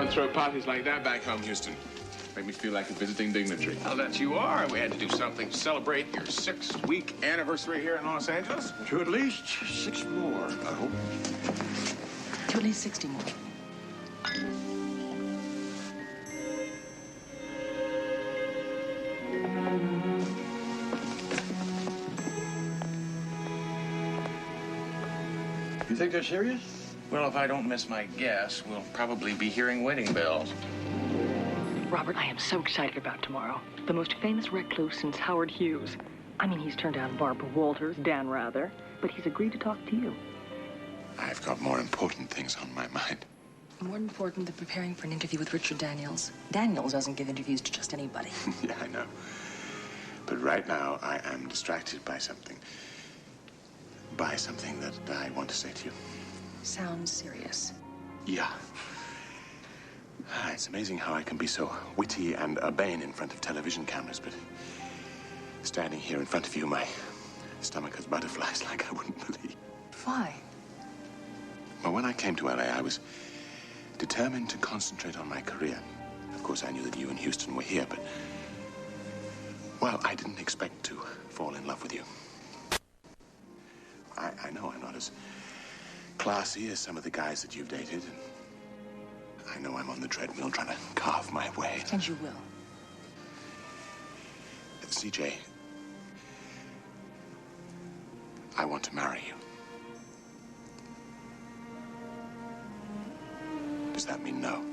Don't throw parties like that back home, Houston. Make me feel like a visiting dignitary. Well, that you are. We had to do something to celebrate your 6-week anniversary here in Los Angeles. To at least 6 more, I hope. To at least 60 more. You think they're serious? Well, if I don't miss my guess, we'll probably be hearing wedding bells. Robert, I am so excited about tomorrow. The most famous recluse since Howard Hughes. I mean, he's turned down Barbara Walters, Dan Rather, but he's agreed to talk to you. I've got more important things on my mind. More important than preparing for an interview with Richard Daniels. Daniels doesn't give interviews to just anybody. Yeah, I know. But right now, I am distracted by something. By something that I want to say to you. Sounds serious. Yeah. It's amazing how I can be so witty and urbane in front of television cameras, but standing here in front of you, my stomach has butterflies like I wouldn't believe. Why? Well, when I came to LA, I was determined to concentrate on my career. Of course, I knew that you and Houston were here, but, well, I didn't expect to fall in love with you. I know I'm not as classy as some of the guys that you've dated, and I know I'm on the treadmill trying to carve my way. And you will. CJ, I want to marry you. Does that mean no?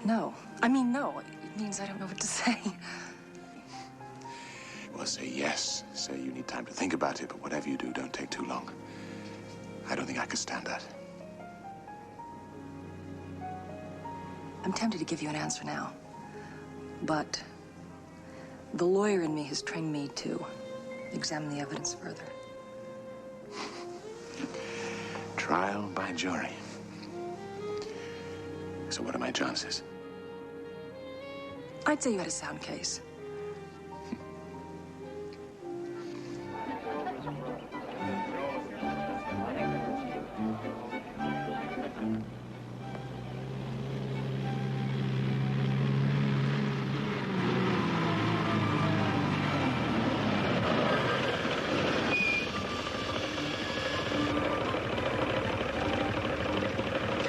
No. I mean, no. It means I don't know what to say. Well, say yes. Say you need time to think about it, but whatever you do, don't take too long. I don't think I could stand that. I'm tempted to give you an answer now. But the lawyer in me has trained me to examine the evidence further. Trial by jury. So what are my chances? I'd say you had a sound case.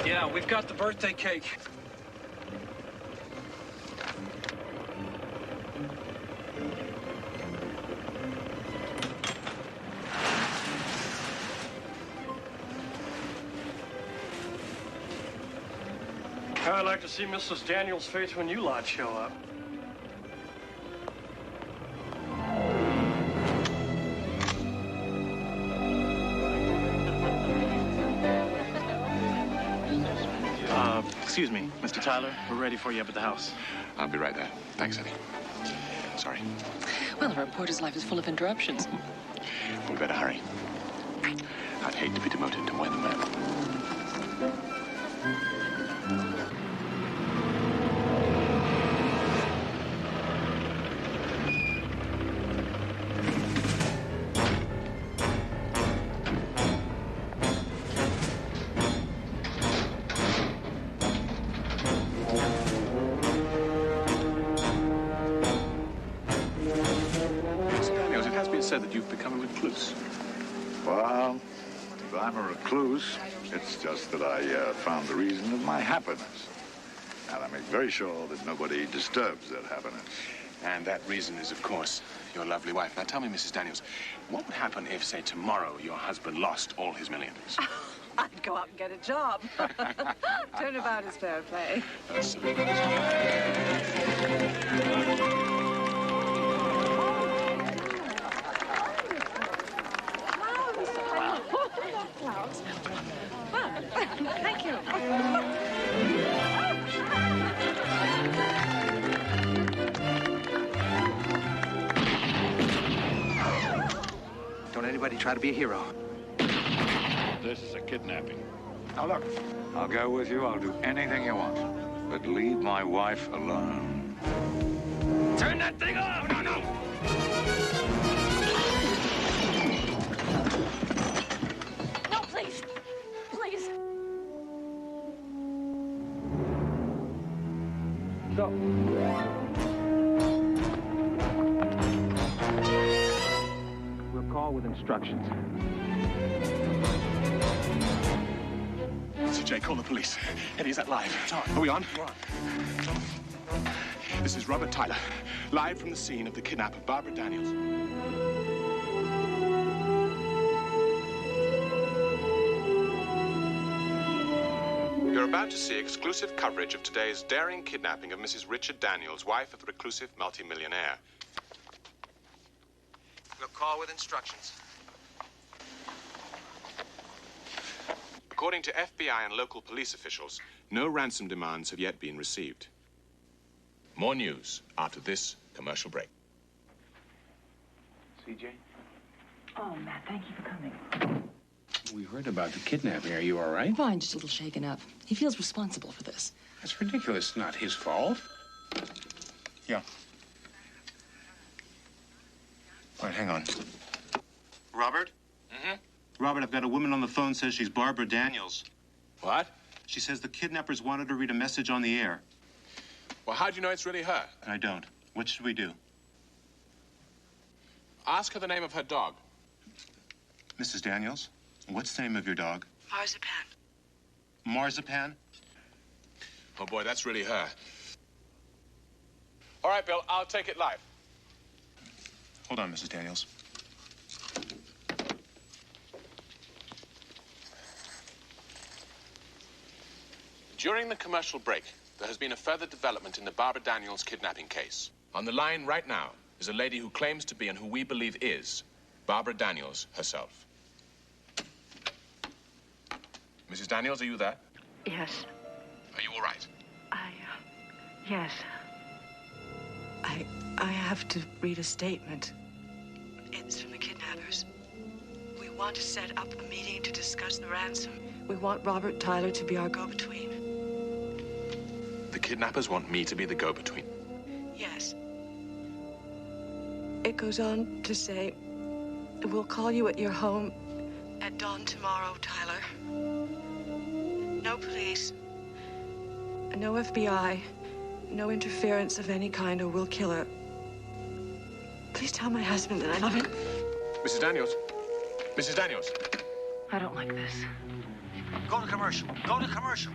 Yeah, we've got the birthday cake. I'd like to see Mrs. Daniels' face when you lot show up. Excuse me, Mr. Tyler. We're ready for you up at the house. I'll be right there. Thanks, Eddie. Sorry. Well, a reporter's life is full of interruptions. We better hurry. I'd hate to be demoted to weatherman. Said that you've become a recluse. Well, if I'm a recluse, it's just that I found the reason of my happiness. And I make very sure that nobody disturbs that happiness. And that reason is, of course, your lovely wife. Now, tell me, Mrs. Daniels, what would happen if, say, tomorrow your husband lost all his millions? I'd go out and get a job. Turnabout is fair play. Clouds. Fun. Thank you. Don't anybody try to be a hero. This is a kidnapping. Now, look, I'll go with you. I'll do anything you want. But leave my wife alone. Turn that thing off! No, no! No, please. Please. instructions. CJ, call the police. Eddie, is that live? Are we on? We're on. This is Robert Tyler, live from the scene of the kidnap of Barbara Daniels. You're about to see exclusive coverage of today's daring kidnapping of Mrs. Richard Daniels, wife of the reclusive multimillionaire. We'll call with instructions. According to FBI and local police officials, no ransom demands have yet been received. More news after this commercial break. CJ? Oh, Matt, thank you for coming. We heard about the kidnapping. Are you all right? Fine, just a little shaken up. He feels responsible for this. That's ridiculous. It's not his fault. Yeah. All right, hang on. Robert? Mm-hmm. Robert, I've got a woman on the phone says she's Barbara Daniels. What? She says the kidnappers wanted to read a message on the air. Well, how do you know it's really her? I don't. What should we do? Ask her the name of her dog. Mrs. Daniels, what's the name of your dog? Marzipan. Marzipan? Oh, boy, that's really her. All right, Bill, I'll take it live. Hold on, Mrs. Daniels. During the commercial break, there has been a further development in the Barbara Daniels kidnapping case. On the line right now is a lady who claims to be and who we believe is Barbara Daniels herself. Mrs. Daniels, are you there? Yes. Are you all right? Yes. I have to read a statement. It's from the kidnappers. We want to set up a meeting to discuss the ransom. We want Robert Tyler to be our go-between. The kidnappers want me to be the go-between. Yes. It goes on to say, we'll call you at your home at dawn tomorrow, Tyler. No police, no FBI, no interference of any kind, or we'll kill her. Please tell my husband that I love him. Mrs. Daniels. Mrs. Daniels. I don't like this. Go to commercial. Go to commercial.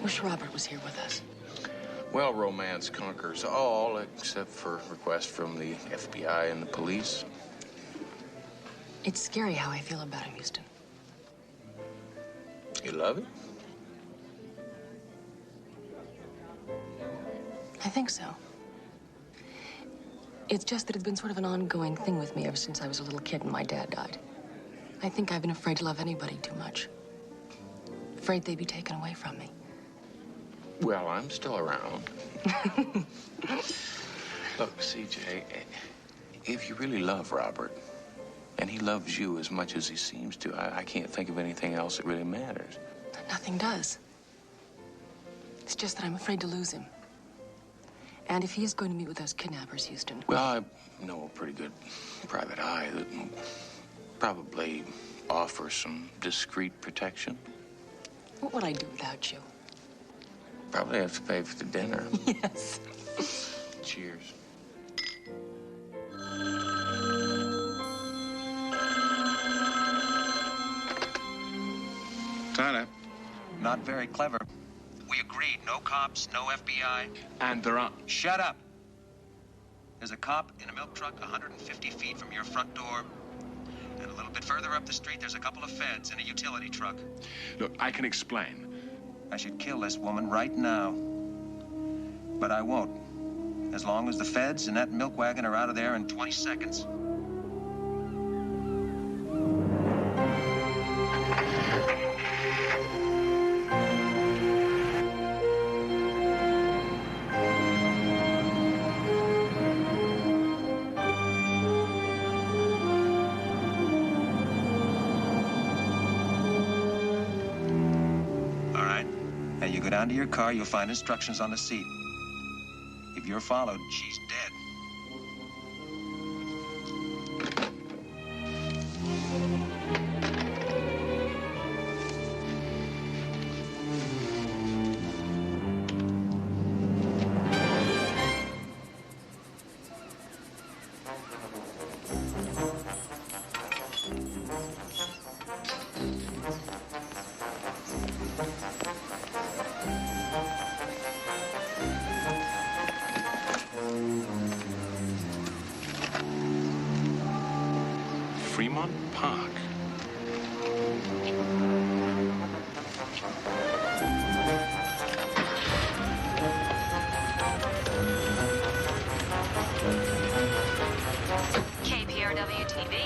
Wish Robert was here with us. Well, romance conquers all, except for requests from the FBI and the police. It's scary how I feel about him, Houston. You love it? I think so. It's just that it's been sort of an ongoing thing with me ever since I was a little kid and my dad died. I think I've been afraid to love anybody too much. Afraid they'd be taken away from me. Well, I'm still around. Look, CJ, if you really love Robert, and he loves you as much as he seems to, I can't think of anything else that really matters. Nothing does. It's just that I'm afraid to lose him. And if he is going to meet with those kidnappers, Houston... Well, I know a pretty good private eye that will probably offer some discreet protection. What would I do without you? Probably have to pay for the dinner. Yes. Cheers. Tyler. Not very clever. We agreed. No cops, no FBI. And they're on. Shut up. There's a cop in a milk truck 150 feet from your front door. And a little bit further up the street, there's a couple of feds in a utility truck. Look, I can explain. I should kill this woman right now. But I won't. As long as the feds and that milk wagon are out of there in 20 seconds. Down to your car, you'll find instructions on the seat. If you're followed, she's dead. Fremont Park. KPRW TV.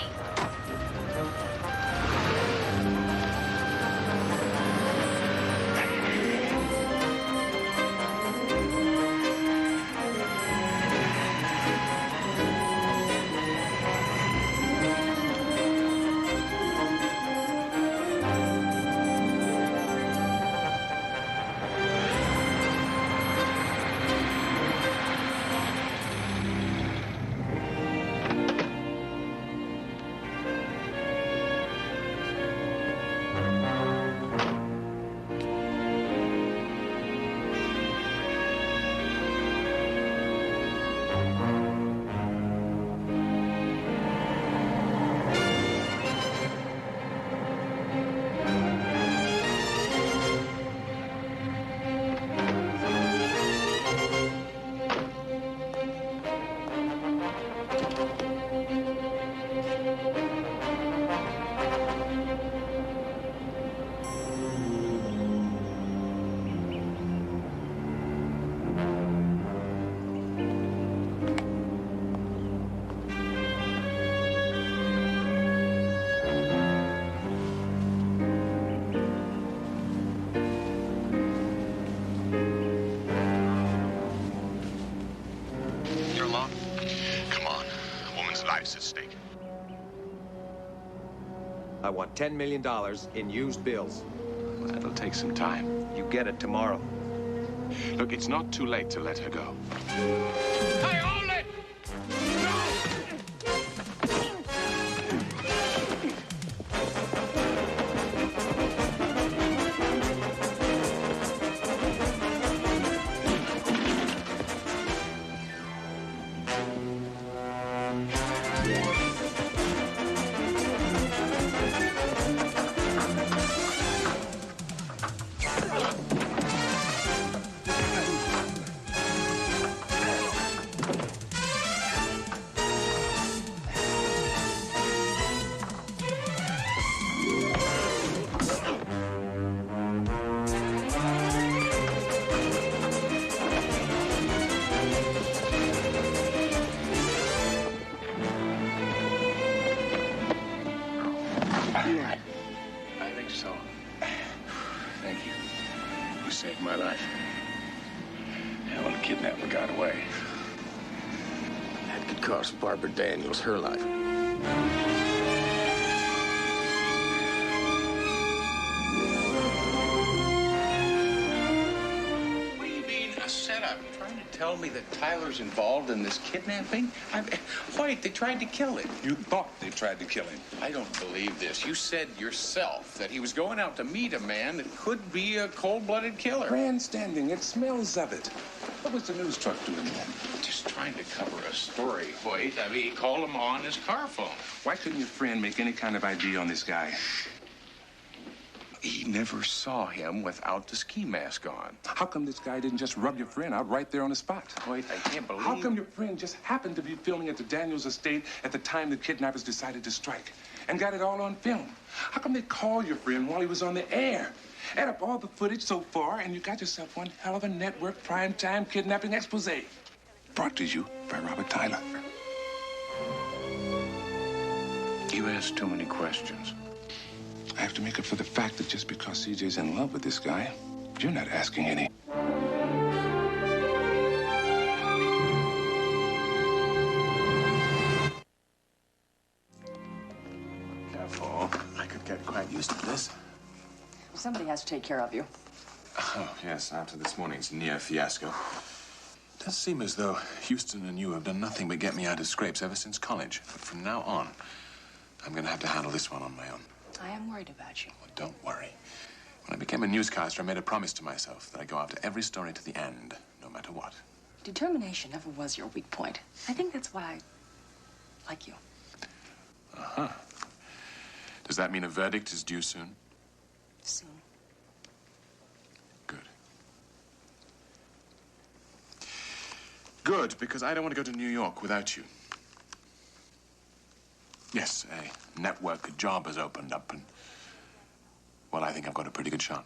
Life's at stake. I want $10 million in used bills. Well, that'll take some time. You get it tomorrow. Look, it's not too late to let her go. Hey, hold it! I think so. Thank you. You saved my life. Hell, when the kidnapper got away, that could cost Barbara Daniels her life. What do you mean, a setup? You trying to tell me that Tyler's involved in this kidnapping? Wait, they tried to kill him. You thought they tried to kill him. I don't believe this. You said yourself that he was going out to meet a man that could be a cold-blooded killer. Grandstanding, it smells of it. What was the news truck doing there? Just trying to cover a story. Wait, I mean, he called him on his car phone. Why couldn't your friend make any kind of ID on this guy? He never saw him without the ski mask on. How come this guy didn't just rub your friend out right there on the spot? Wait, I can't believe... How come your friend just happened to be filming at the Daniels estate at the time the kidnappers decided to strike and got it all on film? How come they called your friend while he was on the air? Add up all the footage so far, and you got yourself one hell of a network primetime kidnapping expose. Brought to you by Robert Tyler. You asked too many questions. I have to make up for the fact that just because CJ's in love with this guy, you're not asking any. Careful. I could get quite used to this. Somebody has to take care of you. Oh, yes, after this morning's near fiasco. It does seem as though Houston and you have done nothing but get me out of scrapes ever since college. But from now on, I'm going to have to handle this one on my own. I am worried about you. Well, don't worry. When I became a newscaster, I made a promise to myself that I'd go after every story to the end, no matter what. Determination never was your weak point. I think that's why I like you. Uh-huh. Does that mean a verdict is due soon? Soon. Good. Good, because I don't want to go to New York without you. Yes, a network job has opened up, and, well, I think I've got a pretty good shot.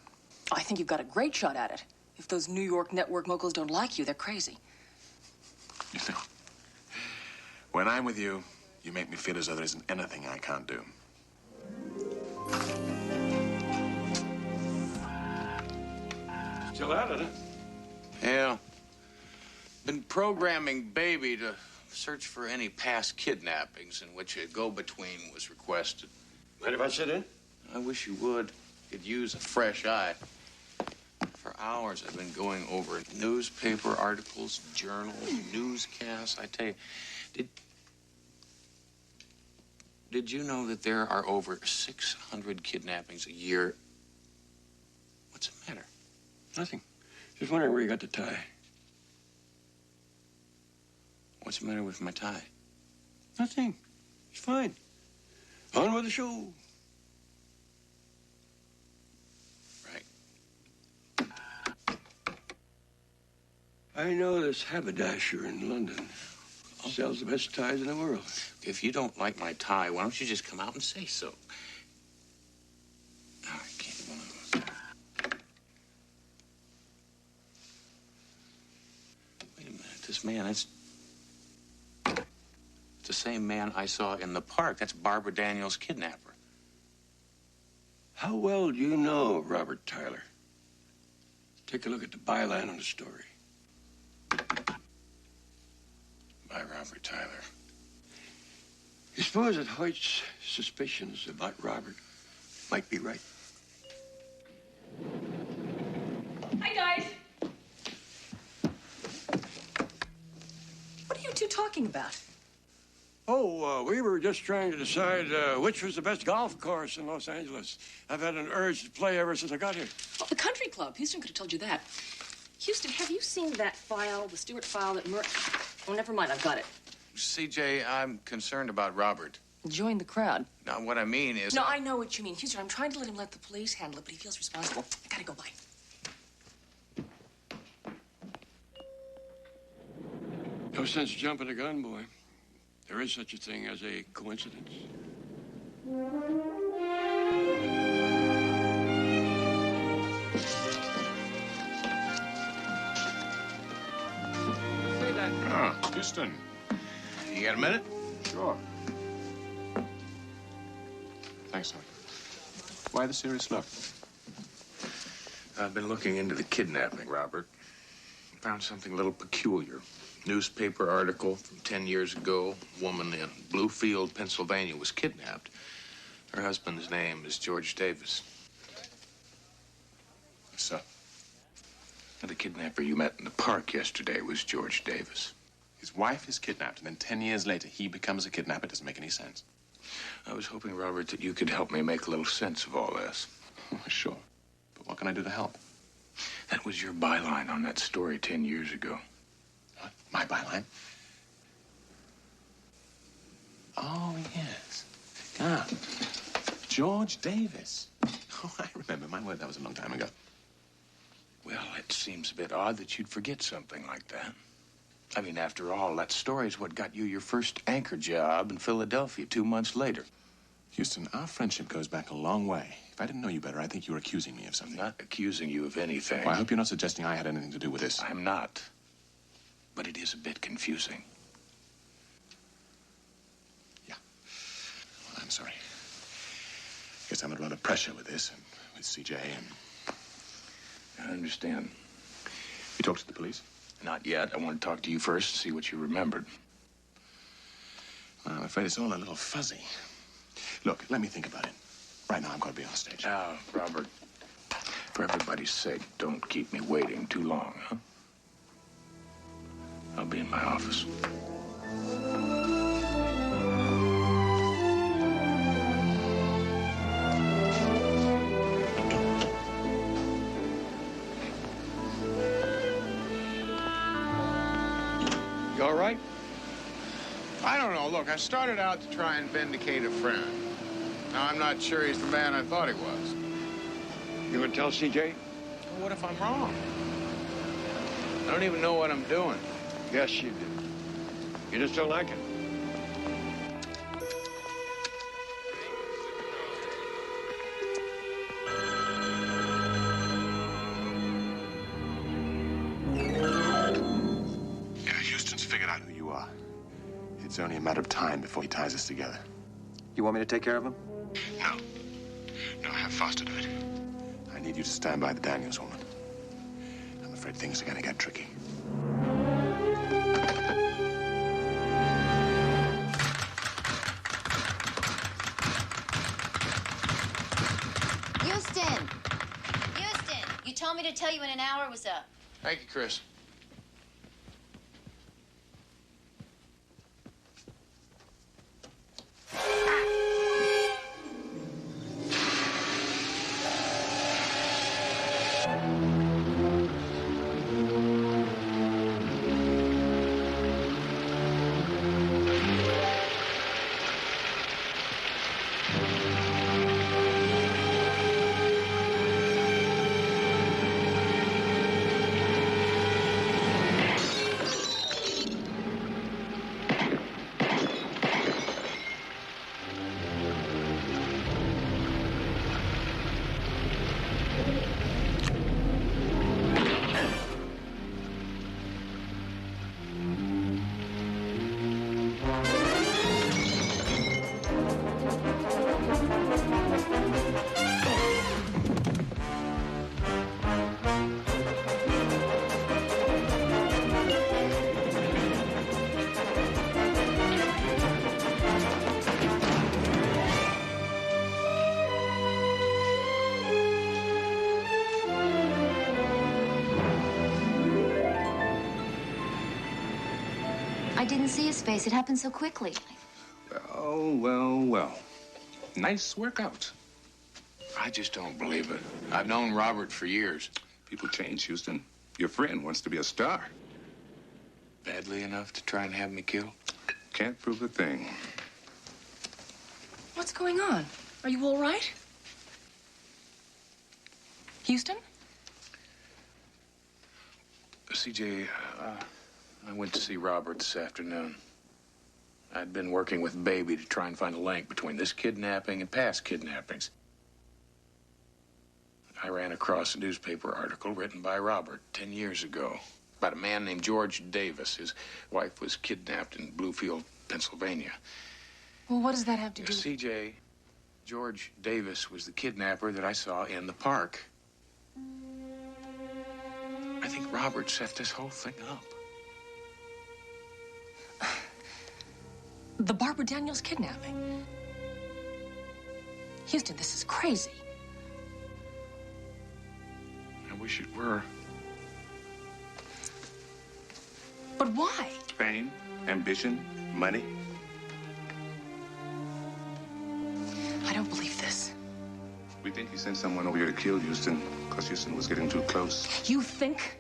I think you've got a great shot at it. If those New York network moguls don't like you, they're crazy. You know, when I'm with you, you make me feel as though there isn't anything I can't do. Still at it, huh? Yeah. Been programming Baby to search for any past kidnappings in which a go-between was requested. Mind if I sit in? I wish you would. Could use a fresh eye. For hours, I've been going over newspaper articles, journals, newscasts. I tell you, did you know that there are over 600 kidnappings a year? What's the matter? Nothing. Just wondering where you got the tie. What's the matter with my tie? Nothing. It's fine. On with the show. Right. I know this haberdasher in London. Sells the best ties in the world. If you don't like my tie, why don't you just come out and say so? I can't. Wait a minute. This man, it's the same man I saw in the park. That's Barbara Daniels' kidnapper. How well do you know Robert Tyler? Take a look at the byline on the story. By Robert Tyler. You suppose that Hoyt's suspicions about Robert might be right? Hi, guys. What are you two talking about? Oh, we were just trying to decide which was the best golf course in Los Angeles. I've had an urge to play ever since I got here. Oh, the country club. Houston could have told you that. Houston, have you seen that file, the Stewart file that Oh, never mind. I've got it. CJ, I'm concerned about Robert. Join the crowd. Now, what I mean is... No, I know what you mean. Houston, I'm trying to let the police handle it, but he feels responsible. I gotta go. Bye. No sense jumping the gun, boy. There is such a thing as a coincidence. Ah, Houston. You got a minute? Sure. Thanks, sir. Why the serious look? I've been looking into the kidnapping, Robert. Found something a little peculiar. Newspaper article from 10 years ago. A woman in Bluefield, Pennsylvania was kidnapped. Her husband's name is George Davis. Sir. And the kidnapper you met in the park yesterday was George Davis. His wife is kidnapped, and then 10 years later, he becomes a kidnapper. It doesn't make any sense. I was hoping, Robert, that you could help me make a little sense of all this. Oh, sure. But what can I do to help? That was your byline on that story 10 years ago. What? My byline? Oh, yes. Ah, George Davis. Oh, I remember. My word, that was a long time ago. Well, it seems a bit odd that you'd forget something like that. I mean, after all, that story's what got you your first anchor job in Philadelphia 2 months later. Houston, our friendship goes back a long way. If I didn't know you better, I think you were accusing me of something. I'm not accusing you of anything. Well, I hope you're not suggesting I had anything to do with this. I'm not. But it is a bit confusing. Yeah. Well, I'm sorry. Guess I'm under a lot of pressure with this, and with CJ, and... I understand. You talked to the police? Not yet. I want to talk to you first, see what you remembered. Well, I'm afraid it's all a little fuzzy. Look, let me think about it. Right now, I've got to be on stage. Now, Robert, for everybody's sake, don't keep me waiting too long, huh? I'll be in my office. You all right? I don't know. Look, I started out to try and vindicate a friend. Now, I'm not sure he's the man I thought he was. You gonna tell CJ? Well, what if I'm wrong? I don't even know what I'm doing. Yes, you do. You just don't like it. It's only a matter of time before he ties us together. You want me to take care of him? No. No, have Foster do it. I need you to stand by the Daniels woman. I'm afraid things are going to get tricky. Houston! Houston! You told me to tell you when an hour was up. Thank you, Chris. I didn't see his face. It happened so quickly. Well. Nice workout. I just don't believe it. I've known Robert for years. People change, Houston. Your friend wants to be a star. Badly enough to try and have me killed? Can't prove a thing. What's going on? Are you all right? Houston? CJ, I went to see Robert this afternoon. I'd been working with Baby to try and find a link between this kidnapping and past kidnappings. I ran across a newspaper article written by Robert 10 years ago about a man named George Davis. His wife was kidnapped in Bluefield, Pennsylvania. Well, what does that have to do? CJ, George Davis was the kidnapper that I saw in the park. I think Robert set this whole thing up. The Barbara Daniels kidnapping. Houston, this is crazy. I wish it were. But why? Fame, ambition, money. I don't believe this. We think he sent someone over here to kill Houston because Houston was getting too close. You think?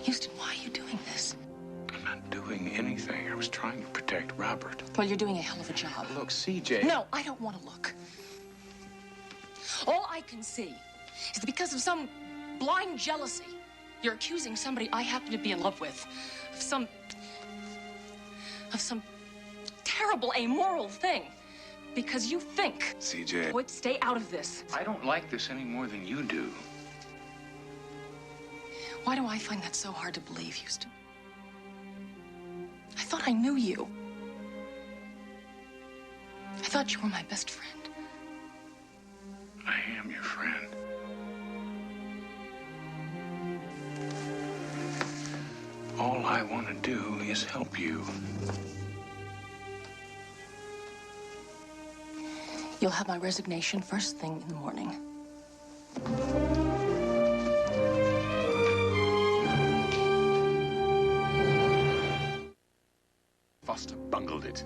Houston, why are you doing this? I'm not doing anything. I was trying to protect Robert. Well, you're doing a hell of a job. Look, CJ... No, I don't want to look. All I can see is that because of some blind jealousy, you're accusing somebody I happen to be in love with of some terrible, amoral thing. Because you think... CJ... Boyd, stay out of this. I don't like this any more than you do. Why do I find that so hard to believe, Houston? I thought I knew you. I thought you were my best friend. I am your friend. All I want to do is help you. You'll have my resignation first thing in the morning. Foster bungled it.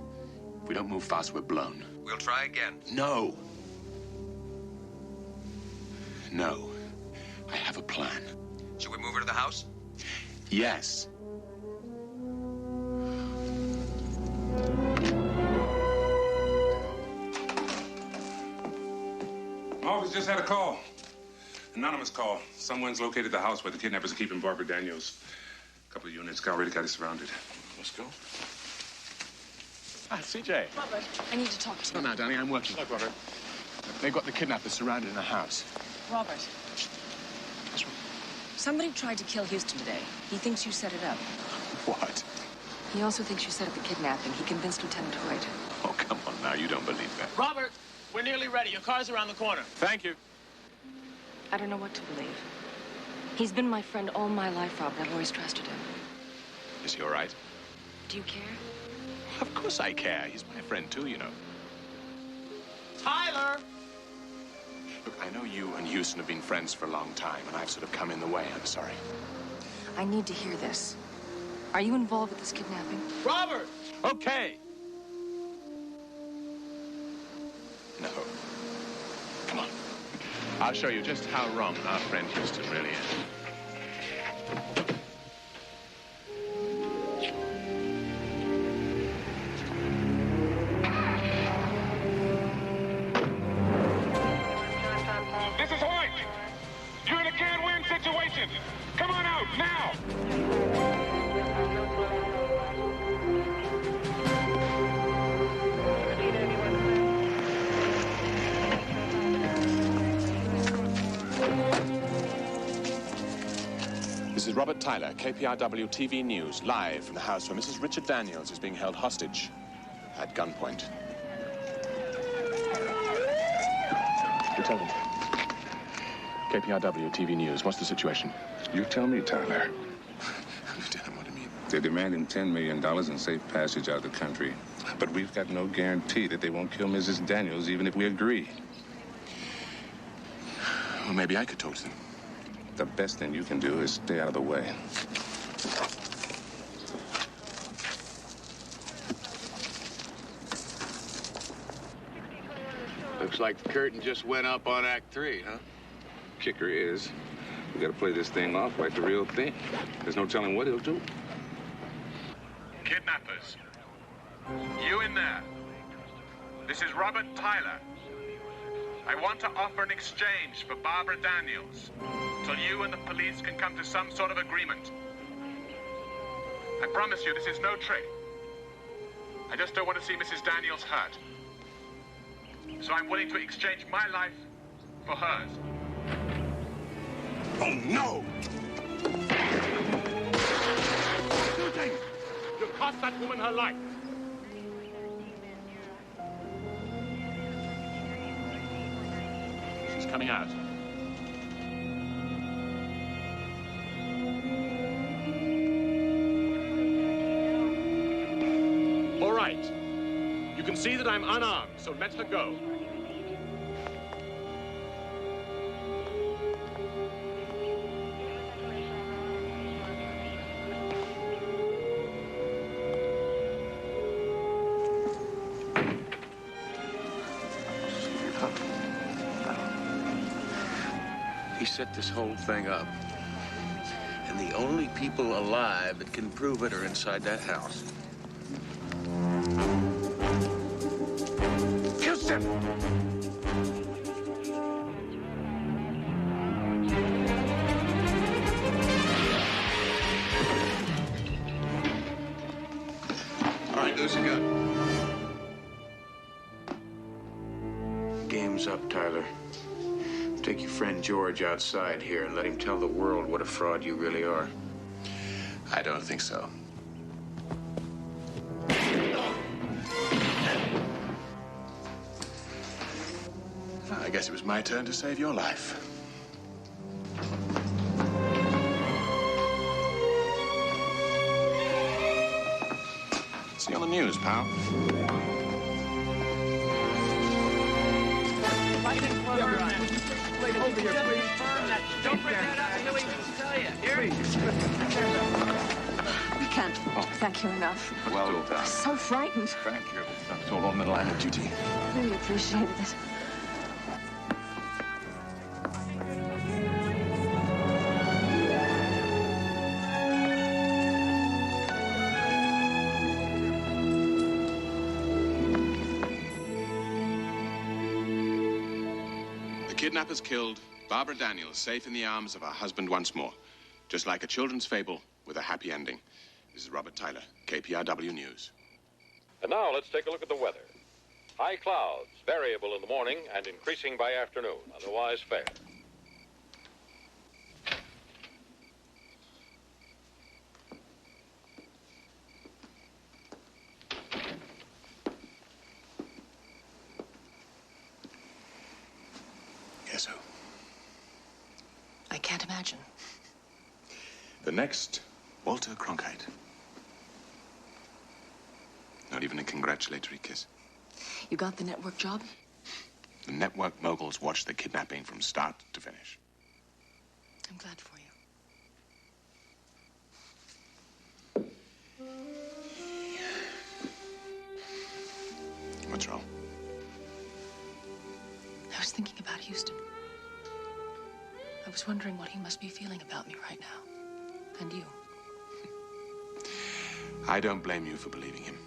If we don't move fast, we're blown. We'll try again. No. No. I have a plan. Should we move her to the house? Yes. Office just had a call. Anonymous call. Someone's located the house where the kidnappers are keeping Barbara Daniels. A couple of units already got it surrounded. Let's go. Ah, CJ. Robert, I need to talk to you. No, darling, I'm working. Look, Robert. They've got the kidnappers surrounded in a house. Robert. Somebody tried to kill Houston today. He thinks you set it up. What? He also thinks you set up the kidnapping. He convinced Lieutenant Hoyt. Oh, come on now. You don't believe that. Robert, we're nearly ready. Your car's around the corner. Thank you. I don't know what to believe. He's been my friend all my life, Robert. I've always trusted him. Is he all right? Do you care? Of course I care. He's my friend, too, you know. Tyler! Look, I know you and Houston have been friends for a long time, and I've sort of come in the way. I'm sorry. I need to hear this. Are you involved with this kidnapping? Robert! Okay. No. Come on. I'll show you just how wrong our friend Houston really is. This is Hoyt. You're in a can't-win situation. Come on out, now. This is Robert Tyler, KPRW TV News, live from the house where Mrs. Richard Daniels is being held hostage at gunpoint. Lieutenant. KPRW TV News. What's the situation? You tell me, Tyler. Lieutenant, what do you mean? They're demanding $10 million in safe passage out of the country. But we've got no guarantee that they won't kill Mrs. Daniels, even if we agree. Well, maybe I could talk to them. The best thing you can do is stay out of the way. Looks like the curtain just went up on Act 3, huh? Kicker is, we gotta play this thing off like the real thing. There's no telling what he'll do. Kidnappers. You in there. This is Robert Tyler. I want to offer an exchange for Barbara Daniels till you and the police can come to some sort of agreement. I promise you this is no trick. I just don't want to see Mrs. Daniels hurt. So I'm willing to exchange my life for hers. Oh, no! Two things. You cost that woman her life. She's coming out. All right. You can see that I'm unarmed, so let her go. He set this whole thing up. And the only people alive that can prove it are inside that house. Houston! All right, loose a gun. Game's up, Tyler. Take your friend George outside here and let him tell the world what a fraud you really are. I don't think so. I guess it was my turn to save your life. See you on the news, pal. Over here, please. Don't bring that up until we tell you. Here. I can't thank you enough. Well done. I'm so frightened. Thank you. That's all on the line of duty. Really appreciated it. Kidnappers killed, Barbara Daniels safe in the arms of her husband once more. Just like a children's fable with a happy ending. This is Robert Tyler, KPRW News. And now let's take a look at the weather. High clouds, variable in the morning and increasing by afternoon, otherwise fair. imagine. The next Walter Cronkite. Not even a congratulatory kiss. You got the network job? The network moguls watched the kidnapping from start to finish. I'm glad for you. What's wrong? I was thinking about Houston. I was wondering what he must be feeling about me right now. And you. I don't blame you for believing him.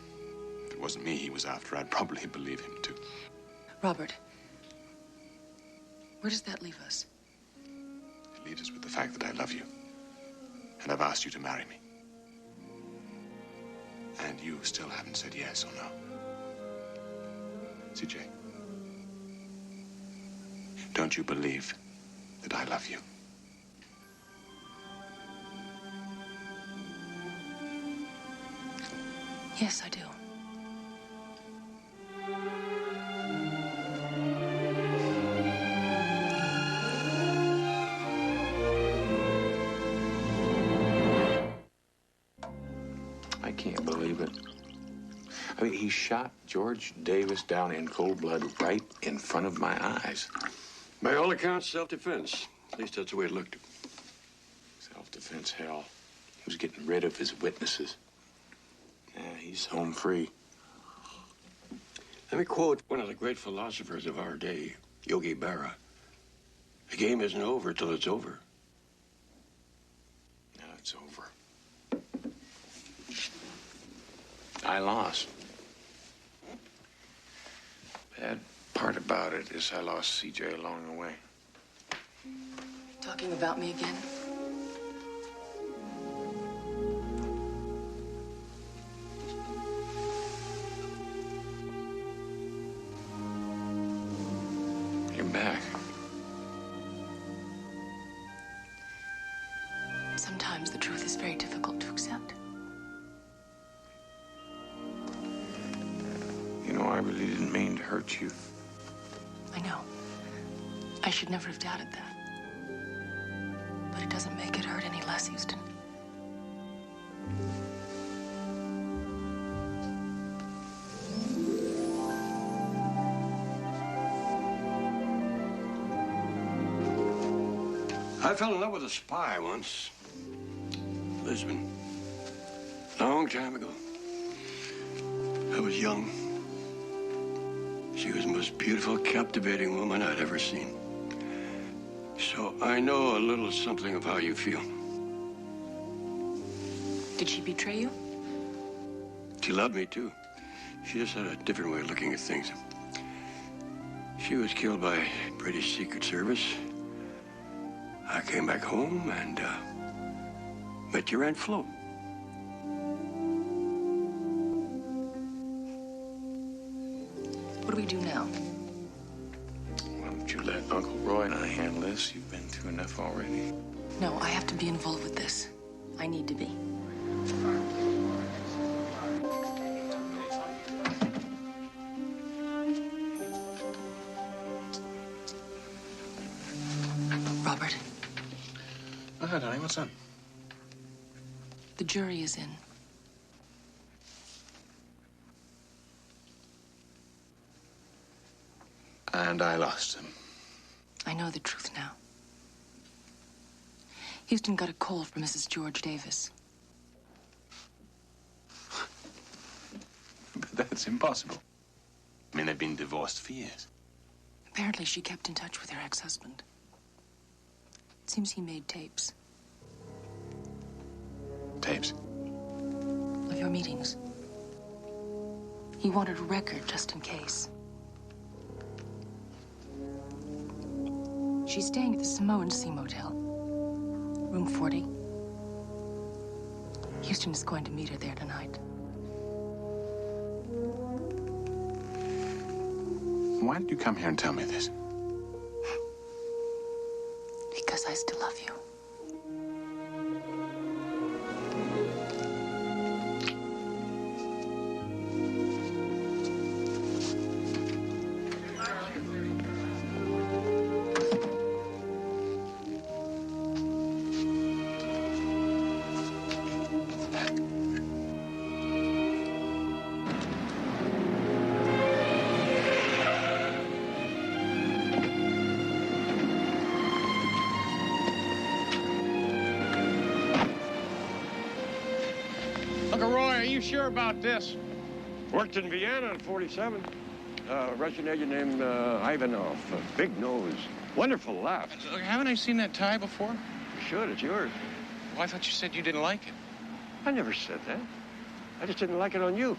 If it wasn't me he was after, I'd probably believe him too. Robert, where does that leave us? It leaves us with the fact that I love you. And I've asked you to marry me. And you still haven't said yes or no. CJ, don't you believe that I love you? Yes, I do. I can't believe it. I mean, he shot George Davis down in cold blood right in front of my eyes. By all accounts, self-defense. At least that's the way it looked. Self-defense, hell. He was getting rid of his witnesses. Yeah, he's home free. Let me quote one of the great philosophers of our day, Yogi Berra. The game isn't over till it's over. Now it's over. I lost. Bad part about it is I lost CJ along the way. Talking about me again? You're back. Sometimes the truth is very difficult to accept. You know, I really didn't mean to hurt you. I know. I should never have doubted that. But it doesn't make it hurt any less, Houston. I fell in love with a spy once. Lisbon. Long time ago. I was young. She was the most beautiful, captivating woman I'd ever seen. So I know a little something of how you feel. Did she betray you? She loved me, too. She just had a different way of looking at things. She was killed by British Secret Service. I came back home and met your Aunt Flo. What do we do now? Why don't you let Uncle Roy and I handle this? You've been through enough already. No, I have to be involved with this. I need to be. Robert. Hi, darling, what's up? The jury is in. And I lost him. I know the truth now. Houston got a call from Mrs. George Davis. But that's impossible. I mean, they've been divorced for years. Apparently, she kept in touch with her ex-husband. It seems he made tapes. Tapes? Of your meetings. He wanted a record just in case. She's staying at the Samoan Sea Motel. Room 40. Houston is going to meet her there tonight. Why did you come here and tell me this? Because I still love you. are you sure about this? Worked in Vienna in 47. Russian agent named Ivanov. Big nose. Wonderful laugh. Look, haven't I seen that tie before? You should. It's yours. Well, I thought you said you didn't like it. I never said that. I just didn't like it on you.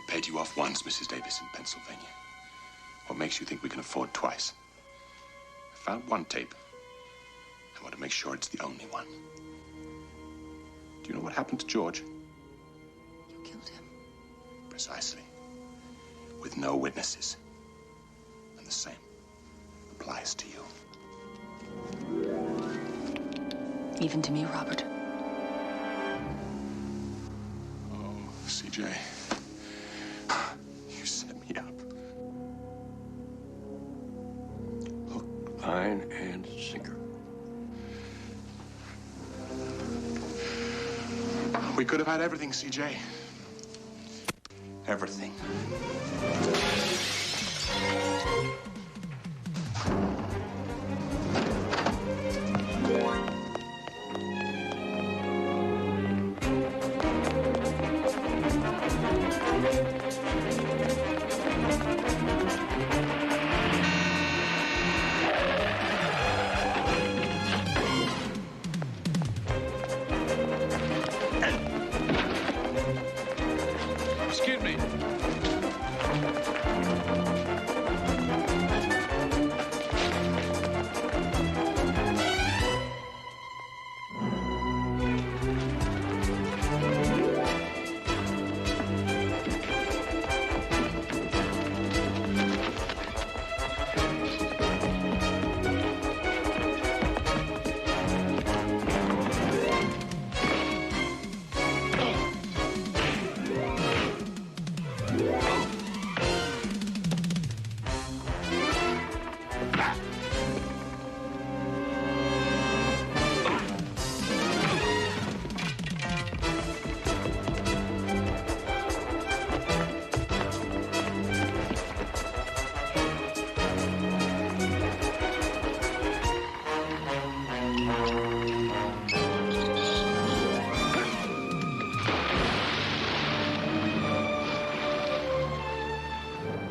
Paid you off once, Mrs. Davis, in Pennsylvania. What makes you think we can afford twice? I found one tape. I want to make sure it's the only one. Do you know what happened to George? You killed him. Precisely. With no witnesses. And the same applies to you. Even to me, Robert. Oh, CJ. You set me up. Hook, line, and sinker. We could have had everything, CJ. Everything. Excuse me.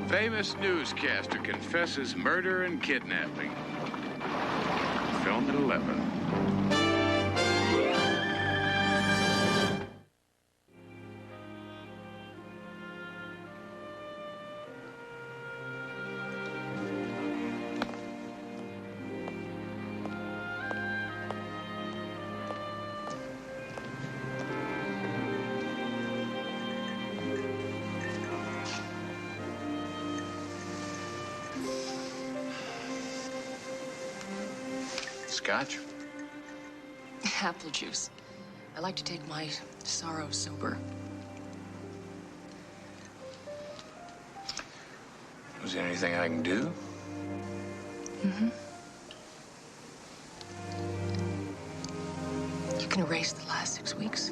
Famous newscaster confesses murder and kidnapping. Filmed at 11. Scotch? Apple juice. I like to take my sorrow sober. Was there anything I can do? Mm-hmm. You can erase the last 6 weeks.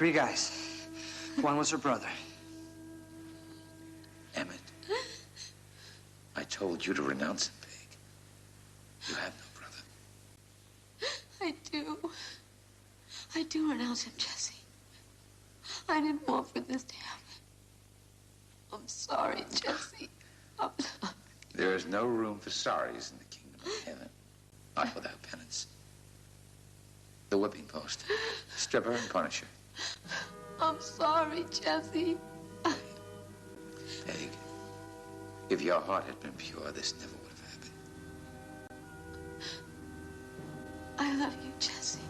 3 guys. One was her brother. Emmett, I told you to renounce him, Peg. You have no brother. I do. I do renounce him, Jesse. I didn't want for this to happen. I'm sorry, Jesse. I'm sorry. There is no room for sorries in the kingdom of heaven. Not without penance. The whipping post. Strip her and punish her. I'm sorry, Jesse. Peg, if your heart had been pure, this never would have happened. I love you, Jesse.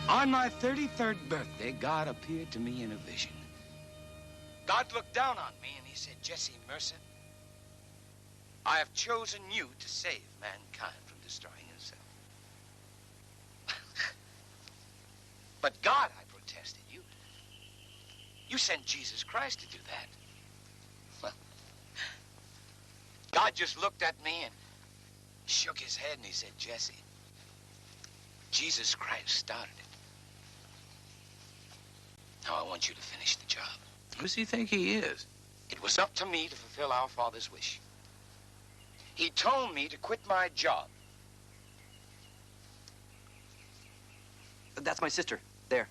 On my 33rd birthday, God appeared to me in a vision. God looked down on me and he said, Jesse Mercer, I have chosen you to save mankind from destroying himself. But God, I protested, you sent Jesus Christ to do that. Well, God just looked at me and shook his head and he said, Jesse, Jesus Christ started it. Now I want you to finish the job. Who does he think he is? It was up to me to fulfill our Father's wish. He told me to quit my job. That's my sister. There.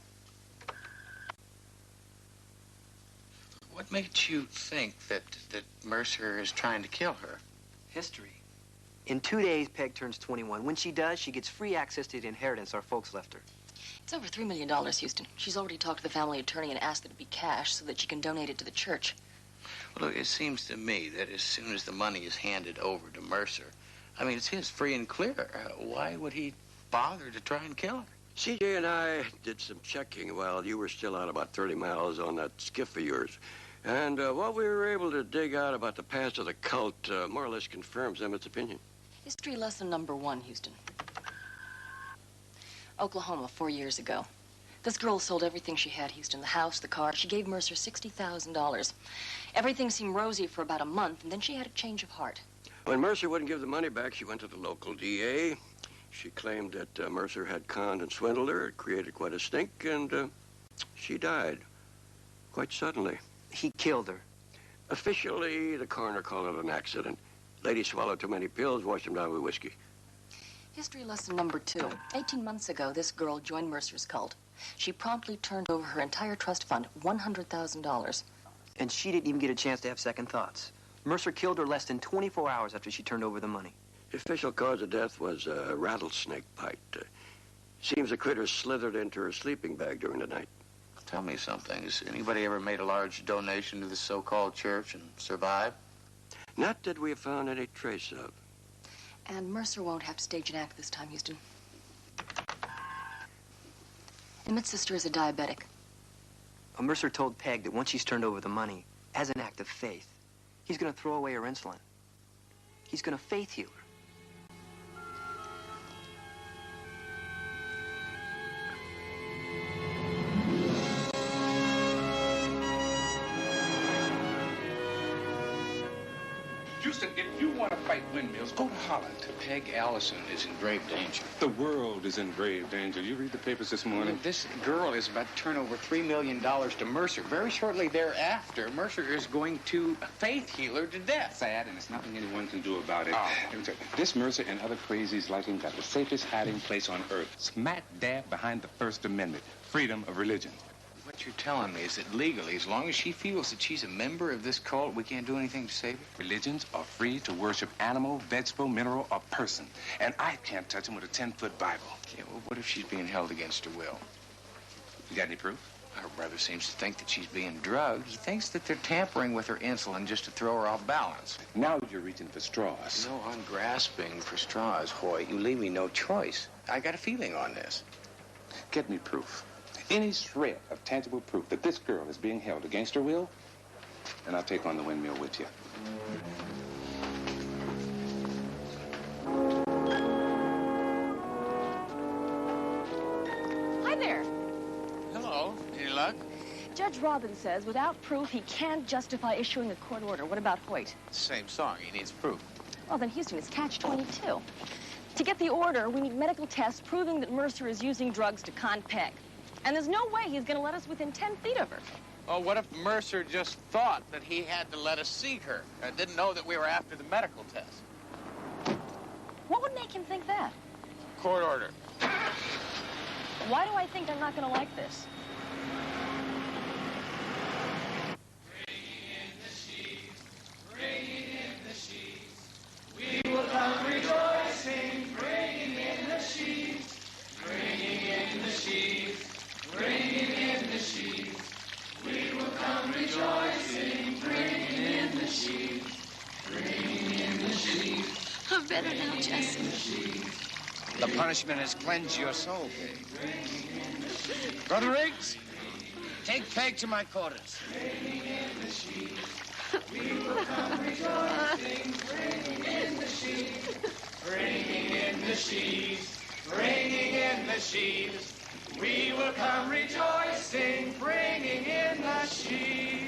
What made you think that Mercer is trying to kill her? History. In 2 days, Peg turns 21. When she does, she gets free access to the inheritance our folks left her. It's over $3 million, Houston. She's already talked to the family attorney and asked that it be cash so that she can donate it to the church. Well, look, it seems to me that as soon as the money is handed over to Mercer, I mean, it's his free and clear. Why would he bother to try and kill her? CJ and I did some checking while you were still out about 30 miles on that skiff of yours. And what we were able to dig out about the past of the cult more or less confirms Emmett's opinion. History lesson number 1, Houston. Oklahoma, 4 years ago. This girl sold everything she had, Houston. The house, the car. She gave Mercer $60,000. Everything seemed rosy for about a month, and then she had a change of heart. When Mercer wouldn't give the money back, she went to the local DA. She claimed that Mercer had conned and swindled her. It created quite a stink, and she died quite suddenly. He killed her. Officially, the coroner called it an accident. Lady swallowed too many pills, washed them down with whiskey. History lesson number 2. 18 months ago, this girl joined Mercer's cult. She promptly turned over her entire trust fund, $100,000. And she didn't even get a chance to have second thoughts. Mercer killed her less than 24 hours after she turned over the money. The official cause of death was a rattlesnake bite. Seems the critter slithered into her sleeping bag during the night. Tell me something. Has anybody ever made a large donation to the so-called church and survived? Not that we have found any trace of. And Mercer won't have to stage an act this time, Houston. Emmett's sister is a diabetic. Mercer told Peg that once she's turned over the money, as an act of faith, he's going to throw away her insulin. He's going to faith heal her. Houston, if you want to fight windmills, go to Holland. Peg Allison is in grave danger. The world is in grave danger. You read the papers this morning? This girl is about to turn over $3 million to Mercer. Very shortly thereafter, Mercer is going to faith heal her to death. Sad, and there's nothing anyone can do about it. This Mercer and other crazies like him got the safest hiding place on earth. Smack dab behind the First Amendment. Freedom of religion. What you're telling me is that legally, as long as she feels that she's a member of this cult, we can't do anything to save her? Religions are free to worship animal, vegetable, mineral, or person. And I can't touch them with a 10-foot Bible. Yeah, well, what if she's being held against her will? You got any proof? Her brother seems to think that she's being drugged. He thinks that they're tampering with her insulin just to throw her off balance. Now you're reaching for straws. No, I'm grasping for straws, Hoyt. You leave me no choice. I got a feeling on this. Get me proof. Any shred of tangible proof that this girl is being held against her will, and I'll take on the windmill with you. Hi there. Hello. Any luck? Judge Robbins says without proof, he can't justify issuing a court order. What about Hoyt? Same song. He needs proof. Well, then, Houston, it's catch-22. To get the order, we need medical tests proving that Mercer is using drugs to con Peg. And there's no way he's going to let us within 10 feet of her. Oh, what if Mercer just thought that he had to let us see her and didn't know that we were after the medical test? What would make him think that? Court order. Why do I think I'm not going to like this? We will come rejoicing, bringing in the sheaves, bringing in the sheaves, bringing in the sheaves. We will come rejoicing, bringing in the sheaves, bringing in the sheaves. I'm better now, Jesse. The punishment has cleansed your soul, Peg. Brother Riggs, take Peg to my quarters. Bringing in the sheaves. We will come rejoicing, bringing in the sheaves, bringing in the sheaves, bringing in the sheaves. We will come rejoicing, bringing in the sheaves.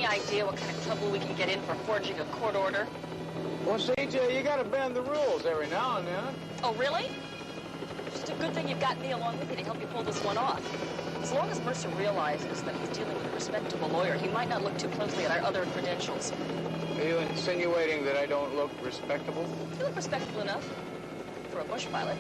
Idea what kind of trouble we can get in for forging a court order? Well, CJ, you gotta bend the rules every now and then. Oh, really? Just a good thing you've got me along with you to help you pull this one off. As long as Mercer realizes that he's dealing with a respectable lawyer, he might not look too closely at our other credentials. Are you insinuating that I don't look respectable? You look respectable enough for a bush pilot.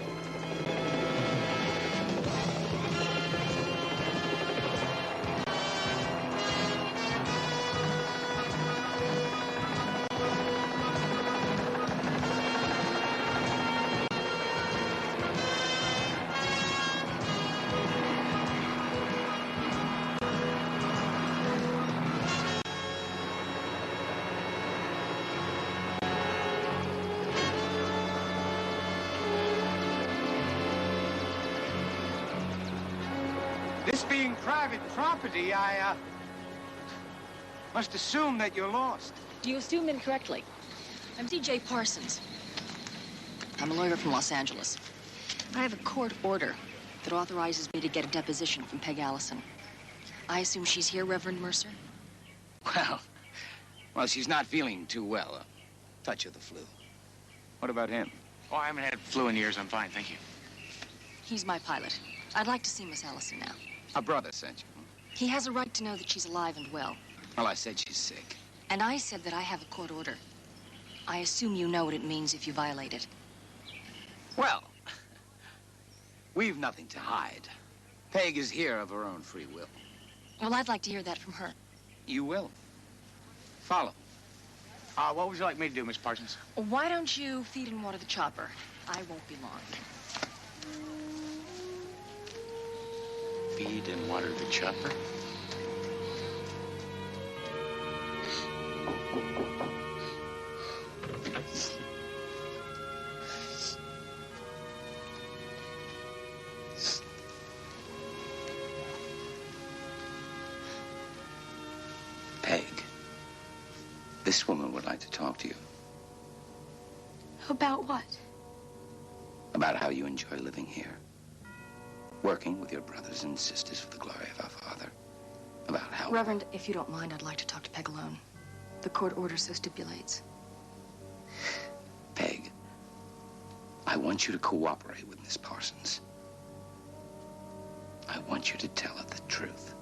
This being private property, I must assume that you're lost. Do you assume incorrectly? I'm C.J. Parsons. I'm a lawyer from Los Angeles. I have a court order that authorizes me to get a deposition from Peg Allison. I assume she's here, Reverend Mercer? Well, she's not feeling too well. A touch of the flu. What about him? Oh, I haven't had flu in years. I'm fine, thank you. He's my pilot. I'd like to see Miss Allison now. Her brother sent you. He has a right to know that she's alive and well. Well, I said she's sick. And I said that I have a court order. I assume you know what it means if you violate it. Well, we've nothing to hide. Peg is here of her own free will. Well, I'd like to hear that from her. You will. Follow. What would you like me to do, Miss Parsons? Why don't you feed and water the chopper? I won't be long. Feed and water the chopper? Peg, this woman would like to talk to you. About what? About how you enjoy living here. Working with your brothers and sisters for the glory of our Father. About how... Reverend, if you don't mind, I'd like to talk to Peg alone. The court order so stipulates. Peg, I want you to cooperate with Miss Parsons. I want you to tell her the truth.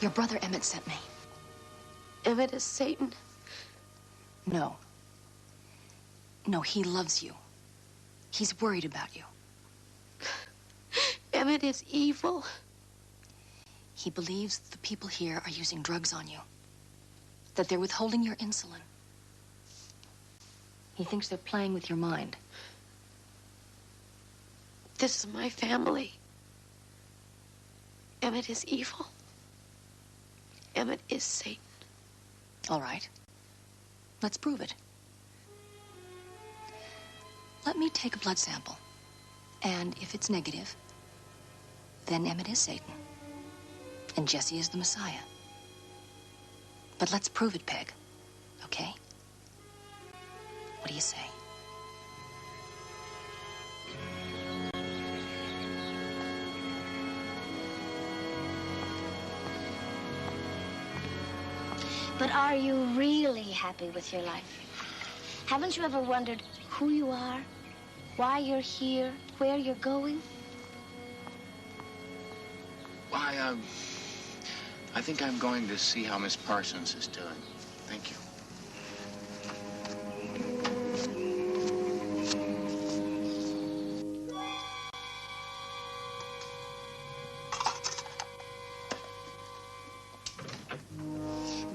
Your brother Emmett sent me. Emmett is Satan. No. No, he loves you. He's worried about you. Emmett is evil. He believes the people here are using drugs on you. That they're withholding your insulin. He thinks they're playing with your mind. This is my family. Emmett is evil. Emmett is Satan. All right. Let's prove it. Let me take a blood sample. And if it's negative, then Emmett is Satan. And Jesse is the Messiah. But let's prove it, Peg. Okay? What do you say? But are you really happy with your life? Haven't you ever wondered who you are, why you're here, where you're going? Why, I think I'm going to see how Miss Parsons is doing. Thank you.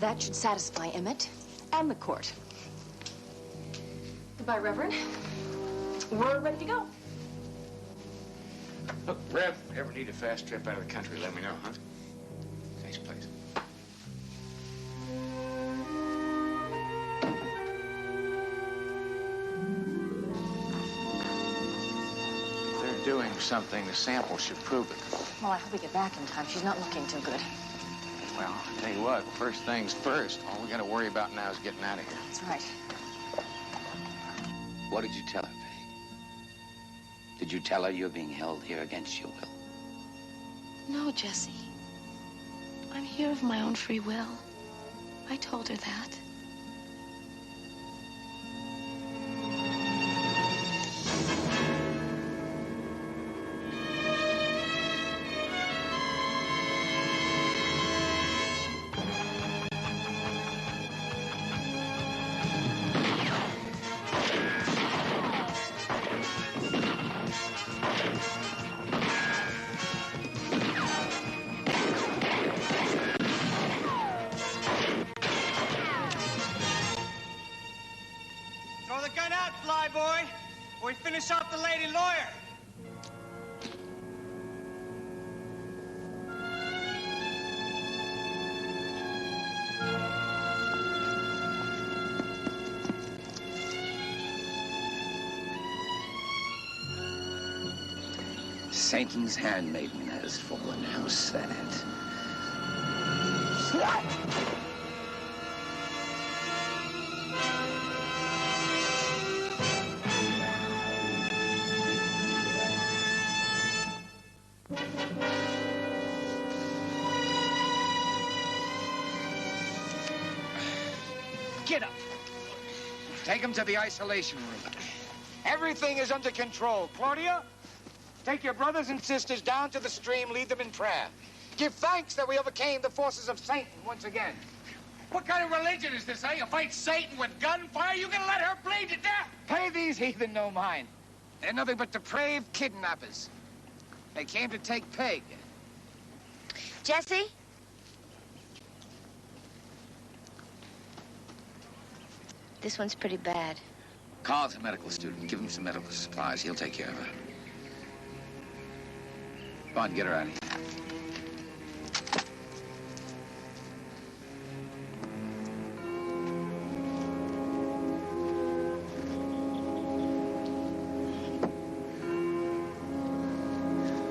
That should satisfy Emmett and the court. Goodbye, Reverend. We're ready to go. Look, Rev, if you ever need a fast trip out of the country, let me know, huh? Nice place. They're doing something. The sample should prove it. Well, I hope we get back in time. She's not looking too good. Well, I'll tell you what, first things first. All we got to worry about now is getting out of here. That's right. What did you tell her, Peg? Did you tell her you're being held here against your will? No, Jesse. I'm here of my own free will. I told her that. Throw the gun out, flyboy, or we finish off the lady lawyer. Satan's handmaiden has fallen. How sad. Get up. Take him to the isolation room. Everything is under control. Claudia, take your brothers and sisters down to the stream, lead them in prayer. Give thanks that we overcame the forces of Satan once again. What kind of religion is this, eh? You fight Satan with gunfire? You gonna let her bleed to death? Pay these heathen no mind. They're nothing but depraved kidnappers. They came to take Peg. Jesse? This one's pretty bad. Carl's a medical student. Give him some medical supplies. He'll take care of her. Go on, get her out of here.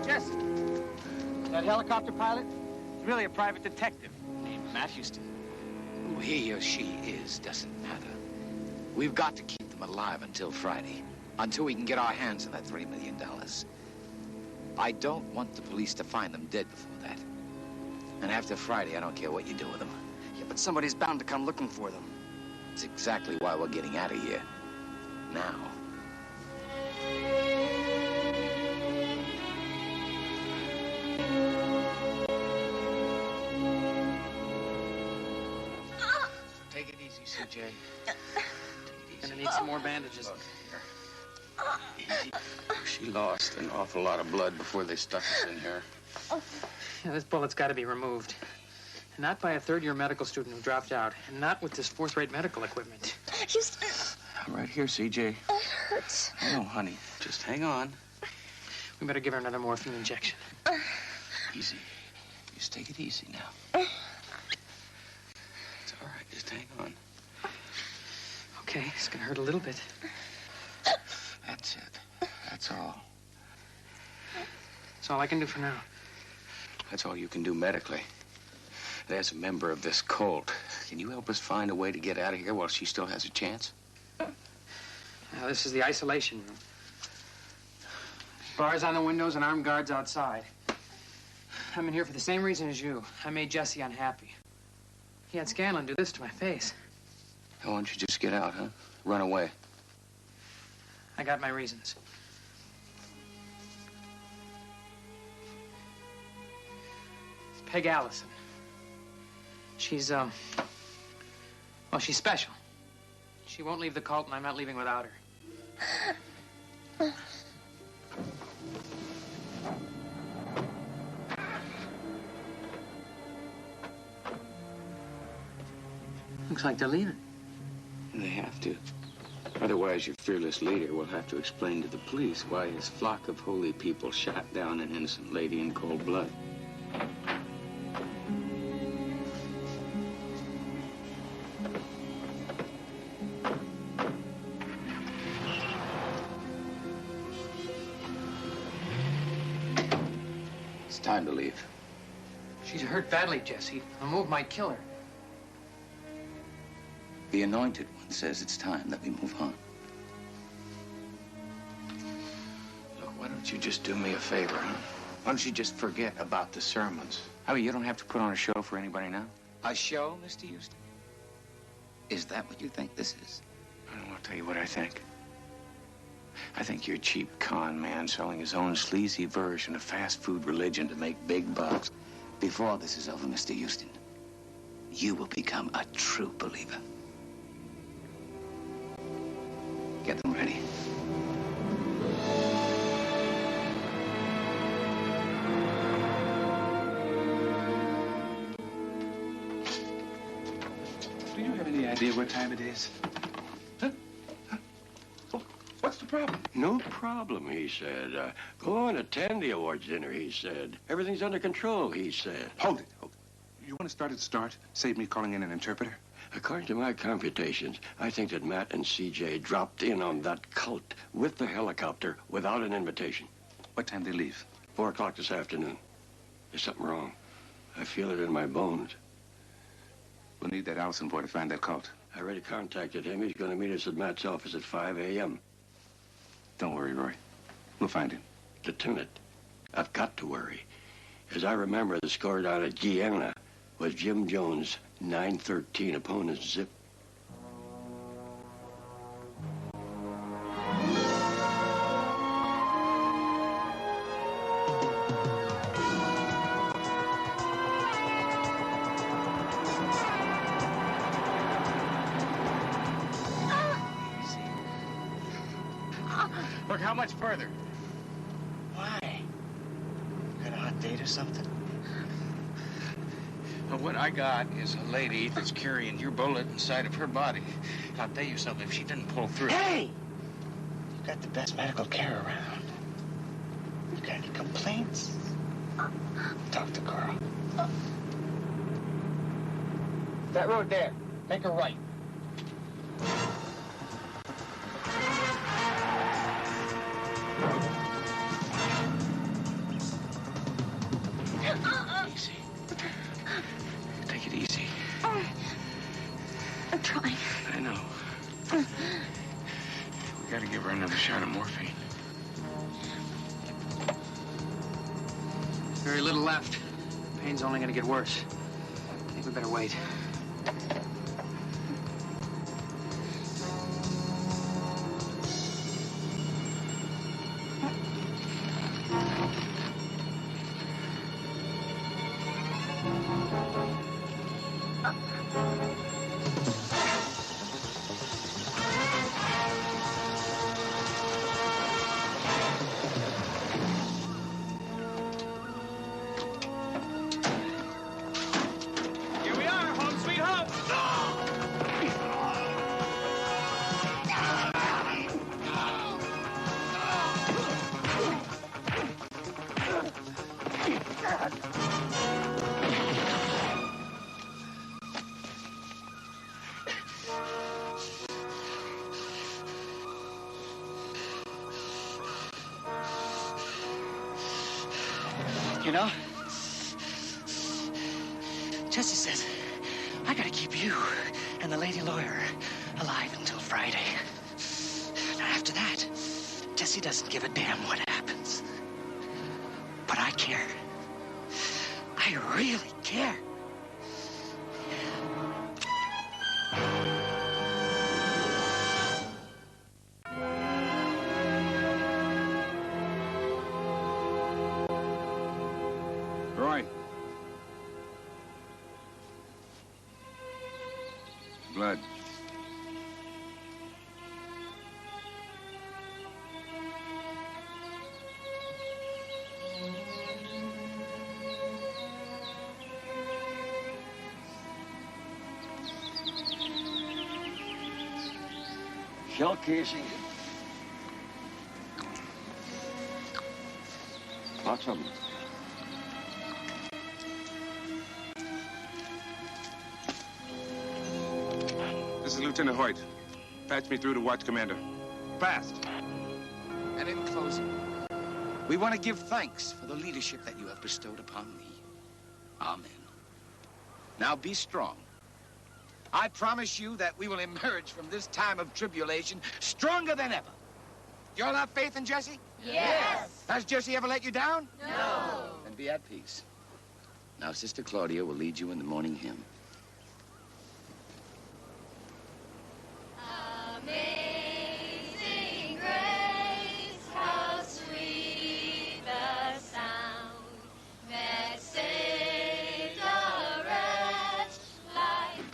Jesse, that helicopter pilot is really a private detective named Matt Houston. Who he or she is doesn't matter. We've got to keep them alive until Friday, until we can get our hands on that $3 million. I don't want the police to find them dead before that. And after Friday, I don't care what you do with them. Yeah, but somebody's bound to come looking for them. It's exactly why we're getting out of here. Now. Take it easy, CJ. Gonna need some more bandages. Look, here. Easy. She lost an awful lot of blood before they stuck us in here. Yeah, this bullet's got to be removed. And not by a third-year medical student who dropped out, and not with this fourth-rate medical equipment. I'm right here, CJ. It hurts. Oh, honey, just hang on. We better give her another morphine injection. Easy. Just take it easy now. It's all right. Just hang on. Okay, it's gonna hurt a little bit. That's it. That's all. That's all I can do for now. That's all you can do medically. And as a member of this cult, can you help us find a way to get out of here while she still has a chance? Now, this is the isolation room. Bars on the windows and armed guards outside. I'm in here for the same reason as you. I made Jesse unhappy. He had Scanlon do this to my face. Why don't you just get out, huh? Run away. I got my reasons. Peg Allison. She's, well, she's special. She won't leave the cult, and I'm not leaving without her. Looks like they're leaving. They have to. Otherwise, your fearless leader will have to explain to the police why his flock of holy people shot down an innocent lady in cold blood. It's time to leave. She's hurt badly, Jesse. A move might kill her. The Anointed One says it's time that we move on. Look, why don't you just do me a favor, huh? Why don't you just forget about the sermons? I mean, you don't have to put on a show for anybody now. A show, Mr. Houston? Is that what you think this is? I'll tell you what I think. I think you're a cheap con man selling his own sleazy version of fast food religion to make big bucks. Before this is over, Mr. Houston, you will become a true believer. Get them ready. Do you have any idea what time it is? Huh? Oh, what's the problem? No problem, he said. Go on, attend the awards dinner, he said. Everything's under control, he said. Hold it. You want to start at the start? Save me calling in an interpreter? According to my computations, I think that Matt and CJ dropped in on that cult with the helicopter without an invitation. What time they leave? 4 o'clock this afternoon. There's something wrong. I feel it in my bones. We'll need that Allison boy to find that cult. I already contacted him. He's going to meet us at Matt's office at 5 a.m. Don't worry, Roy. We'll find him. Lieutenant, I've got to worry. As I remember, the score down at Guyana was Jim Jones' 913 opponent's zip. Look, how much further? Why? Got a hot date or something? Well, what I got is a lady that's carrying your bullet inside of her body. I'll tell you something, if she didn't pull through... Hey! You got the best medical care around. You got any complaints? Talk to Carl. That road there. Make a right. Easy. Take it easy. I'm trying. I know. We gotta give her another shot of morphine. Very little left. Pain's only gonna get worse. I think we better wait. Here we are, home You know, Jesse says I gotta keep you and the lady lawyer alive until Friday. Now, after that, Jesse doesn't give a damn what happens. But I care. I really care. Roy. Blood. Shell casing. Lots of them. This is Lieutenant Hoyt. Patch me through to Watch Commander. Fast. And in closing, we want to give thanks for the leadership that you have bestowed upon me. Amen. Now be strong. I promise you that we will emerge from this time of tribulation stronger than ever. You all have faith in Jesse? Yes. Has Jesse ever let you down? No. Then be at peace. Now, Sister Claudia will lead you in the morning hymn. Amazing grace, how sweet the sound that saved a wretch like...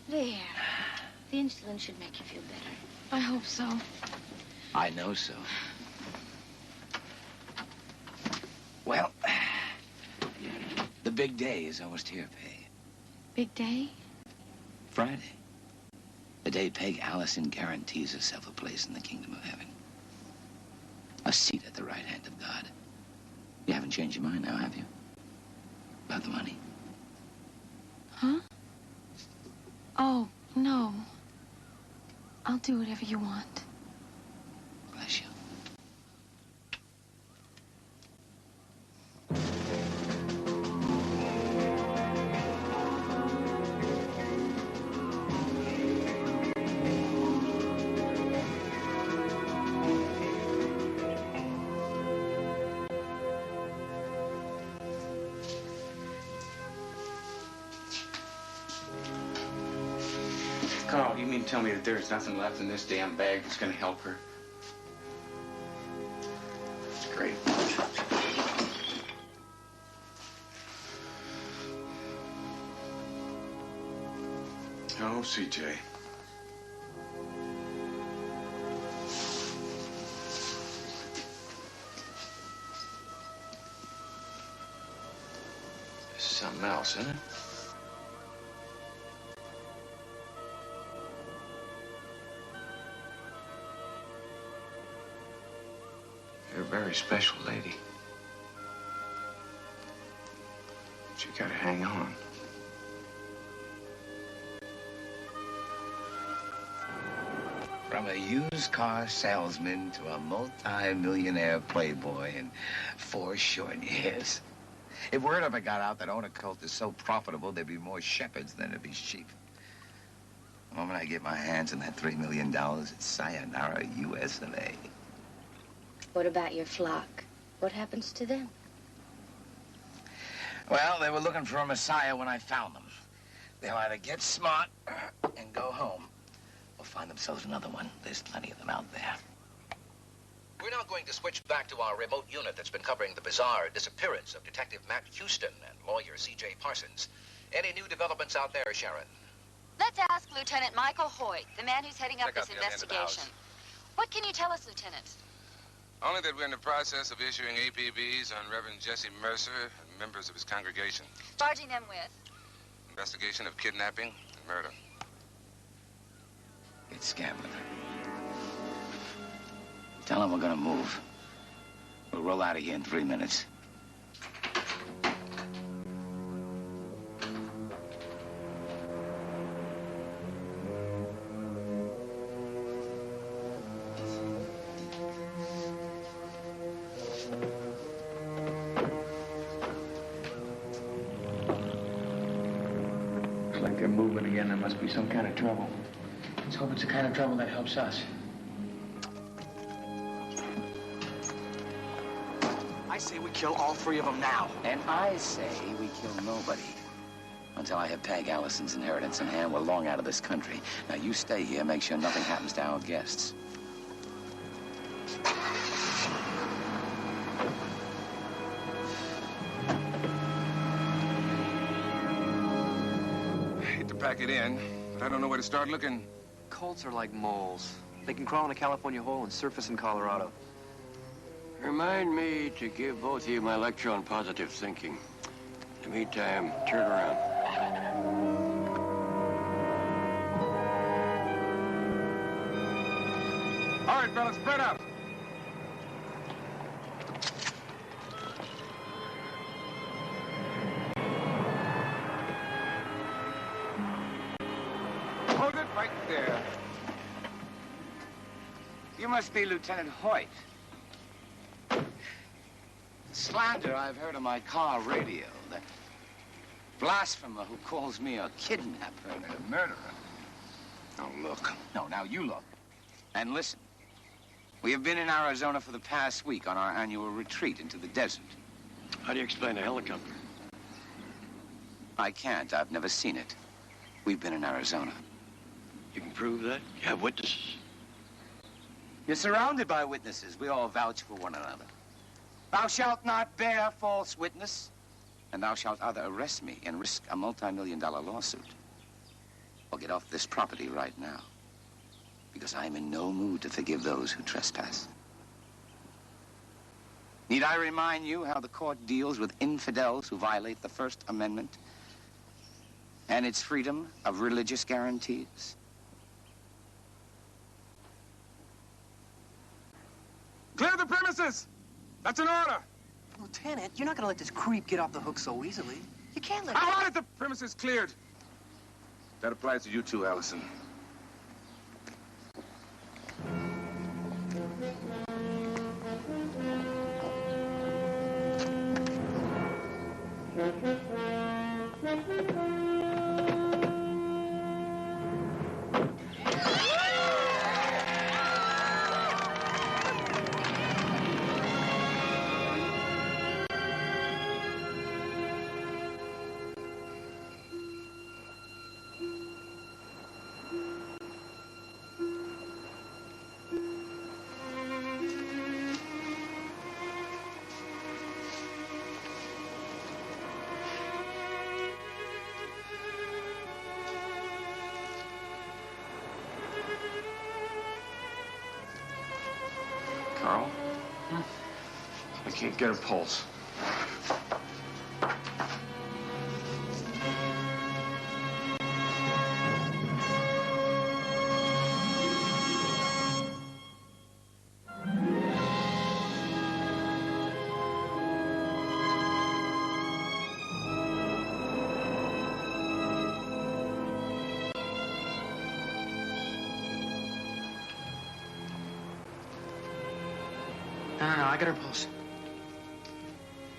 There. The insulin should make you feel better. I hope so. I know so. Well, the big day is almost here, Peg. Big day? Friday. The day Peg Allison guarantees herself a place in the kingdom of heaven. A seat at the right hand of God. You haven't changed your mind now, have you? About the money? Huh? Oh, no. I'll do whatever you want. Bless you. Carl, you mean to tell me that there's nothing left in this damn bag that's gonna help her? That's great. Oh, CJ. This is something else, isn't it? You're a very special lady. But you gotta hang on. From a used car salesman to a multi-millionaire playboy in 4 short years. If word ever got out that owner cult is so profitable, there'd be more shepherds than there'd be sheep. The moment I get my hands on that $3 million, it's sayonara, US of A. What about your flock? What happens to them? Well, they were looking for a messiah when I found them. They'll either get smart and go home, or find themselves another one. There's plenty of them out there. We're now going to switch back to our remote unit that's been covering the bizarre disappearance of Detective Matt Houston and lawyer C.J. Parsons. Any new developments out there, Sharon? Let's ask Lieutenant Michael Hoyt, the man who's heading up Check out this the other end of the investigation. What can you tell us, Lieutenant? Only that we're in the process of issuing APBs on Reverend Jesse Mercer and members of his congregation. Charging them with? Investigation of kidnapping and murder. It's Gambler. Tell him we're gonna move. We'll roll out of here in 3 minutes. Looks like they're moving again. There must be some kind of trouble. Let's hope it's the kind of trouble that helps us. I say we kill all 3 of them now. And I say we kill nobody. Until I have Peg Allison's inheritance in hand, we're long out of this country. Now, you stay here, make sure nothing happens to our guests. I hate to pack it in, but I don't know where to start looking. Colts are like moles. They can crawl in a California hole and surface in Colorado. Remind me to give both of you my lecture on positive thinking. In the meantime, turn around. All right, fellas, spread out. Hold it right there. You must be Lieutenant Hoyt. Slander I've heard on my car radio. The blasphemer who calls me a kidnapper and a murderer. Now look. No, now you look. And listen. We have been in Arizona for the past week on our annual retreat into the desert. How do you explain a helicopter? I can't. I've never seen it. We've been in Arizona. You can prove that? You have witnesses? You're surrounded by witnesses. We all vouch for one another. Thou shalt not bear false witness, and thou shalt either arrest me and risk a multi-million-dollar lawsuit, or get off this property right now, because I am in no mood to forgive those who trespass. Need I remind you how the court deals with infidels who violate the First Amendment and its freedom of religious guarantees? Clear the premises! That's an order! Lieutenant, you're not gonna let this creep get off the hook so easily. You can't let I wanted the premises cleared. That applies to you too, Allison. Carl? I can't get a pulse. No, I got her pulse.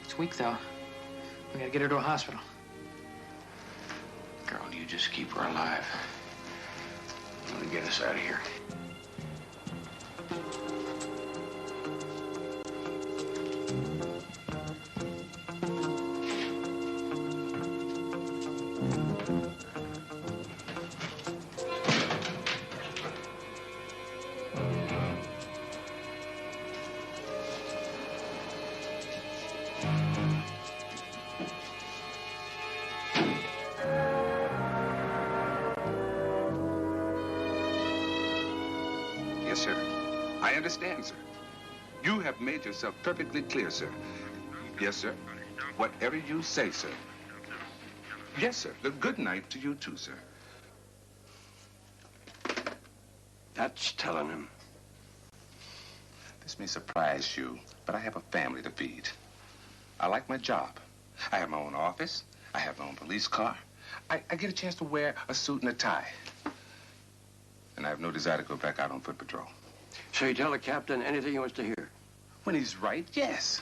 It's weak, though. We gotta get her to a hospital. Girl, you just keep her alive. I'm gonna get us out of here. Yes, sir. I understand, sir. You have made yourself perfectly clear, sir. Yes, sir. Whatever you say, sir. Yes, sir. Good night to you too, sir. That's telling him. This may surprise you, but I have a family to feed. I like my job. I have my own office. I have my own police car. I get a chance to wear a suit and a tie. And I have no desire to go back out on foot patrol. So you tell the captain anything he wants to hear? When he's right, yes.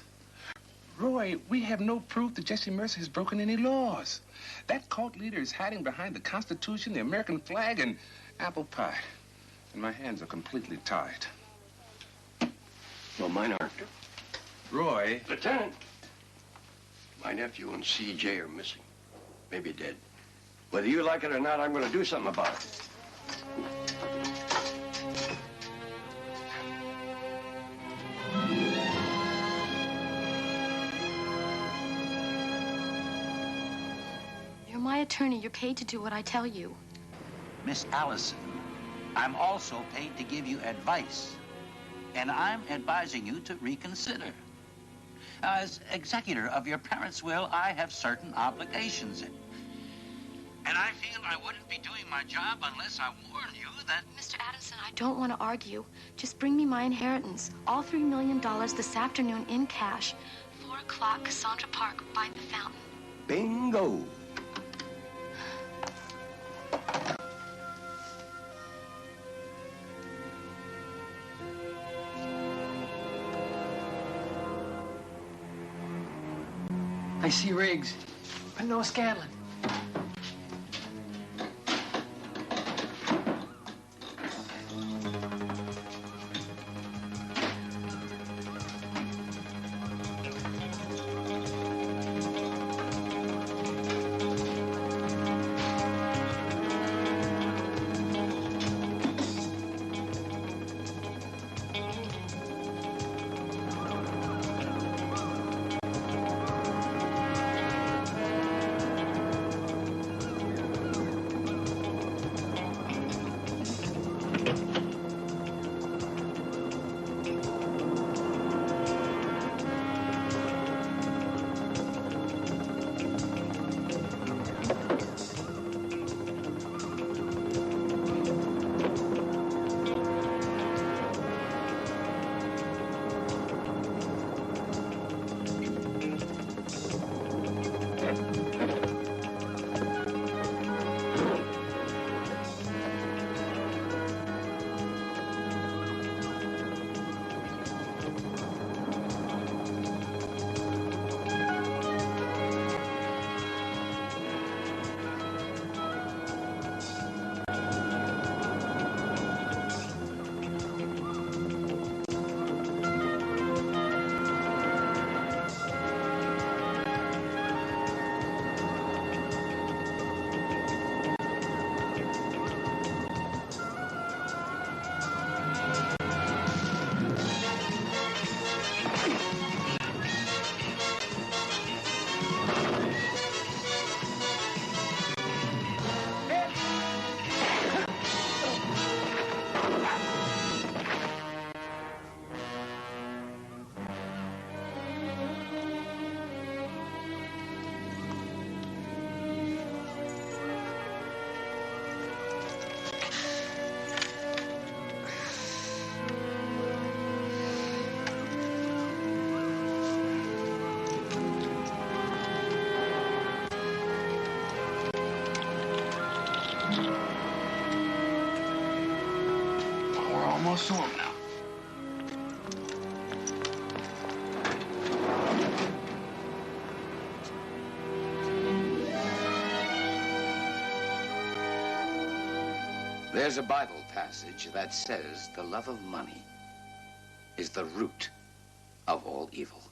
Roy, we have no proof that Jesse Mercer has broken any laws. That cult leader is hiding behind the Constitution, the American flag, and apple pie. And my hands are completely tied. Well, mine aren't. Roy. Lieutenant. My nephew and CJ are missing. Maybe dead. Whether you like it or not, I'm going to do something about it. You're my attorney. You're paid to do what I tell you. Miss Allison, I'm also paid to give you advice. And I'm advising you to reconsider. As executor of your parents' will, I have certain obligations. And I feel I wouldn't be doing my job unless I warn you that... Mr. Addison, I don't want to argue. Just bring me my inheritance. All $3 million this afternoon in cash. 4 o'clock, Cassandra Park, by the fountain. Bingo. I see Riggs, but no Scanlon. Almost home now. There's a Bible passage that says the love of money is the root of all evil.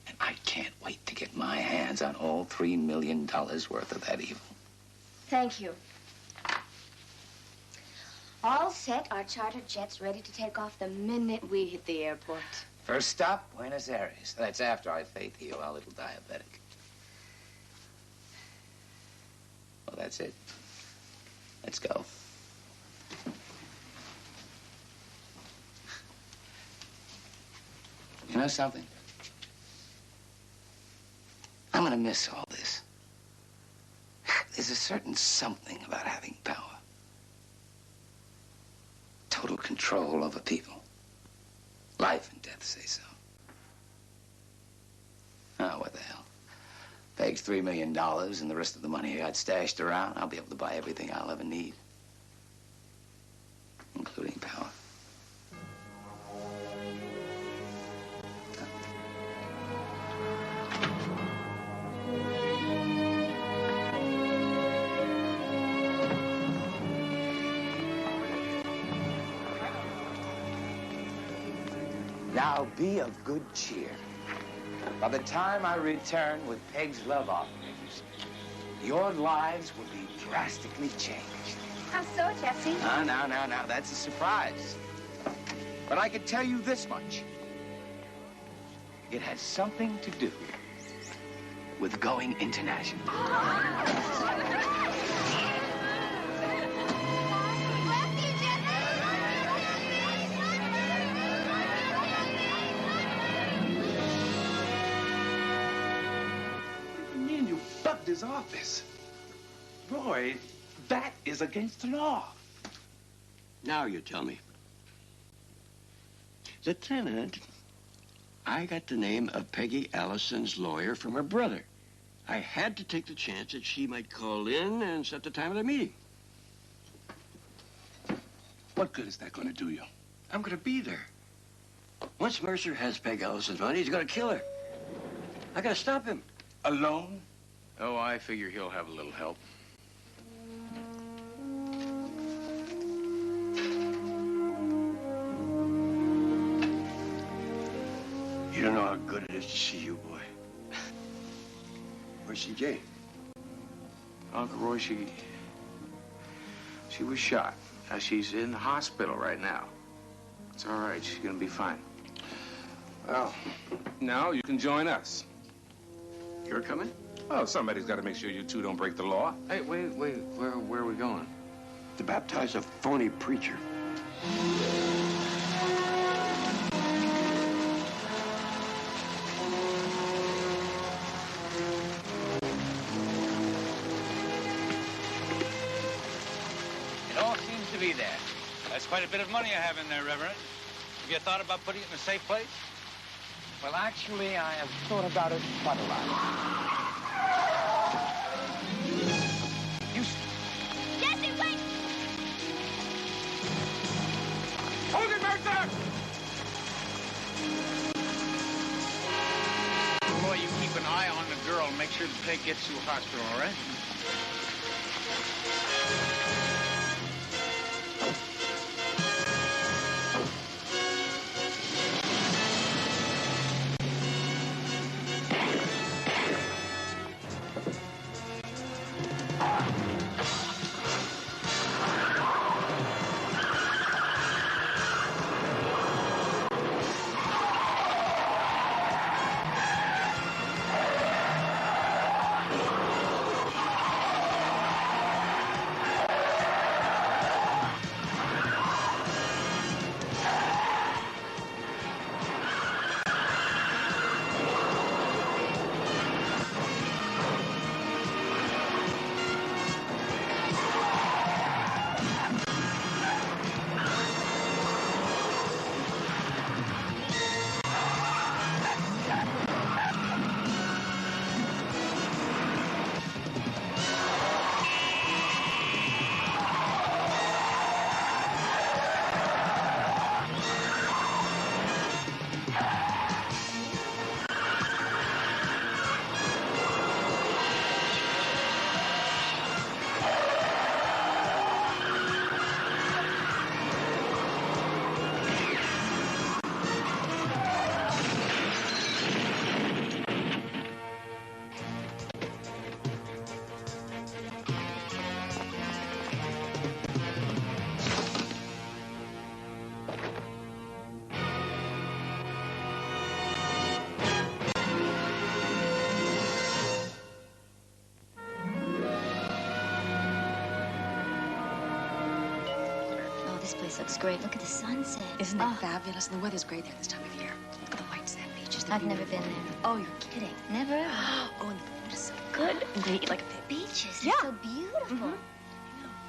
And I can't wait to get my hands on all $3 million worth of that evil. Thank you. All set, our charter jet's ready to take off the minute we hit the airport. First stop, Buenos Aires. That's after I faith heal our little diabetic. Well, that's it. Let's go. You know something? I'm gonna miss all this. There's a certain something about having power. Total control over people. Life and death say so. Oh, what the hell? Peg's $3 million and the rest of the money I got stashed around, I'll be able to buy everything I'll ever need. Including power. Now be of good cheer. By the time I return with Peg's love offerings, your lives will be drastically changed. How so, Jesse? Now, that's a surprise. But I can tell you this much. It has something to do with going international. Bugged his office. Roy, that is against the law. Now you tell me. Lieutenant, I got the name of Peggy Allison's lawyer from her brother. I had to take the chance that she might call in and set the time of the meeting. What good is that going to do you? I'm going to be there. Once Mercer has Peg Allison's money, he's going to kill her. I got to stop him. Alone? Oh, I figure he'll have a little help. You don't know how good it is to see you, boy. Where's CJ? Uncle Roy, she was shot. She's in the hospital right now. It's all right. She's gonna be fine. Well, now you can join us. You're coming? Oh, somebody's got to make sure you two don't break the law. Hey, wait. Where are we going? To baptize a phony preacher. It all seems to be there. That's quite a bit of money I have in there, Reverend. Have you thought about putting it in a safe place? Well, actually, I have thought about it quite a lot. Jesse, wait! Hold it, Mercer! Boy, you keep an eye on the girl and make sure the pig gets to the hospital, all right? This place looks great. Look at the sunset. Isn't it fabulous? And the weather's great there this time of year. Look at the white sand beaches. I've never been there. Oh, you're kidding. Never ever. Oh, and the food is so good. And they eat like a pig. Beaches. Yeah. They're so beautiful. I know.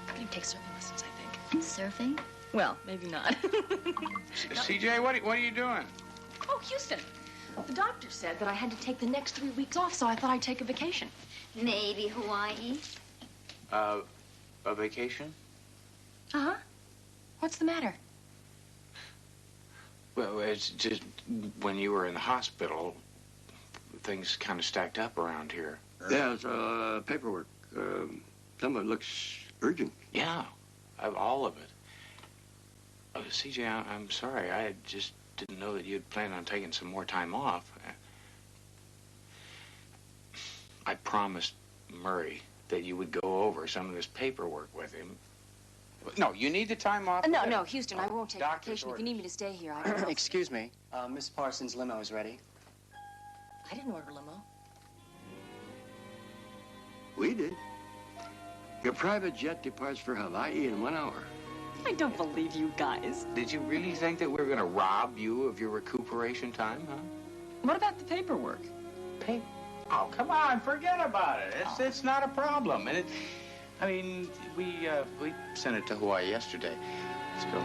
I'm going to take surfing lessons, I think. Surfing? Well, maybe not. CJ, what are you doing? Oh, Houston. The doctor said that I had to take the next 3 weeks off, so I thought I'd take a vacation. Maybe Hawaii. A vacation? Uh-huh. What's the matter? Well, it's just when you were in the hospital, things kind of stacked up around here. Yeah, it's paperwork. Some of it looks urgent. Yeah, all of it. CJ, I'm sorry. I just didn't know that you'd planned on taking some more time off. I promised Murray that you would go over some of this paperwork with him. No, you need the time off. No, Houston, I won't take a vacation. If you need me to stay here, I will. Excuse me. Miss Parsons' limo is ready. I didn't order limo. We did. Your private jet departs for Hawaii in 1 hour. I don't believe you guys. Did you really think that we were going to rob you of your recuperation time, huh? What about the paperwork? Oh, come on, forget about it. It's not a problem. And I mean, we sent it to Hawaii yesterday. Let's go.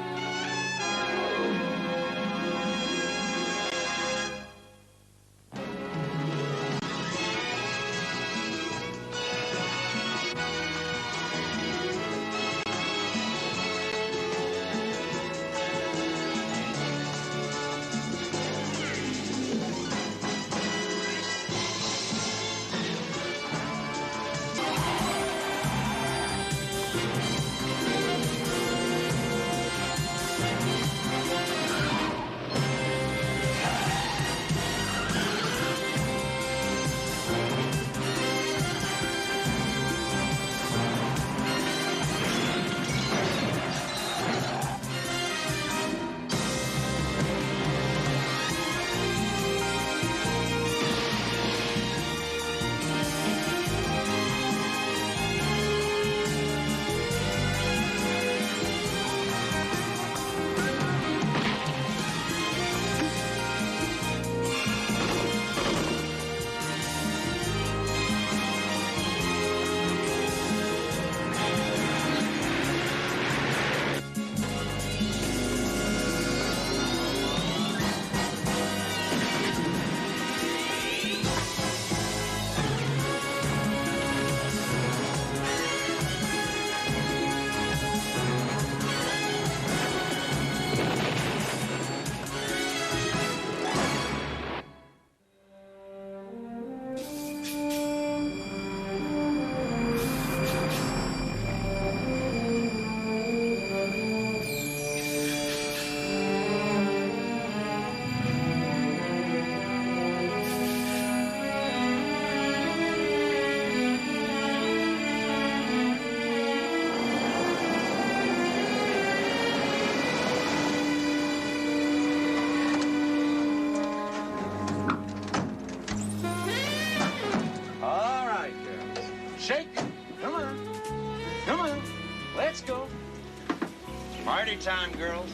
Party time, girls.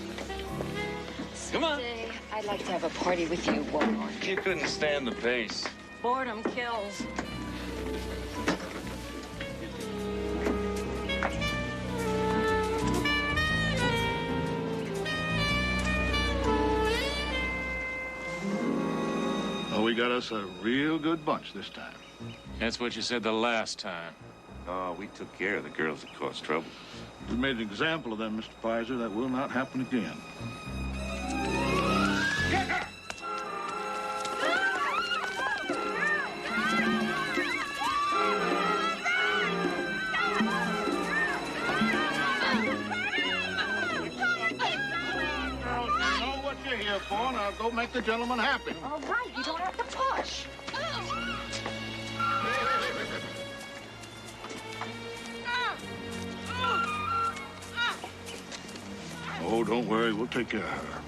Come on. I'd like to have a party with you, Warlord. You couldn't stand the pace. Boredom kills. Oh, we got us a real good bunch this time. That's what you said the last time. Oh, we took care of the girls that caused trouble. We made an example of them, Mr. Pfizer. That will not happen again. You know what you're here for. Now go make the gentleman happy. All right, you don't have to push. Oh, don't worry. We'll take care of her.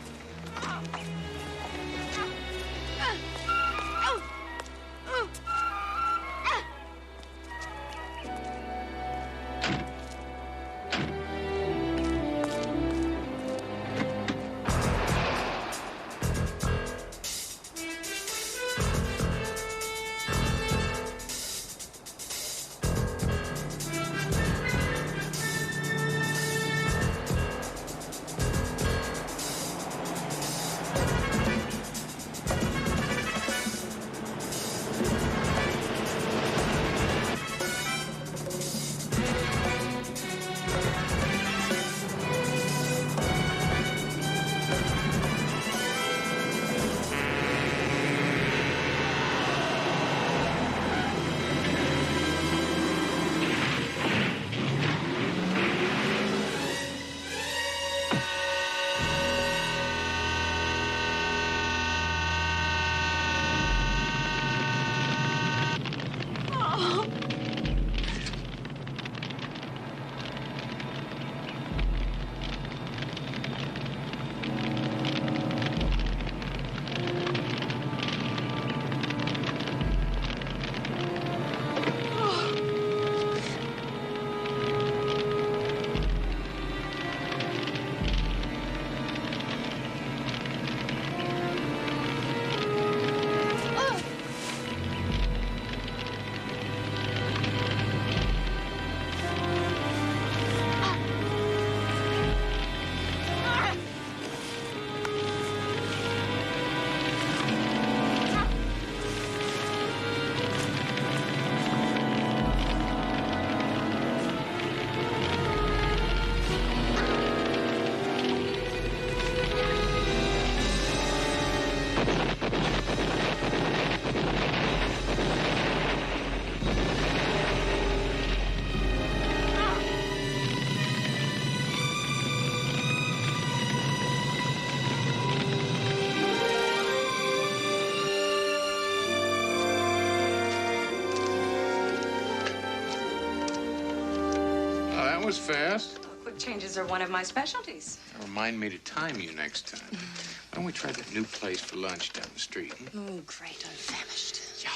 That was fast. Quick changes are one of my specialties. Remind me to time you next time. Why don't we try that new place for lunch down the street? Oh, great. I'm famished. Yeah.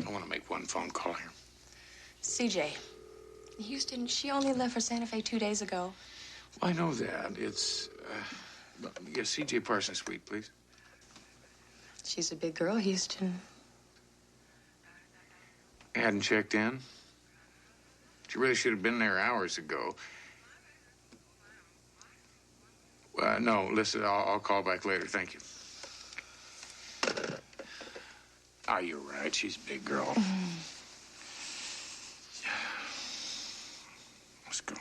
I want to make one phone call here. CJ. Houston, she only left for Santa Fe 2 days ago. Well, I know that. It's, yeah, C.J. Parsons Suite, please. She's a big girl, Houston. Hadn't checked in. She really should have been there hours ago. No, listen, I'll call back later. Thank you. Ah, you're right. She's a big girl. Let's go.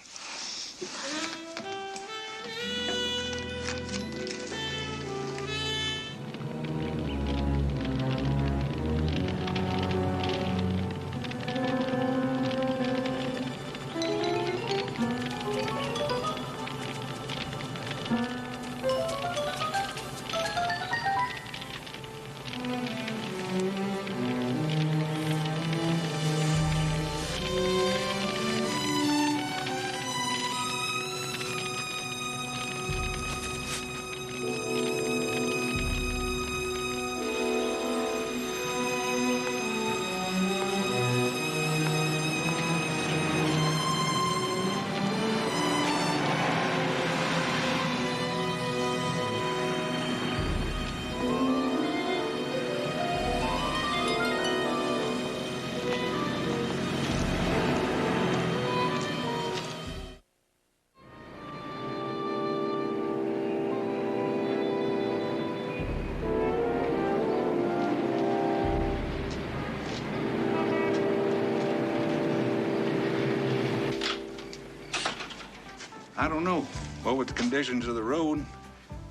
I don't know. Well, with the conditions of the road,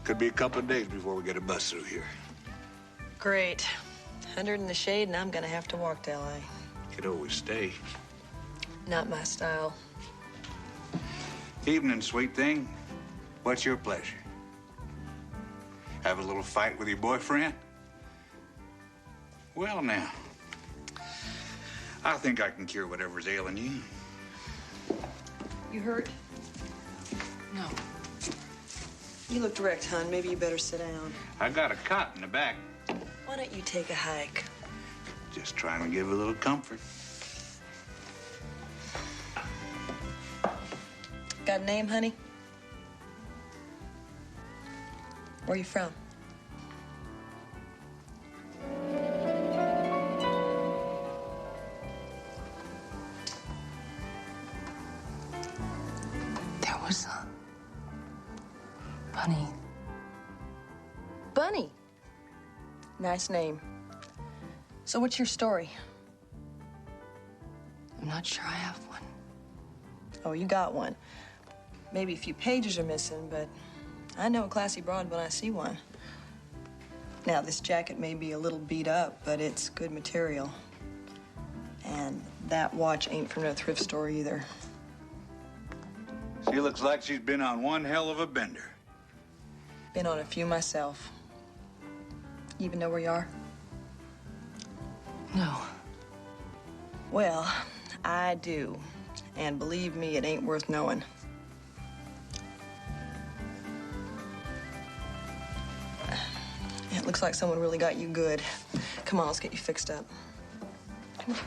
could be a couple of days before we get a bus through here. Great. 100 in the shade, and I'm gonna have to walk to L.A. Could always stay. Not my style. Evening, sweet thing. What's your pleasure? Have a little fight with your boyfriend? Well, now, I think I can cure whatever's ailing you. You hurt? No. You looked wrecked, hon. Maybe you better sit down. I got a cot in the back. Why don't you take a hike? Just trying to give a little comfort. Got a name, honey? Where you from? There was a Bunny. Bunny. Nice name. So what's your story? I'm not sure I have one. Oh, you got one. Maybe a few pages are missing, but I know a classy broad when I see one. Now, this jacket may be a little beat up, but it's good material. And that watch ain't from no thrift store either. She looks like she's been on one hell of a bender. Been on a few myself. You even know where you are? No. Well, I do. And believe me, it ain't worth knowing. It looks like someone really got you good. Come on, let's get you fixed up. Come on.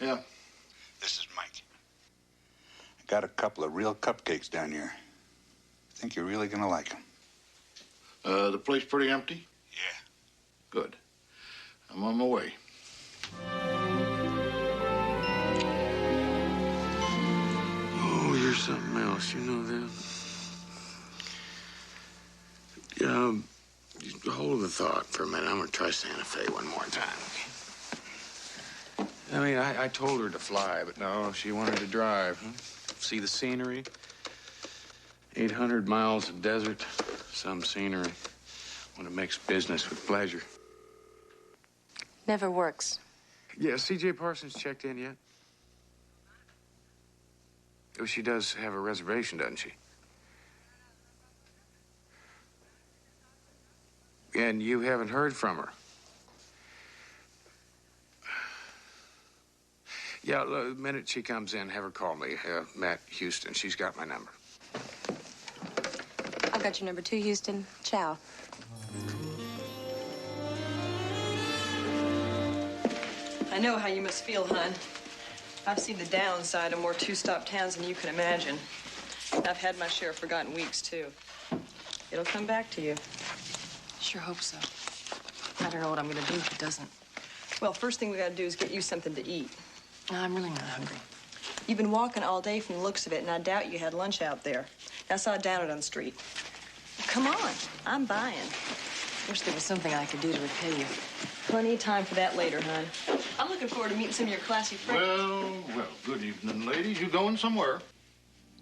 Yeah. This is Mike. I got a couple of real cupcakes down here. I think you're really gonna like them. The place pretty empty? Yeah. Good. I'm on my way. Oh, you're something else. You know that? Hold the thought for a minute. I'm going to try Santa Fe one more time. I mean, I told her to fly, but no, she wanted to drive. Huh? See the scenery. 800 miles of desert, some scenery. When it makes business with pleasure. Never works. Yeah, C.J. Parsons checked in yet? Oh, she does have a reservation, doesn't she? And you haven't heard from her? Yeah, the minute she comes in, have her call me. Matt Houston. She's got my number. I've got your number too, Houston. Ciao. I know how you must feel, hon. I've seen the downside of more two-stop towns than you can imagine. I've had my share of forgotten weeks, too. It'll come back to you. Sure hope so. I don't know what I'm gonna do if it doesn't. Well, first thing we gotta do is get you something to eat. No, I'm really not hungry. You've been walking all day from the looks of it, and I doubt you had lunch out there. I saw it down on the street. Come on, I'm buying. Wish there was something I could do to repay you. Plenty of time for that later, hon. I'm looking forward to meeting some of your classy friends. Well, good evening, ladies. You going somewhere?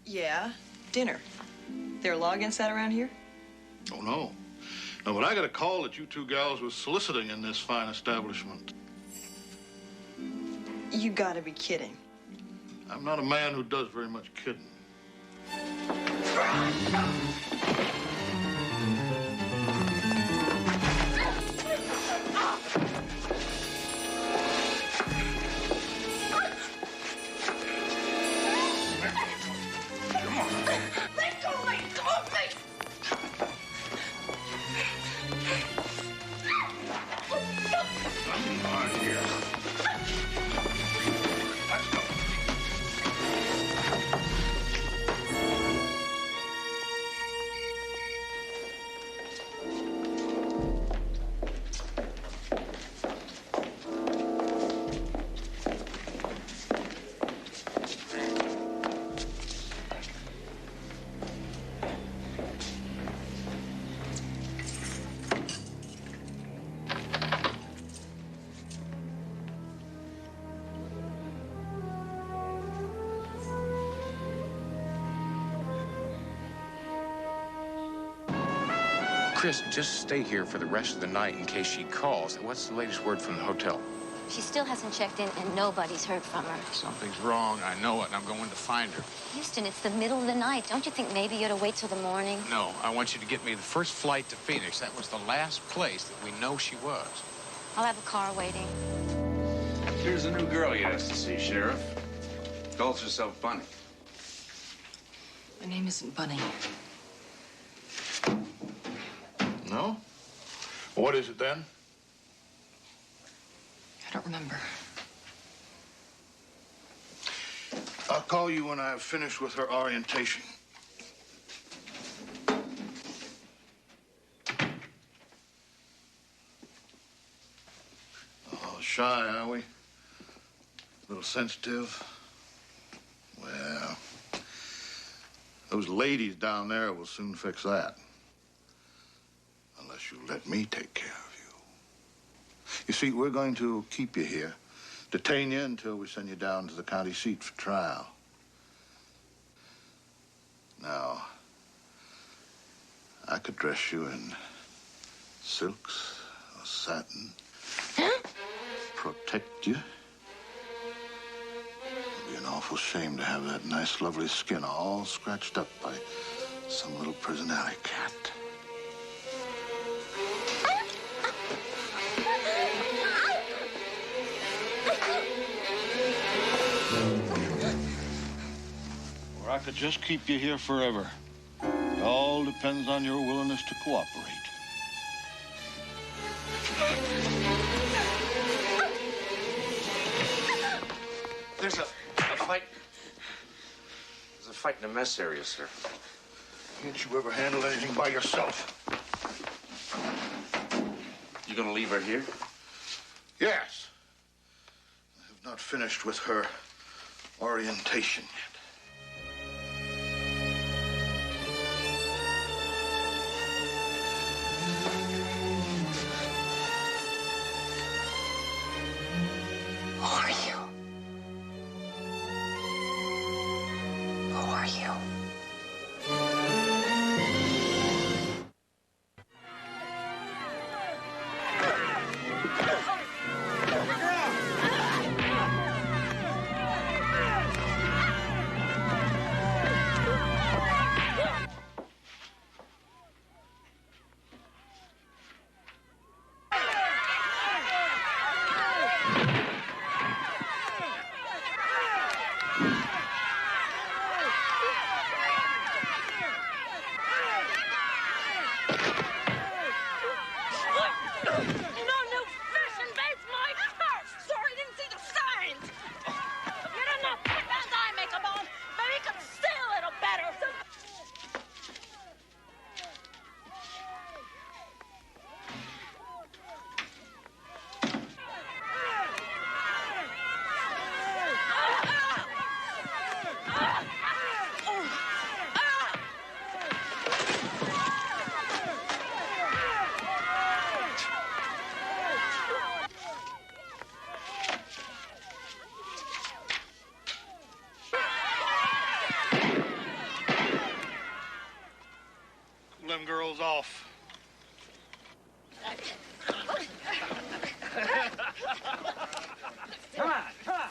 Yeah, dinner. There a law against that around here? Oh, no. No, but I got a call that you two gals were soliciting in this fine establishment. You gotta be kidding. I'm not a man who does very much kidding. Let go of me! Come on, please! Nothing on here. Let's go. Chris, just stay here for the rest of the night in case she calls. What's the latest word from the hotel? She still hasn't checked in, and nobody's heard from her. Something's wrong. I know it, and I'm going to find her. Houston, it's the middle of the night. Don't you think maybe you ought to wait till the morning? No, I want you to get me the first flight to Phoenix. That was the last place that we know she was. I'll have a car waiting. Here's a new girl you asked to see, Sheriff. Calls herself Bunny. My name isn't Bunny. No? What is it then? I don't remember. I'll call you when I've finished with her orientation. Oh, shy, are we? A little sensitive? Well, those ladies down there will soon fix that. Unless you let me take care of you. You see, we're going to keep you here, detain you until we send you down to the county seat for trial. Now, I could dress you in silks or satin, protect you. It'd be an awful shame to have that nice, lovely skin all scratched up by some little prison alley cat. Or I could just keep you here forever. It all depends on your willingness to cooperate. There's a fight. There's a fight in the mess area, sir. Can't you ever handle anything by yourself? You gonna leave her here? Yes. I have not finished with her orientation yet. Who are you? Who are you? Them girls off. Come on, come on.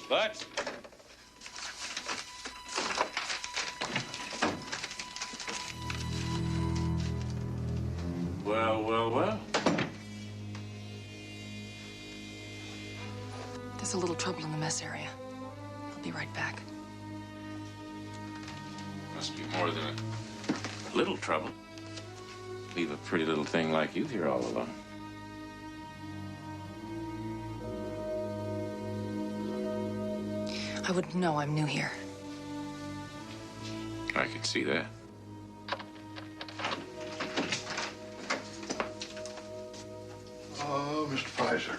Butch? Well, well, well. There's a little trouble in the mess area. I'll be right back. Must be more than a little trouble. Leave a pretty little thing like you here all alone. I wouldn't know I'm new here. I could see that. Oh, Mr. Pizer.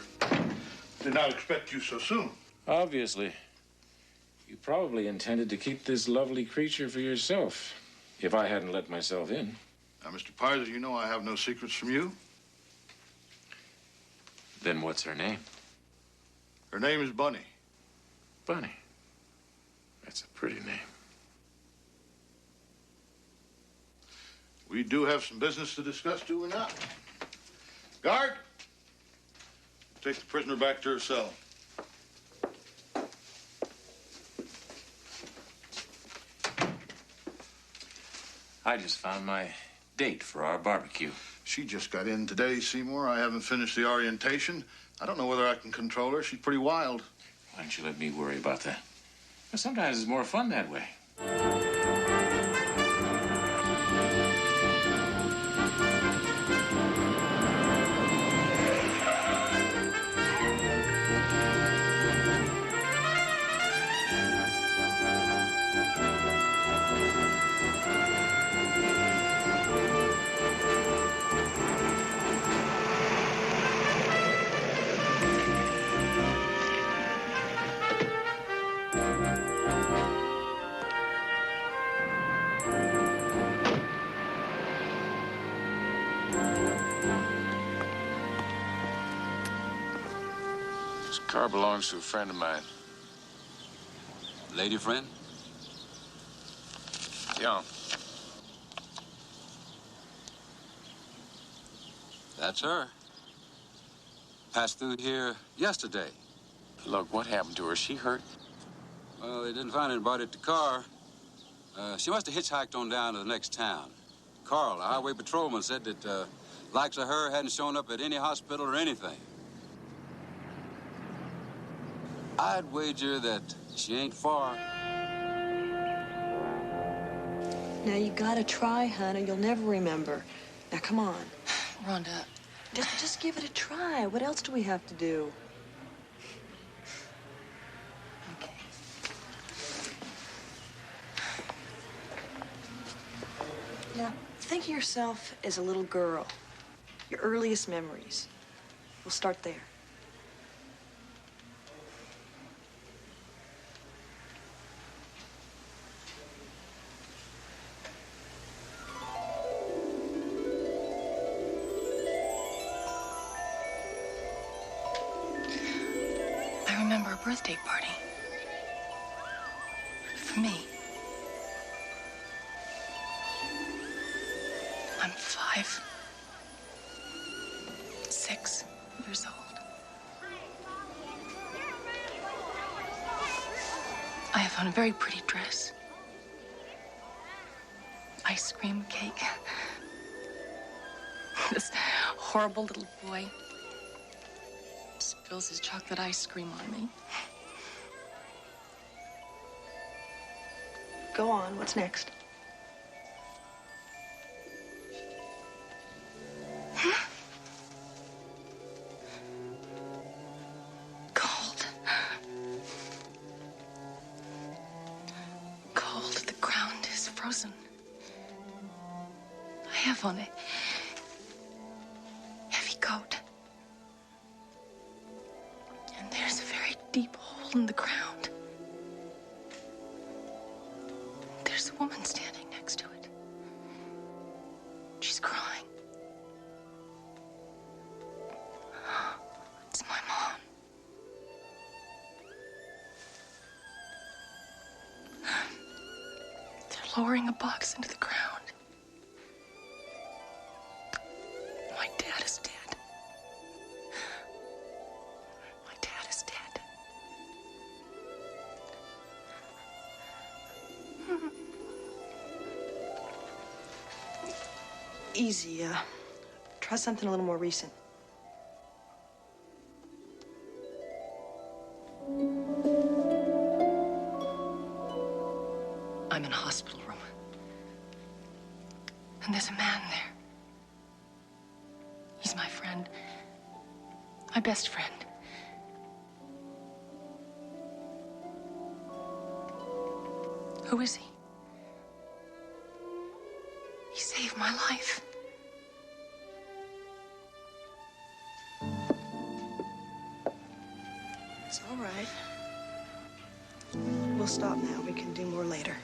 Did not expect you so soon. Obviously. You probably intended to keep this lovely creature for yourself, if I hadn't let myself in. Now, Mr. Pizer, you know I have no secrets from you. Then what's her name? Her name is Bunny. Bunny. That's a pretty name. We do have some business to discuss, do we not? Guard, take the prisoner back to her cell. I just found my date for our barbecue. She just got in today, Seymour. I haven't finished the orientation. I don't know whether I can control her. She's pretty wild. Why don't you let me worry about that? Well, sometimes it's more fun that way. This car belongs to a friend of mine. Lady friend? Yeah. That's her. Passed through here yesterday. Look, what happened to her? Is she hurt? Well, they didn't find anybody at the car. She must have hitchhiked on down to the next town. Carl, the highway patrolman, said that likes of her hadn't shown up at any hospital or anything. I'd wager that she ain't far. Now, you gotta try, hon, or you'll never remember. Now, come on. Rhonda. Just give it a try. What else do we have to do? Okay. Now, think of yourself as a little girl. Your earliest memories. We'll start there. I remember a birthday party. For me. I'm 5, 6 years old. I have on a very pretty dress. Ice cream cake. This horrible little boy spills his chocolate ice cream on me. Go on. What's next? Cold. Cold. The ground is frozen. I have on a heavy coat. And there's a very deep hole in the ground. There's a woman standing next to it. She's crying. It's my mom. They're lowering a box into the ground. My dad is dead. My dad is dead. Easy. Try something a little more recent. I'm in a hospital room. And there's a man there. He's my friend. My best friend. Who is he? He saved my life. It's all right. We'll stop now. We can do more later.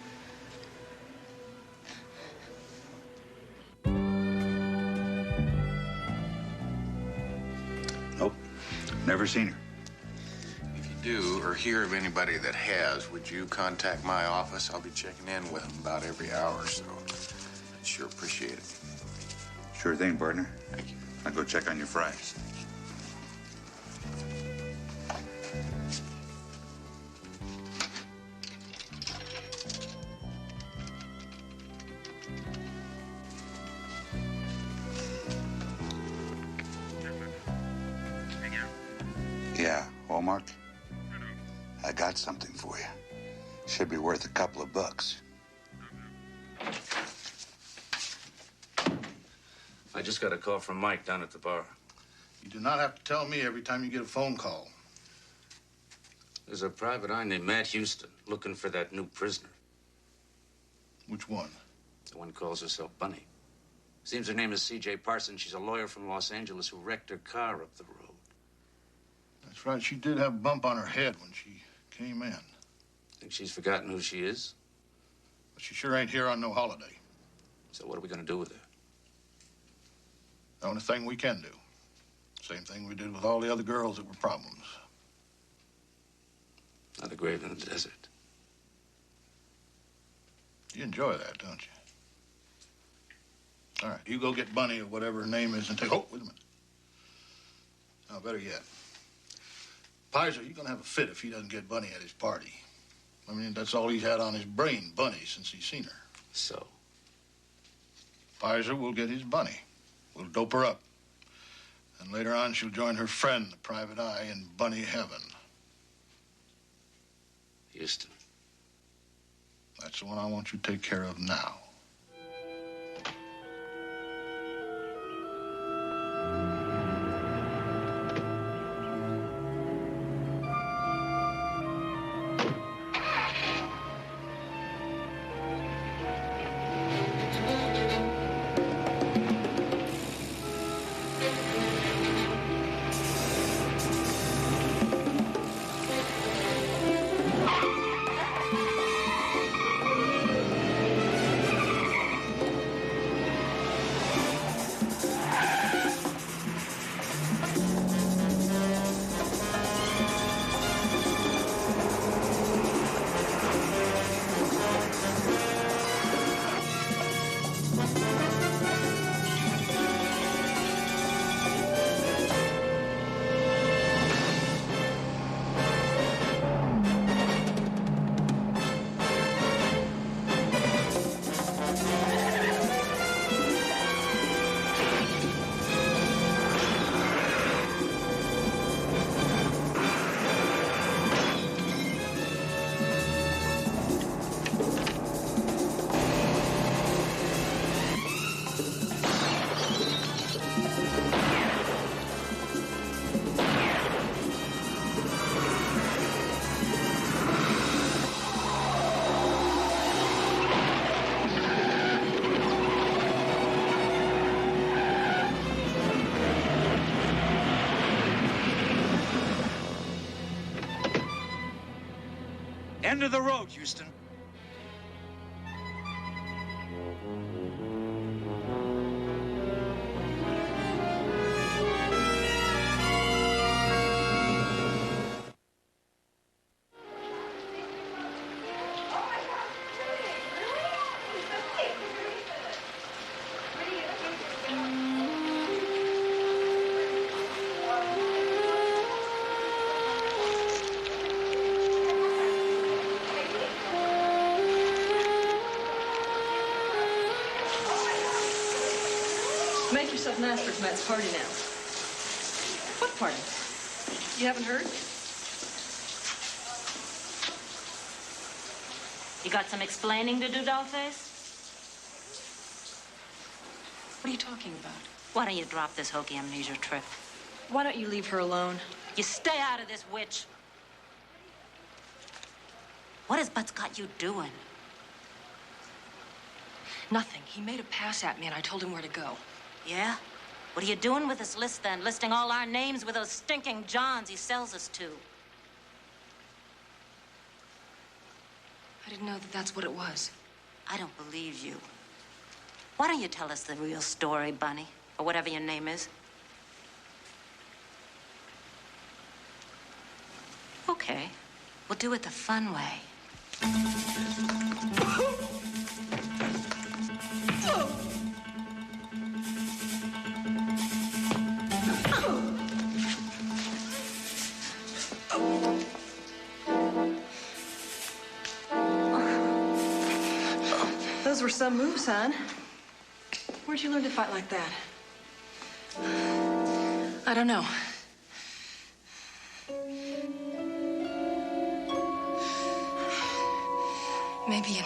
Nope. Never seen her. If you do or hear of anybody that has, would you contact my office? I'll be checking in with them about every hour or so. I'd sure appreciate it. Sure thing, partner. Thank you. I'll go check on your fries. Yeah, Walmart? I got something for you. Should be worth a couple of bucks. I just got a call from Mike down at the bar. You do not have to tell me every time you get a phone call. There's a private eye named Matt Houston looking for that new prisoner. Which one? The one who calls herself Bunny. Seems her name is C.J. Parsons. She's a lawyer from Los Angeles who wrecked her car up the road. That's right. She did have a bump on her head when she came in. Think she's forgotten who she is? But she sure ain't here on no holiday. So what are we gonna do with her? The only thing we can do. Same thing we did with all the other girls that were problems. Not a grave in the desert. You enjoy that, don't you? All right, you go get Bunny or whatever her name is and take... Oh, wait a minute. Now, better yet. Pizer, you're gonna have a fit if he doesn't get Bunny at his party. I mean, that's all he's had on his brain, Bunny, since he's seen her. So? Pizer will get his Bunny. We'll dope her up. And later on, she'll join her friend, the Private Eye, in Bunny Heaven. Houston. That's the one I want you to take care of now. End of the road, Houston. Make yourself nice for tonight's party now. What party? You haven't heard? You got some explaining to do, Dollface? What are you talking about? Why don't you drop this hokey amnesia trip? Why don't you leave her alone? You stay out of this, witch. What has Butts got you doing? Nothing. He made a pass at me, and I told him where to go. Yeah? What are you doing with this list, then? Listing all our names with those stinking Johns he sells us to. I didn't know that that's what it was. I don't believe you. Why don't you tell us the real story, Bunny? Or whatever your name is? Okay. We'll do it the fun way. Those were some moves, son. Where'd you learn to fight like that? I don't know. Maybe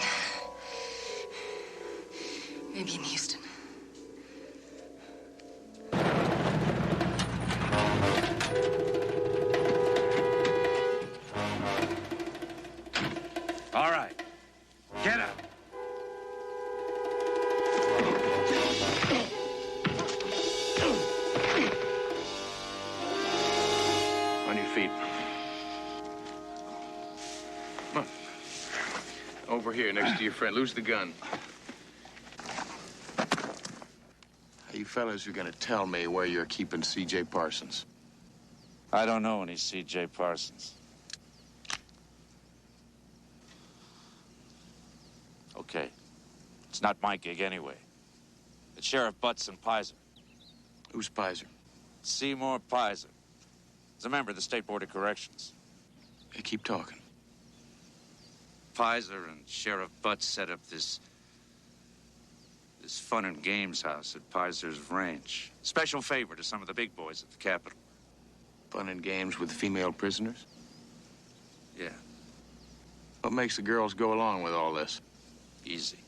in Houston. All right. Get up. On your feet. Come on. Over here, next to your friend. Lose the gun. You fellas are gonna tell me where you're keeping C.J. Parsons. I don't know any C.J. Parsons. Okay. It's not my gig anyway. It's Sheriff Butts and Pizer. Who's Pizer? Seymour Pizer. He's a member of the State Board of Corrections. Hey, keep talking. Pizer and Sheriff Butts set up this fun and games house at Pizer's ranch. Special favor to some of the big boys at the Capitol. Fun and games with female prisoners? Yeah. What makes the girls go along with all this? Easy.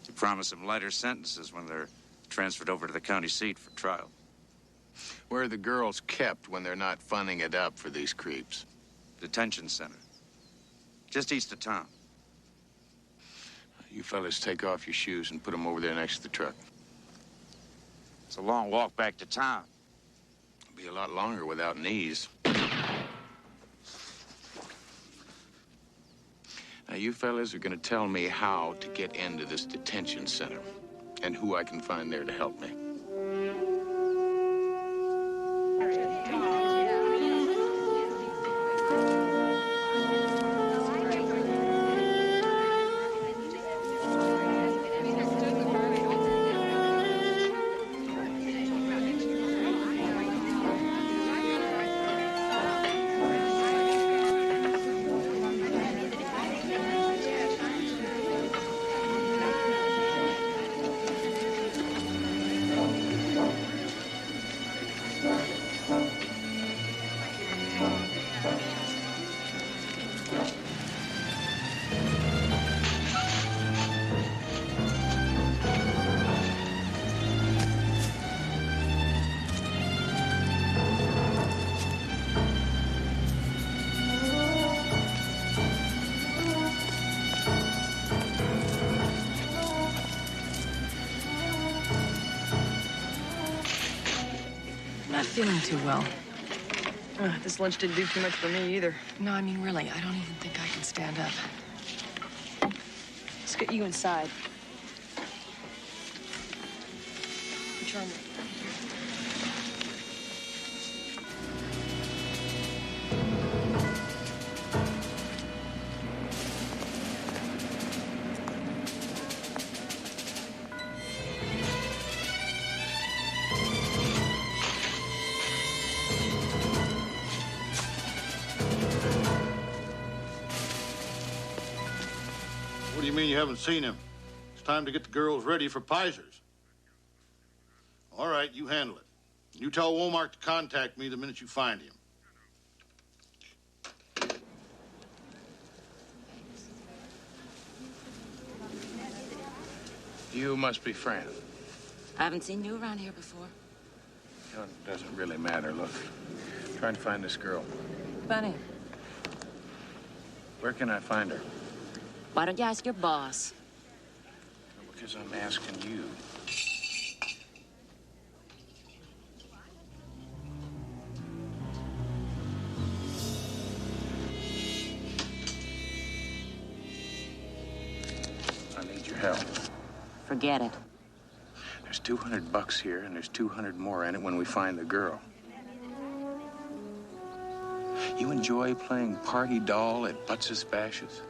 You promise them lighter sentences when they're transferred over to the county seat for trial. Where are the girls kept when they're not funning it up for these creeps? Detention center. Just east of town. You fellas take off your shoes and put them over there next to the truck. It's a long walk back to town. It'll be a lot longer without knees. Now, you fellas are gonna tell me how to get into this detention center and who I can find there to help me. Not feeling too well. This lunch didn't do too much for me either. No, I mean, really, I don't even think I can stand up. Let's get you inside. Charlie. What do you mean you haven't seen him? It's time to get the girls ready for Pizer's. All right, you handle it. You tell Womark to contact me the minute you find him. You must be Fran. I haven't seen you around here before. You know, it doesn't really matter. Look, try and find this girl. Bunny, Where can I find her? why don't you ask your boss? Because I'm asking you. I need your help. Forget it. There's $200 here, and there's 200 more in it when we find the girl. You enjoy playing party doll at Butts' Bashes?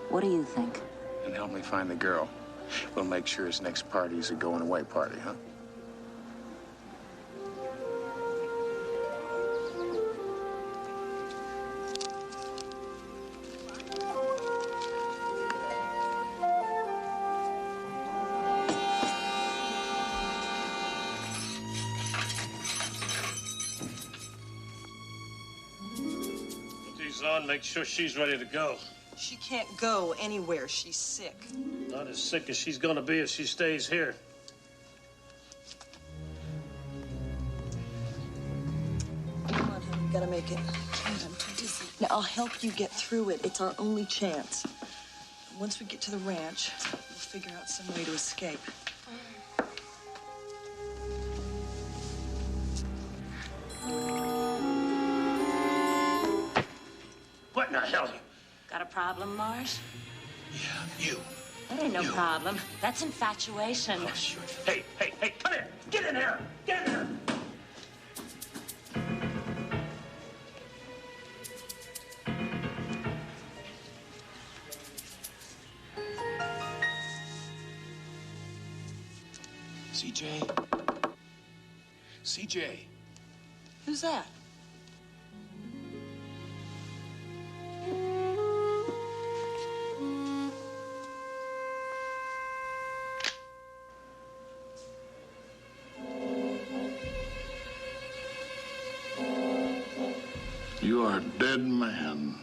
What do you think? And help me find the girl. We'll make sure his next party's a going-away party, huh? Put these on, make sure she's ready to go. She can't go anywhere. She's sick. Not as sick as she's gonna be if she stays here. Come on, honey. You gotta make it. God, I'm too dizzy. Now, I'll help you get through it. It's our only chance. Once we get to the ranch, we'll figure out some way to escape. What in the hell? Got a problem, Marsh? Yeah, you. That ain't no problem. That's infatuation. Oh, sure. Hey, come here. Get in here. Get in here. CJ? CJ? Who's that? a dead man.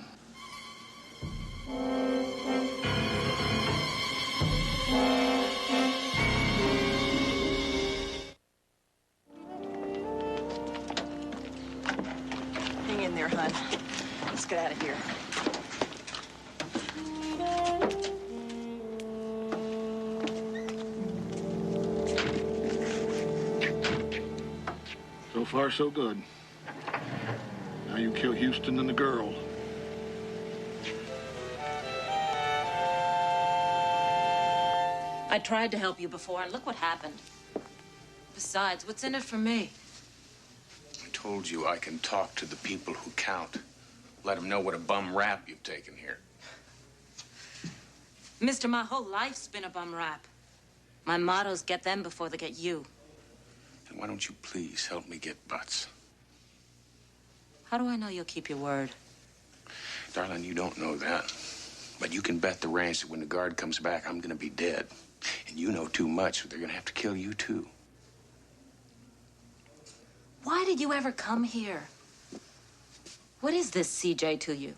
Hang in there, hon. Let's get out of here. So far, so good. Now you kill Houston and the girl. I tried to help you before, and look what happened. Besides, what's in it for me? I told you I can talk to the people who count. Let them know what a bum rap you've taken here. Mister, my whole life's been a bum rap. My motto's get them before they get you. Then why don't you please help me get Butts? How do I know you'll keep your word? Darling, you don't know that. But you can bet the ranch that when the guard comes back, I'm gonna be dead. And you know too much, so they're gonna have to kill you too. Why did you ever come here? What is this CJ to you?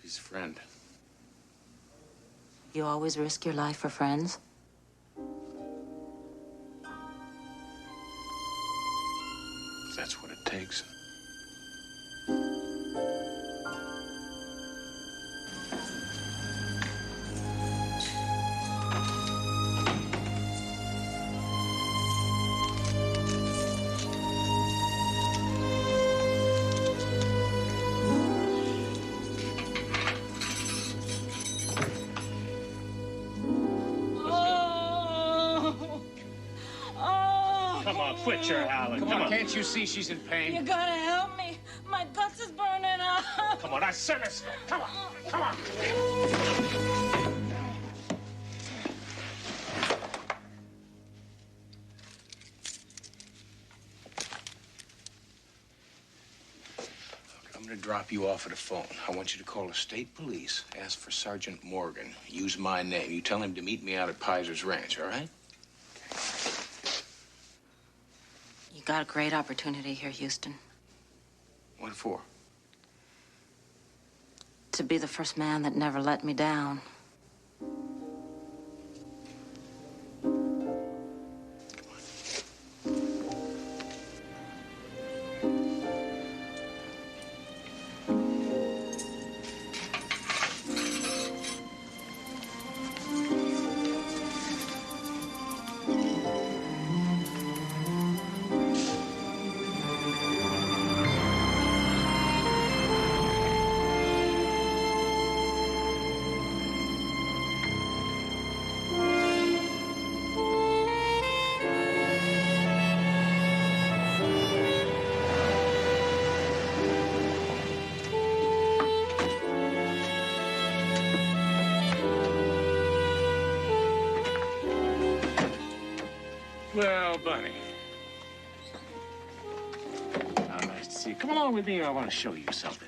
He's a friend. You always risk your life for friends? That's what it takes. Come on, quit your howling. Come on. Can't you see she's in pain? You gotta help me. My guts is burning out. Come on, I said it. Come on, come on. I'm gonna drop you off at a phone. I want you to call the state police, ask for Sergeant Morgan. Use my name. You tell him to meet me out at Piser's Ranch, all right? You got a great opportunity here, Houston. What for? To be the first man that never let me down. Well, Bunny. How nice to see you. Come along with me. I want to show you something.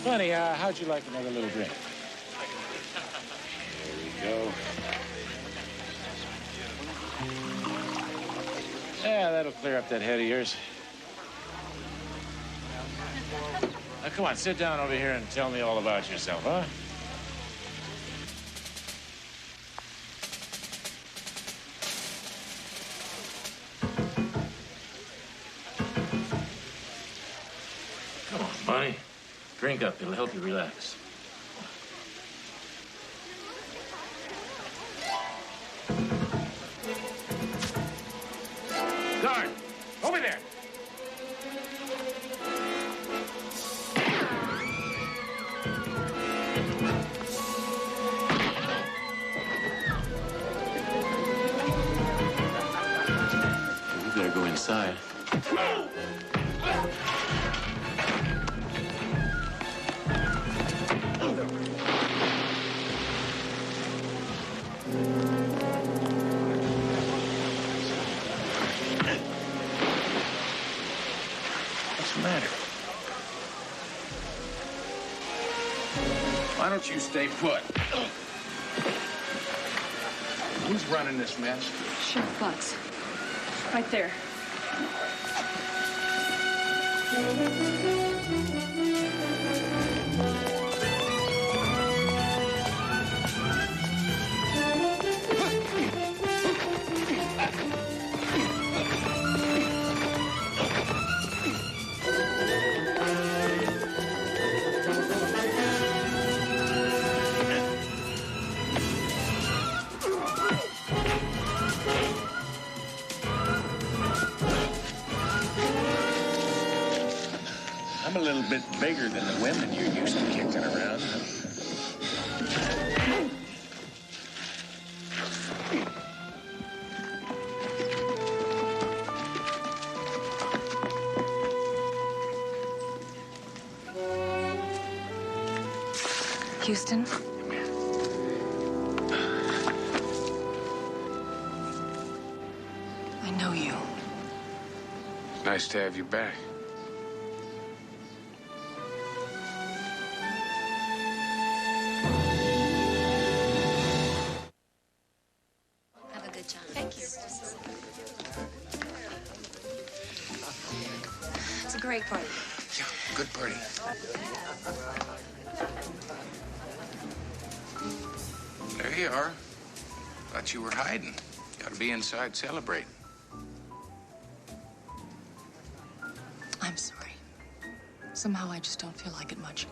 Bunny, how'd you like another little drink? There we go. Yeah, that'll clear up that head of yours. Now, come on, sit down over here and tell me all about yourself, huh? Come on, Bunny. Drink up. It'll help you relax. Guard! Over there! We better go inside. What's the matter? Why don't you stay put? Who's running this mess? Sheriff Butts. Right there. I'm a little bit bigger than the women you're used to kicking around. Houston? I know you. Nice to have you back. Have a good time. Thank you. It's a great party. Yeah, good party. There you are. Thought you were hiding. Gotta be inside celebrating. I'm sorry. Somehow I just don't feel like it much.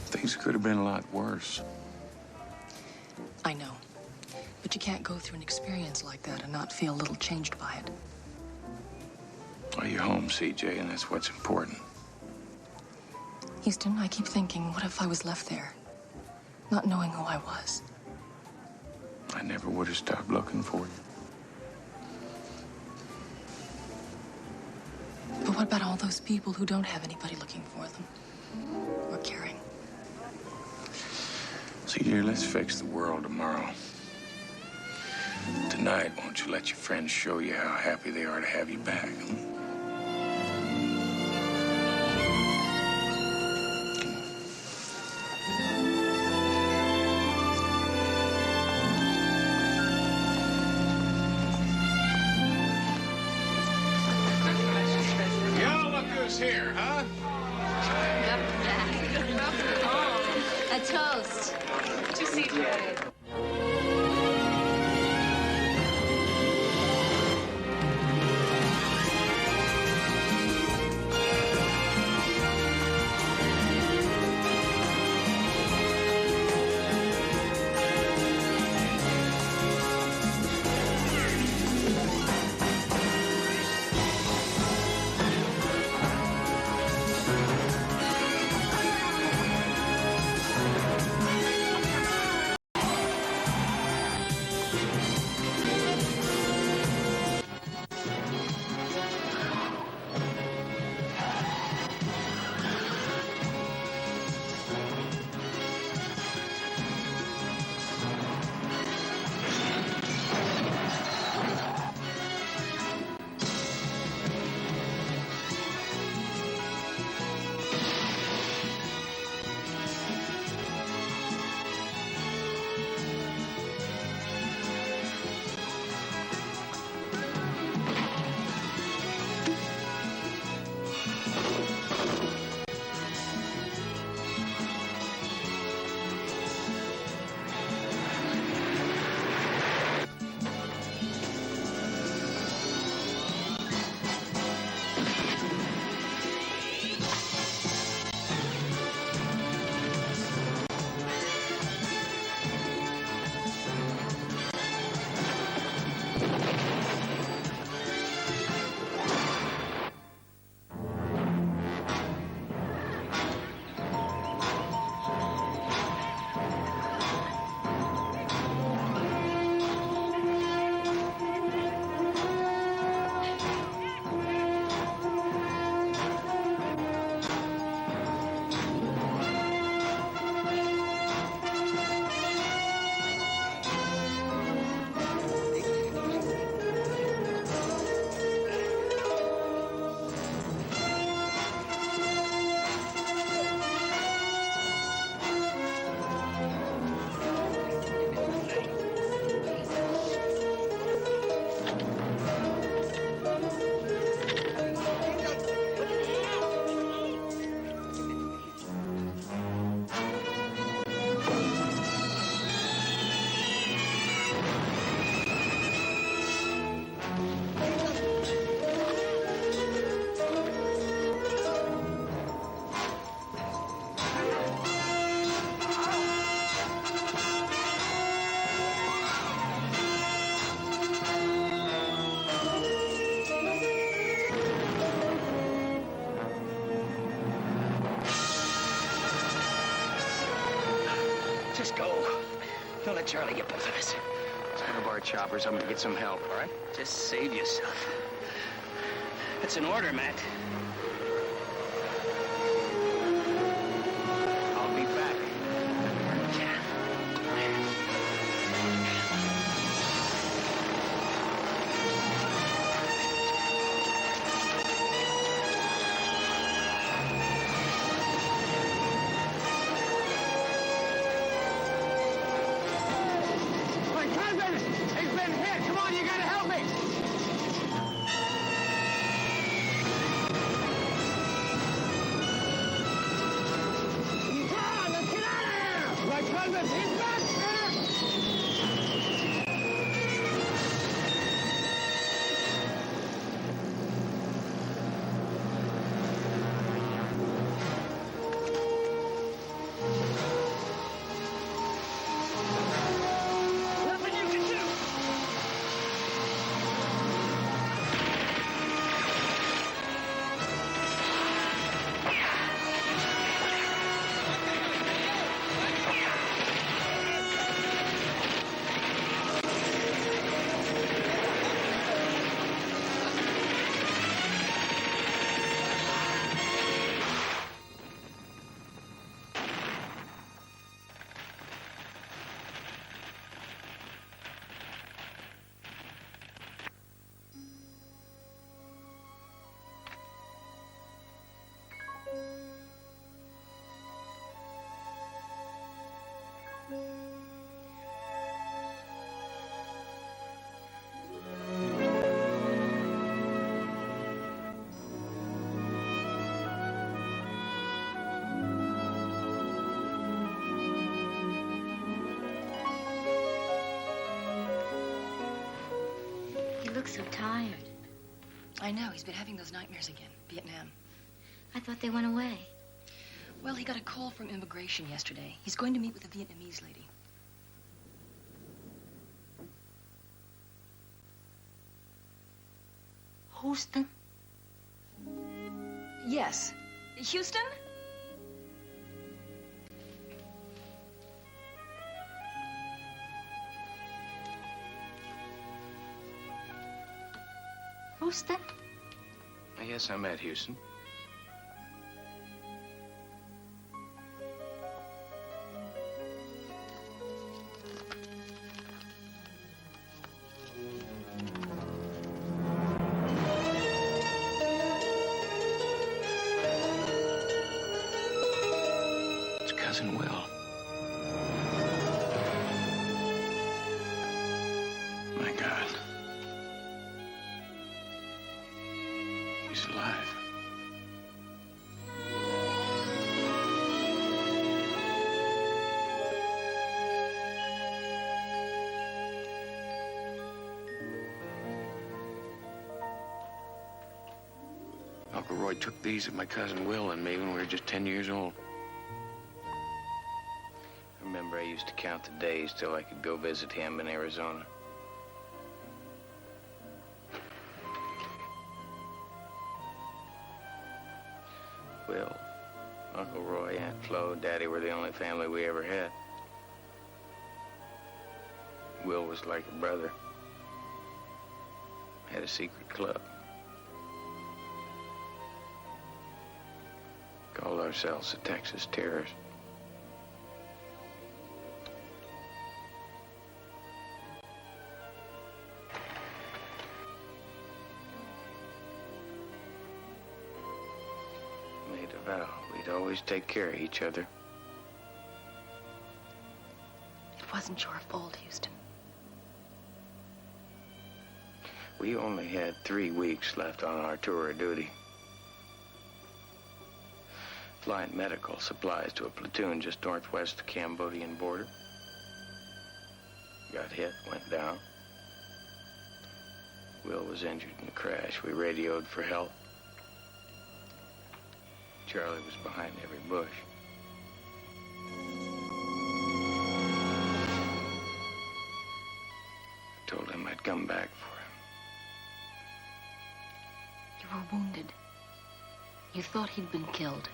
Things could have been a lot worse. I know. But you can't go through an experience like that and not feel a little changed by it. Well, you're home, CJ, and that's what's important. Houston, I keep thinking, what if I was left there? Not knowing who I was. I never would have stopped looking for you. But what about all those people who don't have anybody looking for them? Or caring? See, dear, let's fix the world tomorrow. Tonight, won't you let your friends show you how happy they are to have you back? Yo, look who's here, huh? Oh, a toast. To CJ. Let's go. Don't let Charlie get both of us. Let's go to our choppers. I'm gonna get some help, all right? Just save yourself. That's an order, Matt. I'll be back. My cousin! He's been hit! Come on, you gotta help me! Come on, let's get out of here! My cousin, he's back there! Nothing you can do! He looks so tired. I know. He's been having those nightmares again. Vietnam. I thought they went away. Well, he got a call from immigration yesterday. He's going to meet with a Vietnamese lady. Houston? Yes. Houston? Houston? Yes, I'm at Houston. It's Cousin Will. My God. He's alive. Uncle Roy took these of my cousin Will and me when we were just 10 years old. I remember I used to count the days till I could go visit him in Arizona. Will, Uncle Roy, Aunt Flo, Daddy were the only family we ever had. Will was like a brother. Had a secret club. Called ourselves the Texas Terrors. Made a vow we'd always take care of each other. It wasn't your fault, Houston. We only had 3 weeks left on our tour of duty. Flying medical supplies to a platoon just northwest of the Cambodian border. Got hit, went down. Will was injured in the crash. We radioed for help. Charlie was behind every bush. I told him I'd come back for him. You were wounded. You thought he'd been killed.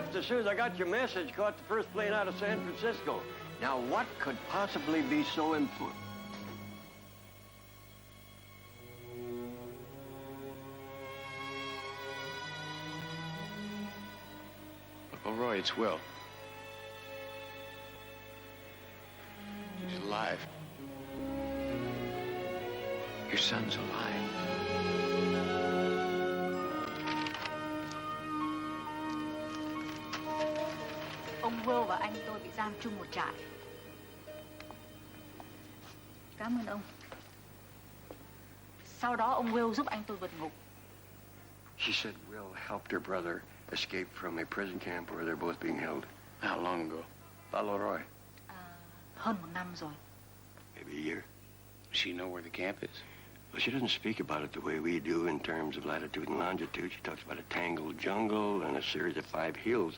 left as soon as I got your message. Caught the first plane out of San Francisco. Now, what could possibly be so important? Uncle Roy, it's Will. He's alive. Your son's alive. Ông Will và anh tôi bị giam chung một trại. Cảm ơn ông. Sau đó ông Will giúp anh tôi vượt ngục. She said Will helped her brother escape from a prison camp where they're both being held. How long ago? Follow Roy. Hơn 1 năm rồi. Maybe a year. Does she know where the camp is? Well, she doesn't speak about it the way we do in terms of latitude and longitude. She talks about a tangled jungle and a series of 5 hills.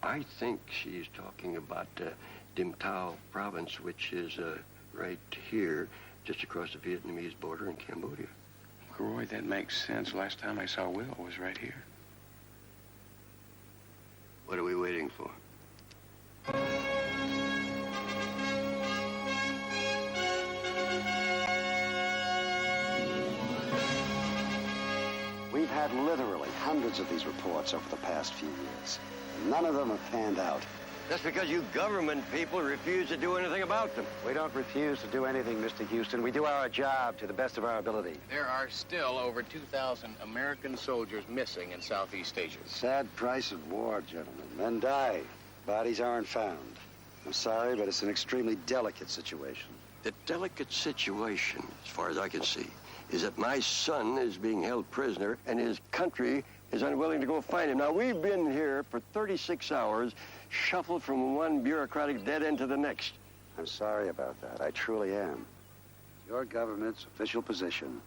I think she's talking about Dim Tao province, which is right here, just across the Vietnamese border in Cambodia. Uncle Roy, that makes sense. Last time I saw Will was right here. What are we waiting for? We've had literally hundreds of these reports over the past few years. None of them have panned out. That's because you government people refuse to do anything about them. We don't refuse to do anything, Mr. Houston. We do our job to the best of our ability. There are still over 2,000 American soldiers missing in Southeast Asia. Sad price of war, gentlemen. Men die. Bodies aren't found. I'm sorry, but it's an extremely delicate situation. The delicate situation, as far as I can see, is that my son is being held prisoner and his country is unwilling to go find him. Now, we've been here for 36 hours, shuffled from one bureaucratic dead end to the next. I'm sorry about that. I truly am. Your government's official position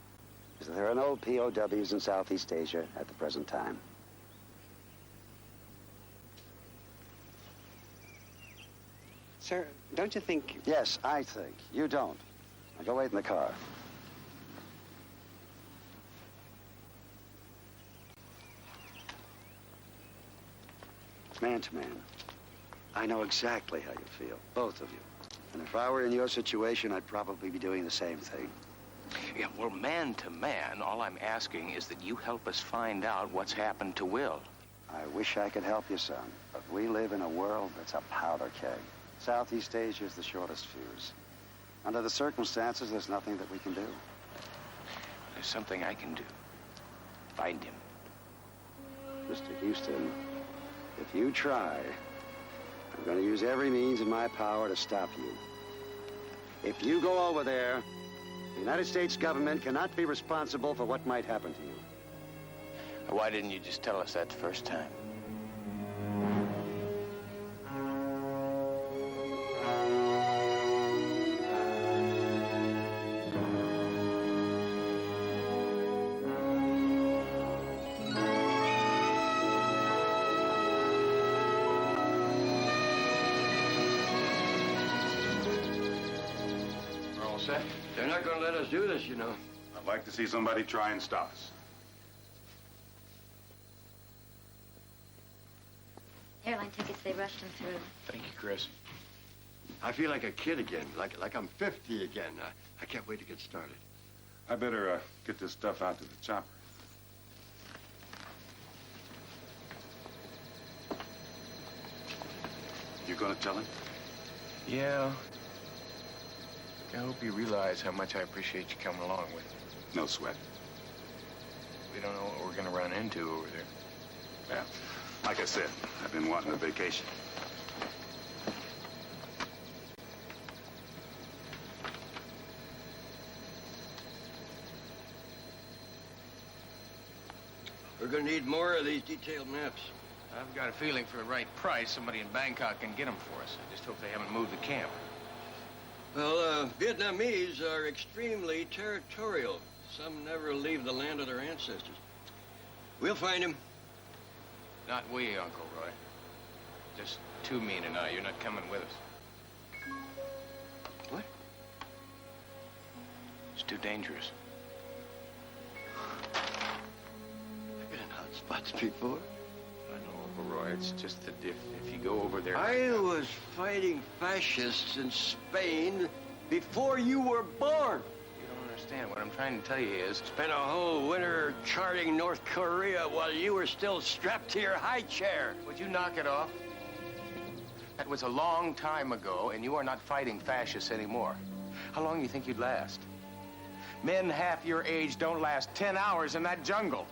is that there are no POWs in Southeast Asia at the present time. Sir, don't you think... Yes, I think. You don't. Now go wait in the car. Man to man, I know exactly how you feel, both of you. And if I were in your situation, I'd probably be doing the same thing. Yeah, well, man to man, all I'm asking is that you help us find out what's happened to Will. I wish I could help you, son, but we live in a world that's a powder keg. Southeast Asia is the shortest fuse. Under the circumstances, there's nothing that we can do. There's something I can do. Find him. Mr. Houston, if you try, I'm going to use every means in my power to stop you. If you go over there, the United States government cannot be responsible for what might happen to you. Why didn't you just tell us that the first time? They're not going to let us do this, you know. I'd like to see somebody try and stop us. Airline tickets, they rushed them through. Thank you, Chris. I feel like a kid again, like I'm 50 again. I can't wait to get started. I better get this stuff out to the chopper. You gonna tell him? Yeah. I hope you realize how much I appreciate you coming along with me. No sweat. We don't know what we're gonna run into over there. Yeah. Like I said, I've been wanting a vacation. We're going to need more of these detailed maps. I've got a feeling for the right price, somebody in Bangkok can get them for us. I just hope they haven't moved the camp. Well, Vietnamese are extremely territorial. Some never leave the land of their ancestors. We'll find him. Not we, Uncle Roy. Just Tu Mean and I. You're not coming with us. What? It's too dangerous. I've been in hot spots before. I know. Uncle Roy. It's just that if you go over there... I was fighting fascists in Spain before you were born. You don't understand. What I'm trying to tell you is... Spent a whole winter charting North Korea while you were still strapped to your high chair. Would you knock it off? That was a long time ago, and you are not fighting fascists anymore. How long do you think you'd last? Men half your age don't last 10 hours in that jungle.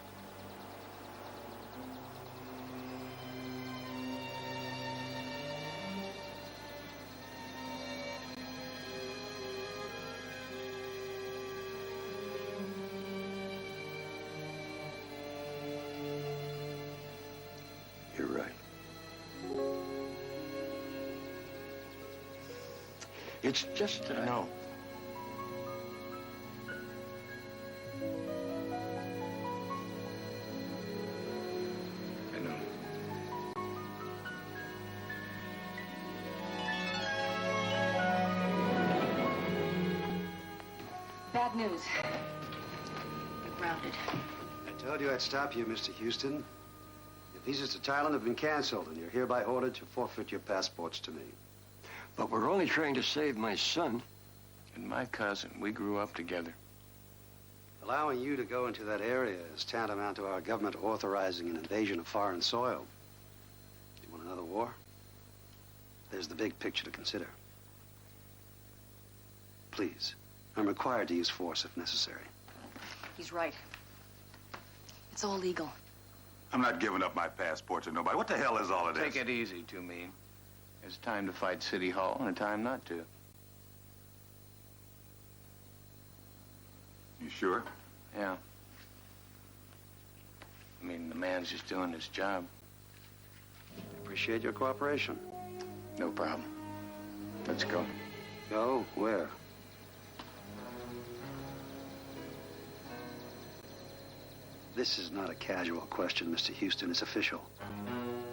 You're right. It's just that No. I know. Bad news. You're grounded. I told you I'd stop you, Mr. Houston. Your visas to Thailand have been canceled, and you're hereby ordered to forfeit your passports to me. But we're only trying to save my son. And my cousin, we grew up together. Allowing you to go into that area is tantamount to our government authorizing an invasion of foreign soil. You want another war? There's the big picture to consider. Please, I'm required to use force if necessary. He's right. It's all legal. I'm not giving up my passport to nobody. What the hell is all of this? Take it easy, me. There's a time to fight City Hall and a time not to. You sure? Yeah. I mean, the man's just doing his job. Appreciate your cooperation. No problem. Let's go. Go? Where? This is not a casual question, Mr. Houston. It's official.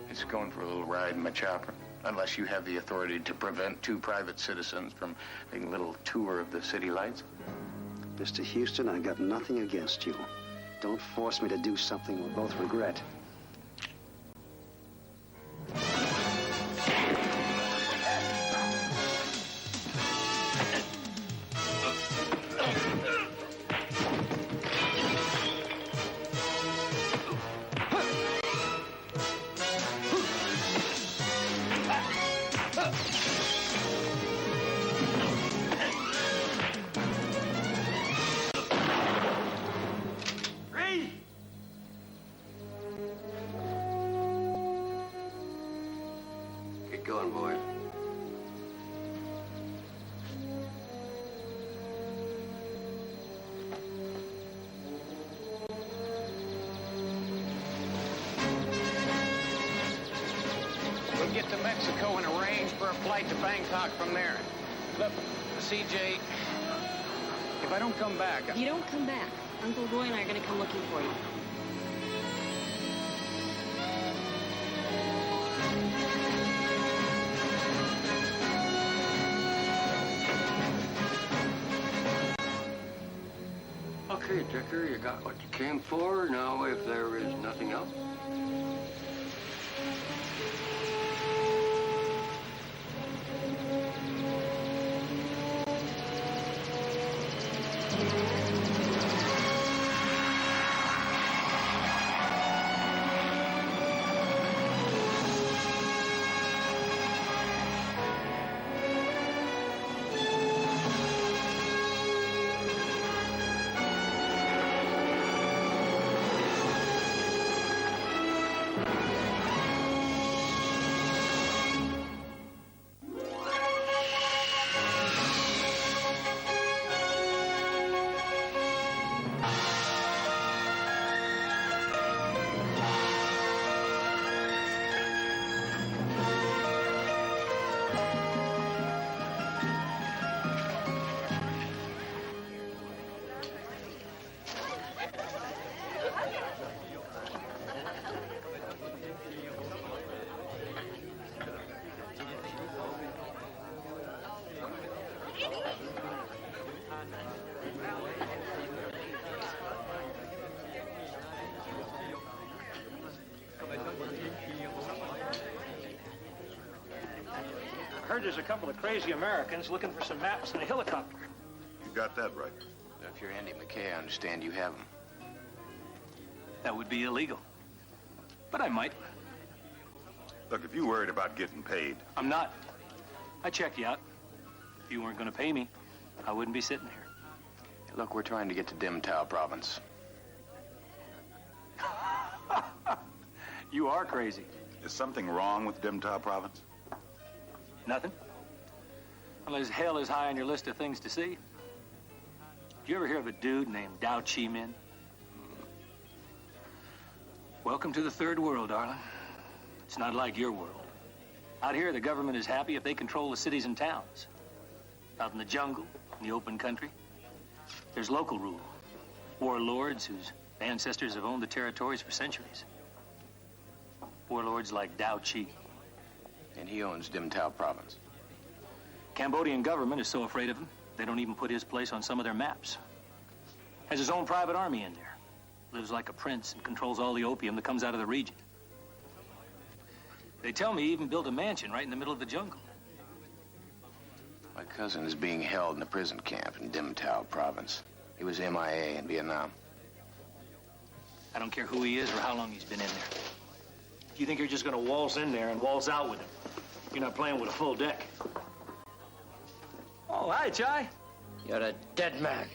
It's going for a little ride in my chopper. Unless you have the authority to prevent two private citizens from taking a little tour of the city lights. Mr. Houston, I got nothing against you. Don't force me to do something we'll both regret. Get going, boys. We'll get to Mexico and arrange for a flight to Bangkok from there. Look, CJ, if I don't come back... You don't come back. Uncle Roy and I are going to come looking for you. Okay, Dicker, you got what you came for. Now, if there is nothing else. heard there's a couple of crazy Americans looking for some maps in a helicopter. You got that right. If you're Andy McKay, I understand you have them. That would be illegal. But I might. Look, if you're worried about getting paid, I'm not. I checked you out. If you weren't going to pay me, I wouldn't be sitting here. Look, we're trying to get to Dim Tao province. You are crazy. is something wrong with Dim Tao province? Nothing. Unless hell is high on your list of things to see. Did you ever hear of a dude named Dao Chi Min? Welcome to the third world, darling. It's not like your world. Out here, the government is happy if they control the cities and towns. Out in the jungle, in the open country, there's local rule. Warlords whose ancestors have owned the territories for centuries. Warlords like Dao Chi. And he owns Dim Tao province. Cambodian government is so afraid of him, they don't even put his place on some of their maps. Has his own private army in there. Lives like a prince and controls all the opium that comes out of the region. They tell me he even built a mansion right in the middle of the jungle. My cousin is being held in a prison camp in Dim Tao province. He was MIA in Vietnam. I don't care who he is or how long he's been in there. You think you're just gonna waltz in there and waltz out with him? You're not playing with a full deck. Oh, hi, Chai. You're a dead man.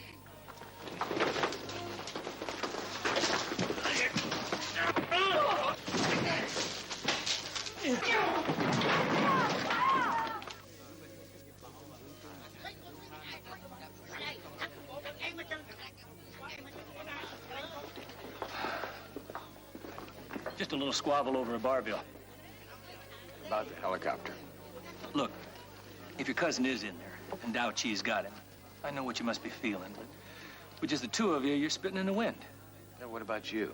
Just a little squabble over a bar bill. About the helicopter. Look, if your cousin is in there and Dao Chi's got him, I know what you must be feeling, but with just the two of you, you're spitting in the wind. Now, what about you?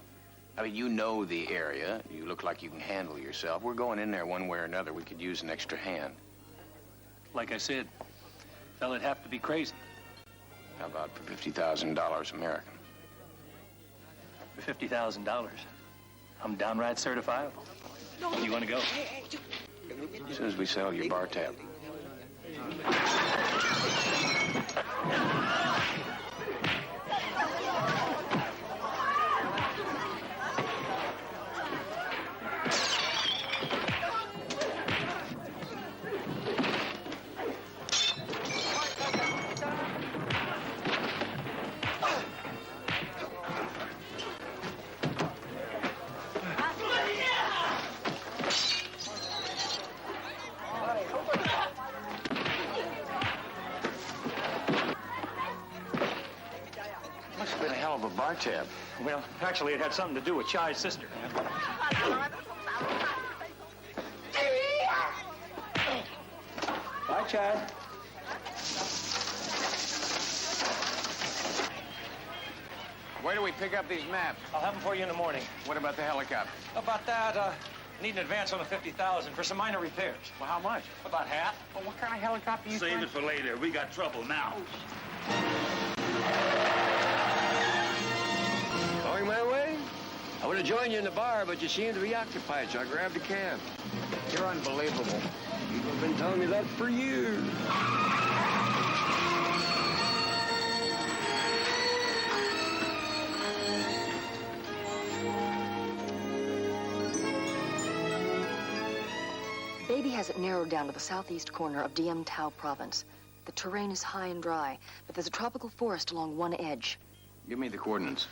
I mean, you know the area. You look like you can handle yourself. We're going in there one way or another. We could use an extra hand. Like I said, fella'd have to be crazy. How about for $50,000 American? For $50,000, I'm downright certifiable. You want to go? As soon as we settle your bar tab. Must have been a hell of a bar tab. Well, actually, it had something to do with Chai's sister. Bye, Chai. Where do we pick up these maps? I'll have them for you in the morning. What about the helicopter? About that, I need an advance on the $50,000 for some minor repairs. Well, how much? About half. Well, what kind of helicopter you Save it for later. We got trouble now. Going my way? I would have joined you in the bar, but you seem to be occupied, so I grabbed a cab. You're unbelievable. People have been telling me that for years. Baby has it narrowed down to the southeast corner of Diem Tao province. The terrain is high and dry, but there's a tropical forest along one edge. Give me the coordinates.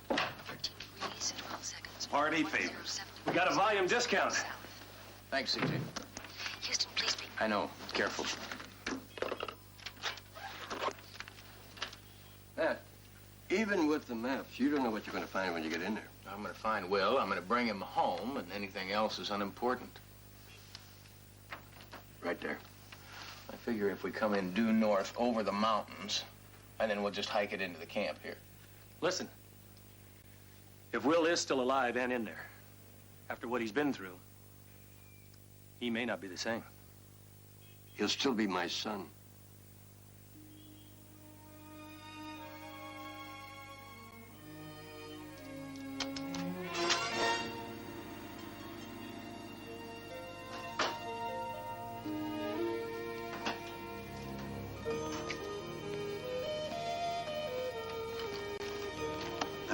Release in 12 seconds. Party favors. We got a volume discount. Thanks, CJ. Houston, please be... I know. Careful. Matt, even with the maps, you don't know what you're going to find when you get in there. I'm going to find Will. I'm going to bring him home, and anything else is unimportant. Right there. I figure if we come in due north over the mountains, and then we'll just hike it into the camp here. Listen, if Will is still alive and in there, after what he's been through, he may not be the same. He'll still be my son.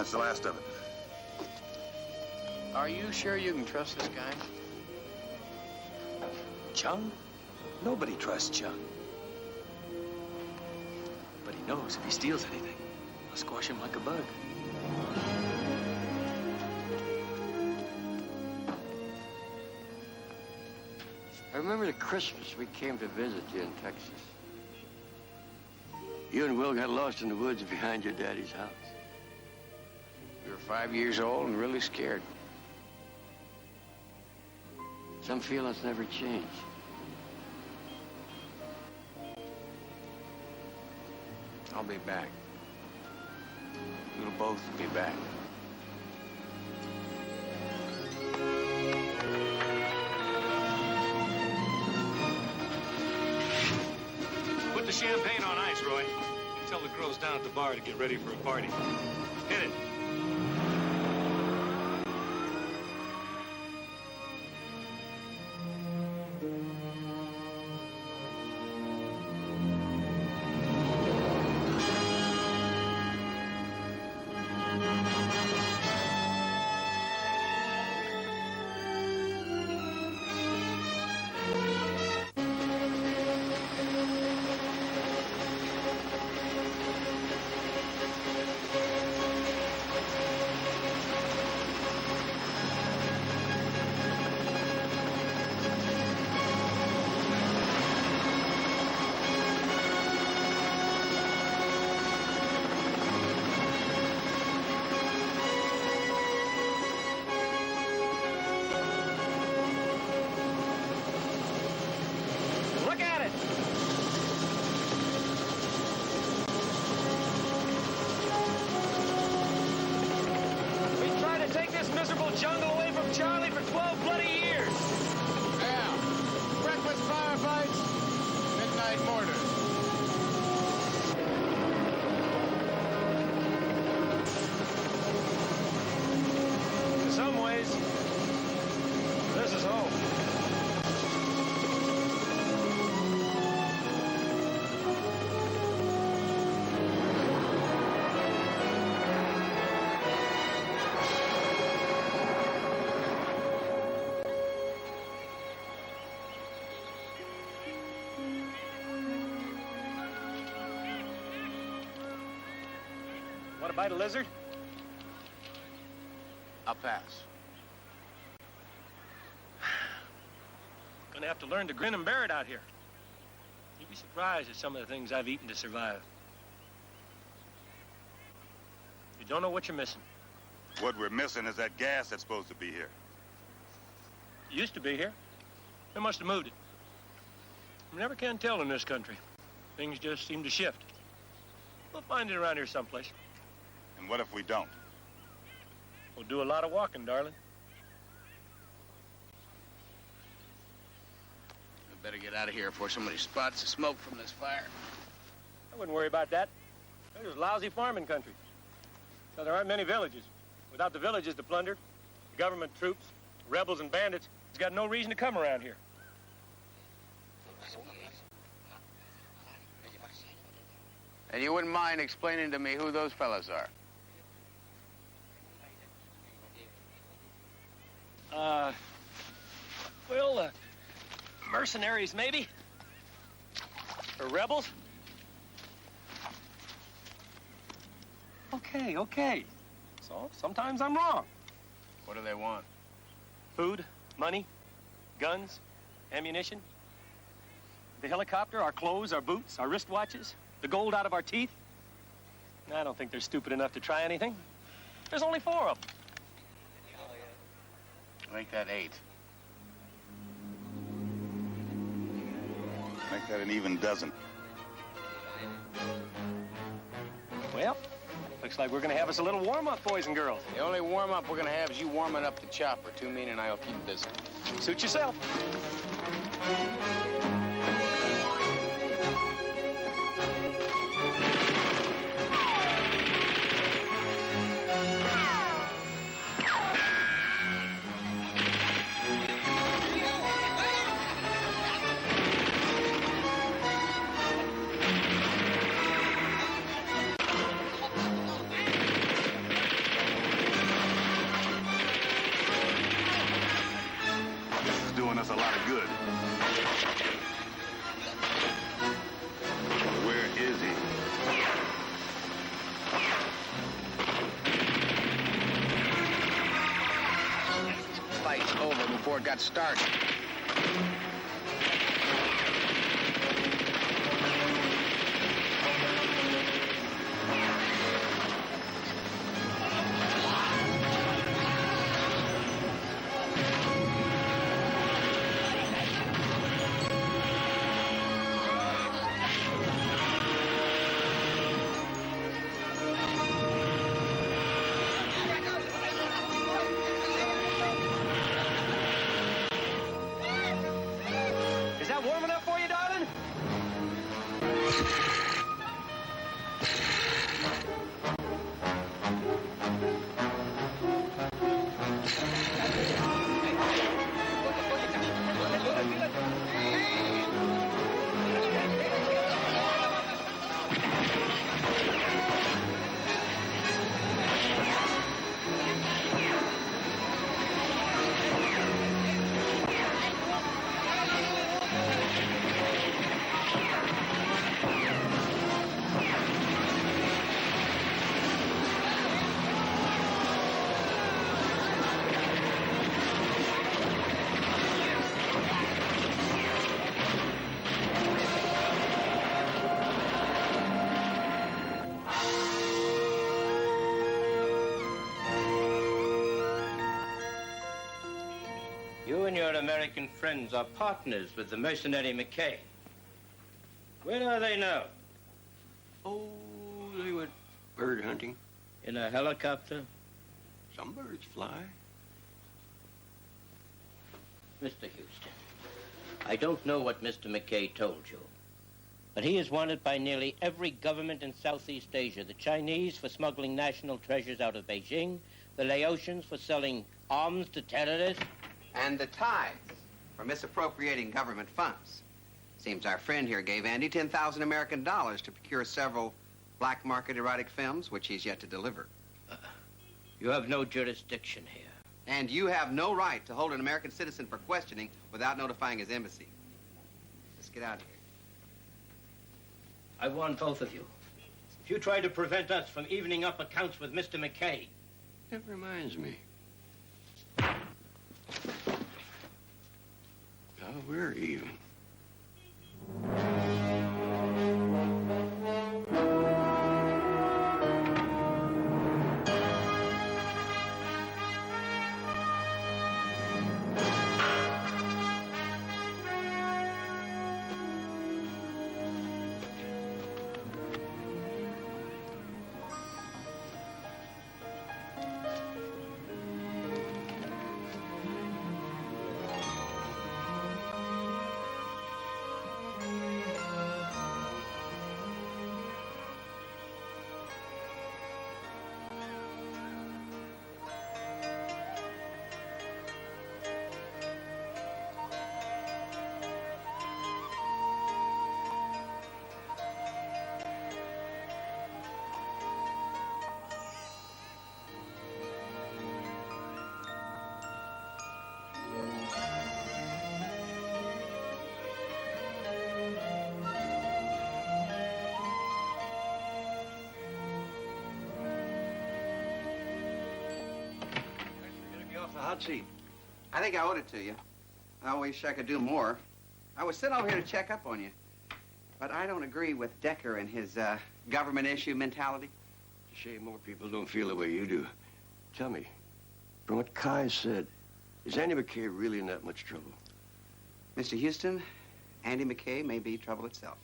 That's the last of it. Are you sure you can trust this guy? Chung? Nobody trusts Chung. But he knows if he steals anything, I'll squash him like a bug. I remember the Christmas we came to visit you in Texas. You and Will got lost in the woods behind your daddy's house. You were 5 years old and really scared. Some feelings never change. I'll be back. We'll both be back. Put the champagne on ice, Roy. And tell the girls down at the bar to get ready for a party. Hit it. Jungle away from Charlie for 12 bloody years. Yeah. Breakfast firefights, midnight mortars. In some ways, this is home. Want to bite a lizard? I'll pass. Gonna have to learn to grin and bear it out here. You'd be surprised at some of the things I've eaten to survive. You don't know what you're missing. What we're missing is that gas that's supposed to be here. It used to be here. They must have moved it. You never can tell in this country. Things just seem to shift. We'll find it around here someplace. And what if we don't? We'll do a lot of walking, darling. We better get out of here before somebody spots the smoke from this fire. I wouldn't worry about that. There's lousy farming country. Now, there aren't many villages. Without the villages to plunder, the government troops, rebels and bandits, it's got no reason to come around here. And you wouldn't mind explaining to me who those fellas are? Well, mercenaries, maybe? Or rebels? Okay. So, sometimes I'm wrong. What do they want? Food, money, guns, ammunition. The helicopter, our clothes, our boots, our wristwatches, the gold out of our teeth. I don't think they're stupid enough to try anything. There's only 4 of them. Make that 8. Make that an even dozen. Well, looks like we're gonna have us a little warm-up, boys and girls. The only warm-up we're gonna have is you warming up the chopper. Two Mean and I'll keep busy. Suit yourself. lot of good. Where is he? Fight's over before it got started. Is that warm enough for you, darling? You and your American friends are partners with the mercenary McKay. Where are they now? Oh, they went bird hunting. In a helicopter? Some birds fly. Mr. Houston, I don't know what Mr. McKay told you, but he is wanted by nearly every government in Southeast Asia. The Chinese for smuggling national treasures out of Beijing, the Laotians for selling arms to terrorists. And the tithes for misappropriating government funds. Seems our friend here gave Andy 10,000 American dollars to procure several black market erotic films, which he's yet to deliver. You have no jurisdiction here. And you have no right to hold an American citizen for questioning without notifying his embassy. Let's get out of here. I warn both of you. If you try to prevent us from evening up accounts with Mr. McKay. That reminds me. Oh, we're even. Hot seat. I think I owed it to you. I wish I could do more. I was sent over here to check up on you. But I don't agree with Decker and his government issue mentality. It's a shame more people don't feel the way you do. Tell me, from what Kai said, is Andy McKay really in that much trouble? Mr. Houston, Andy McKay may be trouble itself.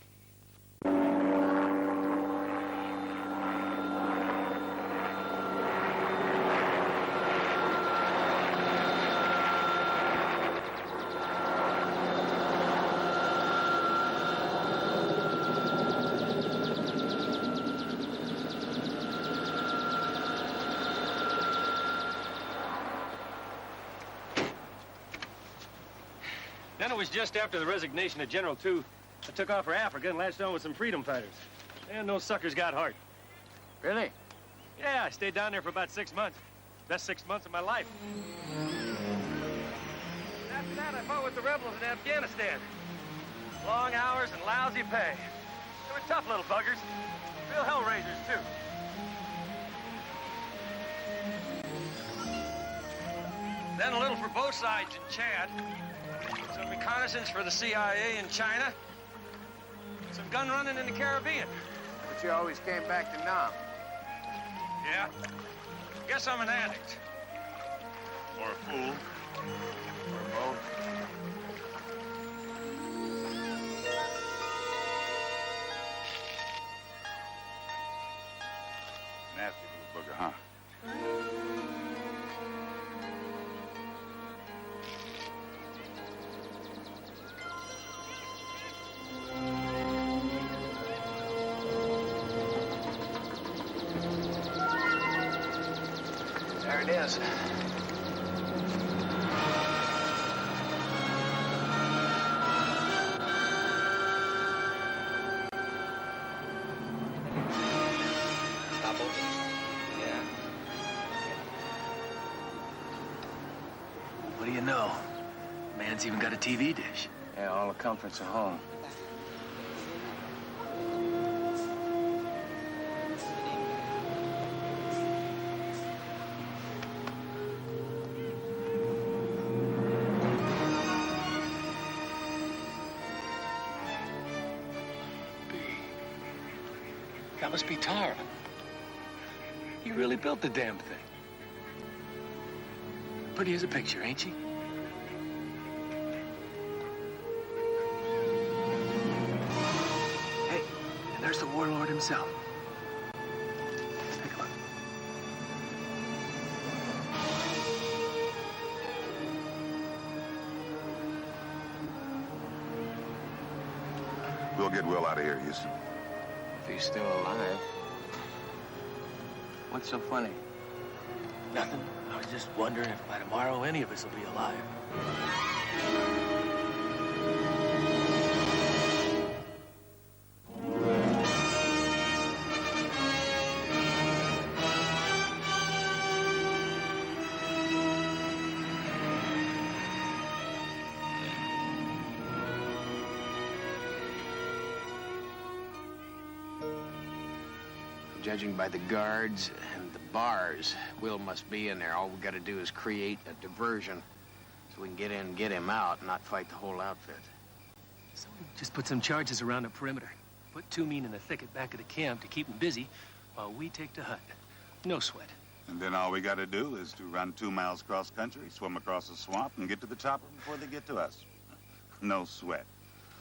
Then it was just after the resignation of General Tu, I took off for Africa and latched on with some freedom fighters. And those suckers got heart. Really? Yeah, I stayed down there for about 6 months. Best 6 months of my life. that, I fought with the rebels in Afghanistan. Long hours and lousy pay. They were tough little buggers. Real hellraisers, too. Then a little for both sides in Chad. Some reconnaissance for the CIA in China. Some gun running in the Caribbean. But you always came back to Nam. Yeah. Guess I'm an addict. Or a fool. Or both. Nasty little booger, huh? There it is. Yeah. What do you know? Man's even got a TV dish. Yeah, all the comforts of home. That must be Tara. He really built the damn thing. Pretty as a picture, ain't she? Hey, and there's the warlord himself. Take a look. We'll get Will out of here, Houston. If he's still alive. What's so funny? Nothing. I was just wondering if by tomorrow any of us will be alive. Judging by the guards and the bars, Will must be in there. All we gotta do is create a diversion so we can get in and get him out and not fight the whole outfit. So just put some charges around the perimeter. Put two men in the thicket back of the camp to keep them busy while we take the hunt. No sweat. And then all we got to do is to run 2 miles cross country, swim across the swamp, and get to the chopper before they get to us. No sweat.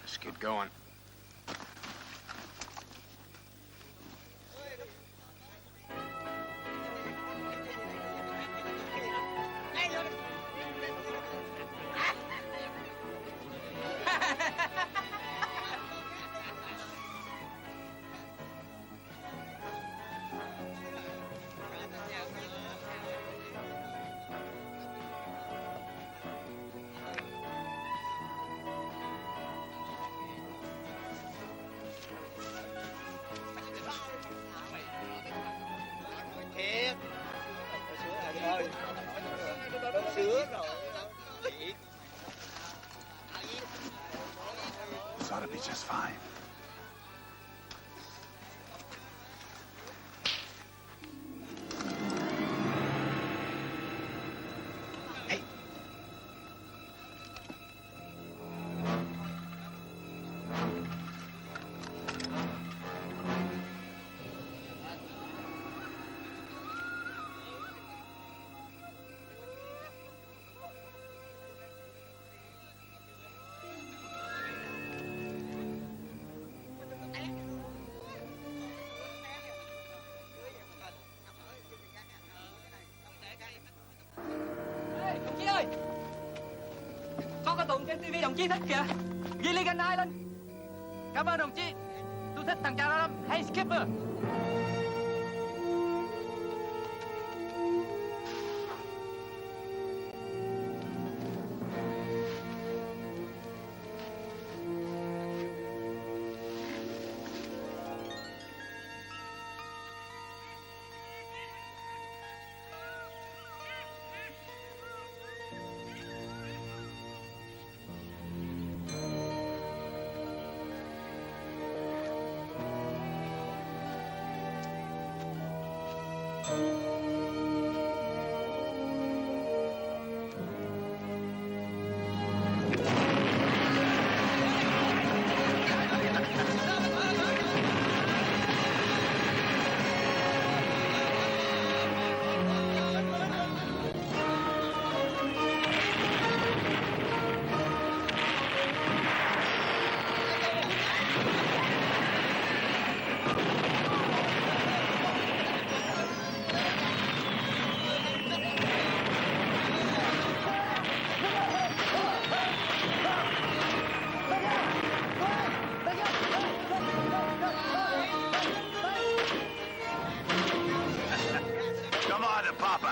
Let's get going. This ought to be just fine. Đồng chí ơi, có cái tụng trên tivi đồng chí thích kìa, ghi Lee Gun Island. Cảm ơn đồng chí, tôi thích thằng cha đó lắm. Hey Skipper. Slaughter, Papa!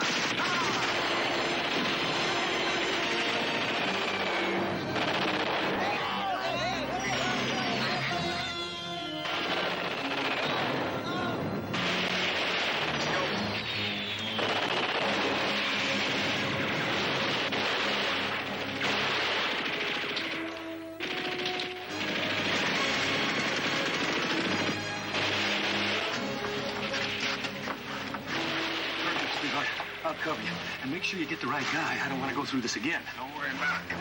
Sweetheart, I'll cover you. And make sure you get the right guy. I don't want to go through this again. Don't worry about it.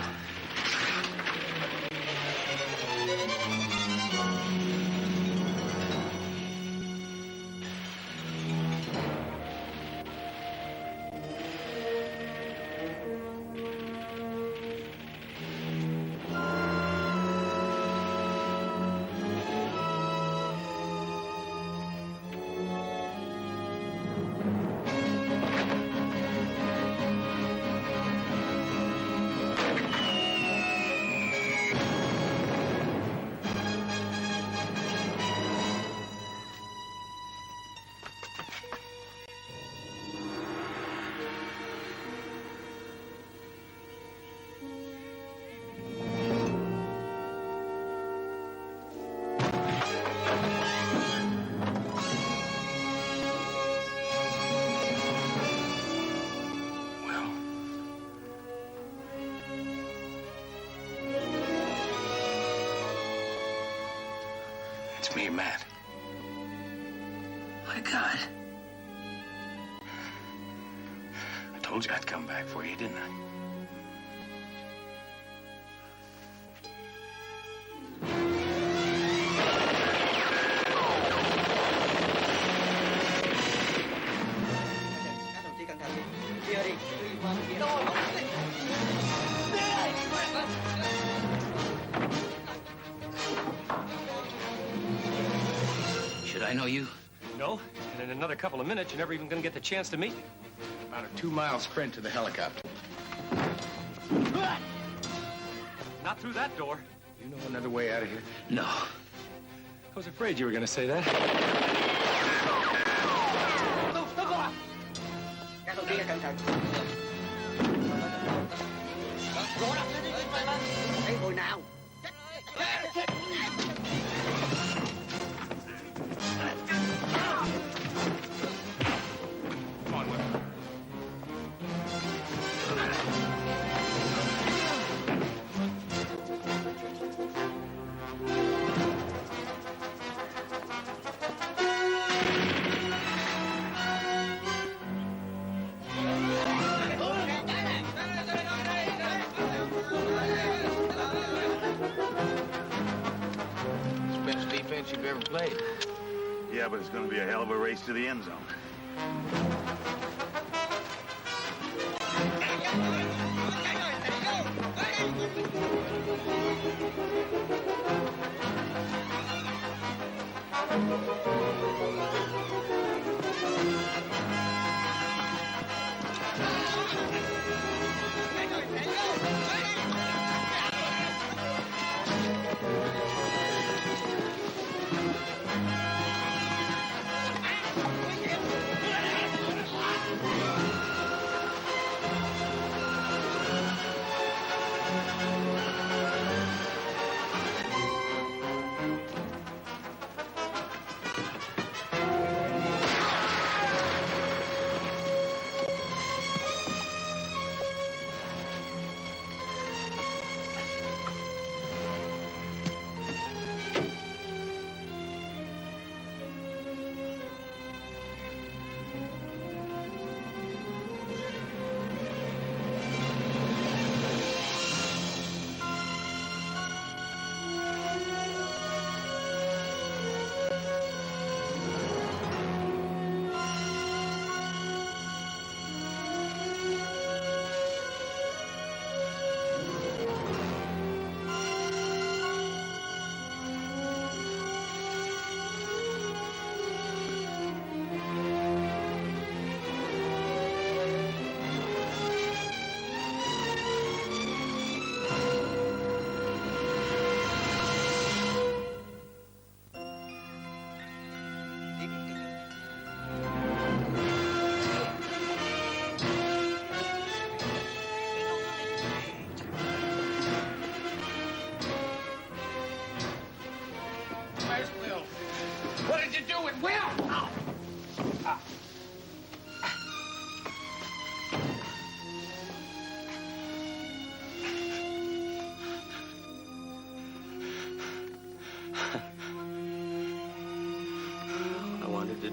It's me, Matt. My God. I told you I'd come back for you, didn't I? Should I know you? No, and in another couple of minutes, you're never even going to get the chance to meet me. About a 2-mile sprint to the helicopter. Not through that door. You know another way out of here? No. I was afraid you were going to say that. Hồi nào? Come on, Whip. Best defense you've ever played. Yeah, but it's going to be a hell of a race to the end zone.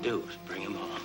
do is bring him home.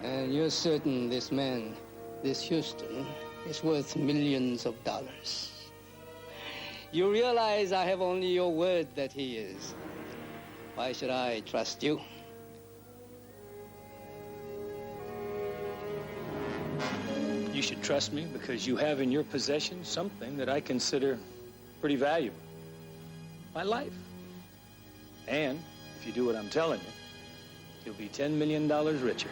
And you're certain this man, this Houston, is worth millions of dollars. You realize I have only your word that he is. Why should I trust you? You should trust me because you have in your possession something that I consider pretty valuable. My life. And if you do what I'm telling you, you'll be $10 million richer.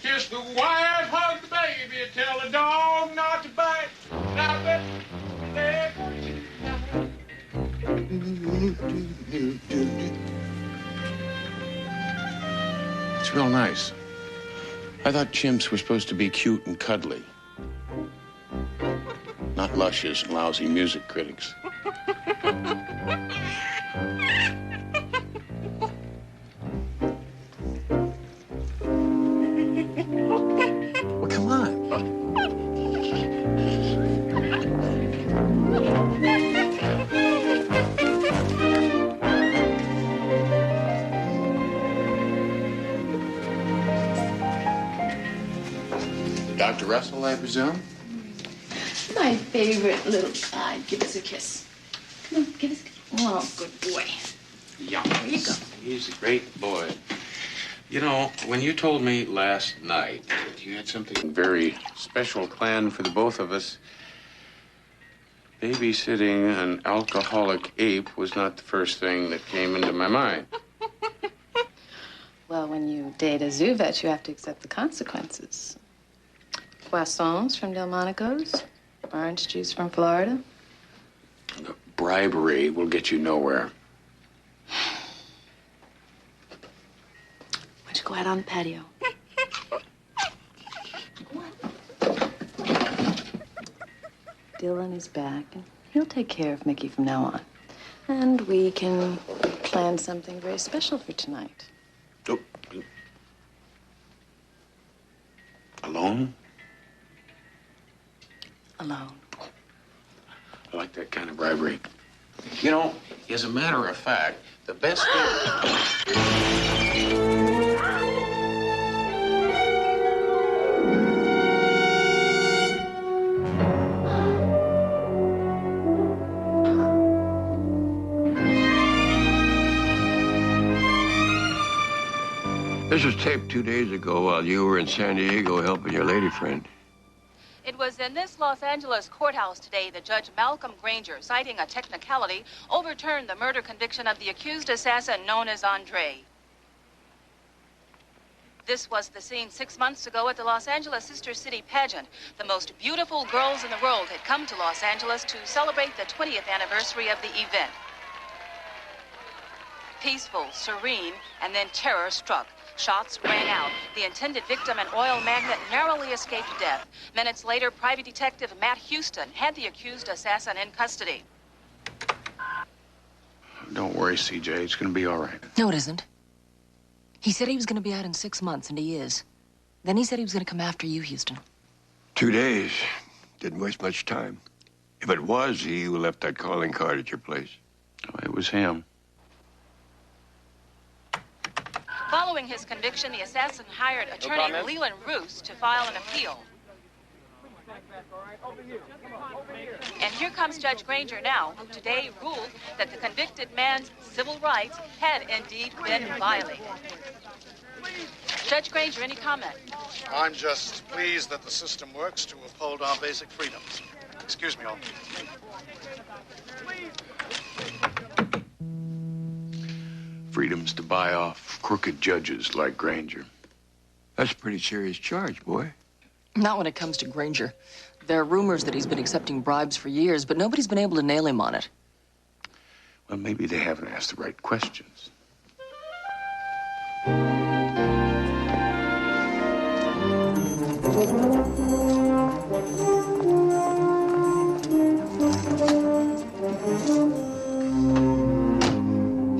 Kiss the wife, hug the baby, tell the dog not to bite. Now that It's real nice. I thought chimps were supposed to be cute and cuddly. Not luscious and lousy music critics. Well, come on. Dr. Russell, I presume? My favorite little guy. Give us a kiss. Come on, give us a kiss. Oh, good boy. Yeah. There you go. He's a great boy. You know, when you told me last night that you had something very special planned for the both of us, babysitting an alcoholic ape was not the first thing that came into my mind. Well, when you date a zoo vet, you have to accept the consequences. Croissants from Delmonico's, orange juice from Florida. The bribery will get you nowhere. Why don't you go out on the patio? Dylan is back, and he'll take care of Mickey from now on. And we can plan something very special for tonight. Oh. Alone? Alone. I like that kind of bribery. You know, as a matter of fact, the best thing... This was taped 2 days ago while you were in San Diego helping your lady friend. It was in this Los Angeles courthouse today that Judge Malcolm Granger, citing a technicality, overturned the murder conviction of the accused assassin known as Andre. This was the scene 6 months ago at the Los Angeles Sister City pageant. The most beautiful girls in the world had come to Los Angeles to celebrate the 20th anniversary of the event. Peaceful, serene, and then terror struck. Shots rang out. The intended victim, an oil magnate, narrowly escaped death. Minutes later, Private Detective Matt Houston had the accused assassin in custody. Don't worry, CJ. It's going to be all right. No, it isn't. He said he was going to be out in 6 months, and he is. Then he said he was going to come after you, Houston. 2 days. Didn't waste much time. If it was he who left that calling card at your place. Oh, it was him. Following his conviction, the assassin hired attorney Leland Roos to file an appeal. And here comes Judge Granger now, who today ruled that the convicted man's civil rights had indeed been violated. Judge Granger, any comment? I'm just pleased that the system works to uphold our basic freedoms. Excuse me, all. Freedoms to buy off crooked judges like Granger. That's a pretty serious charge, boy. Not when it comes to Granger. There are rumors that he's been accepting bribes for years, but nobody's been able to nail him on it. Well, maybe they haven't asked the right questions.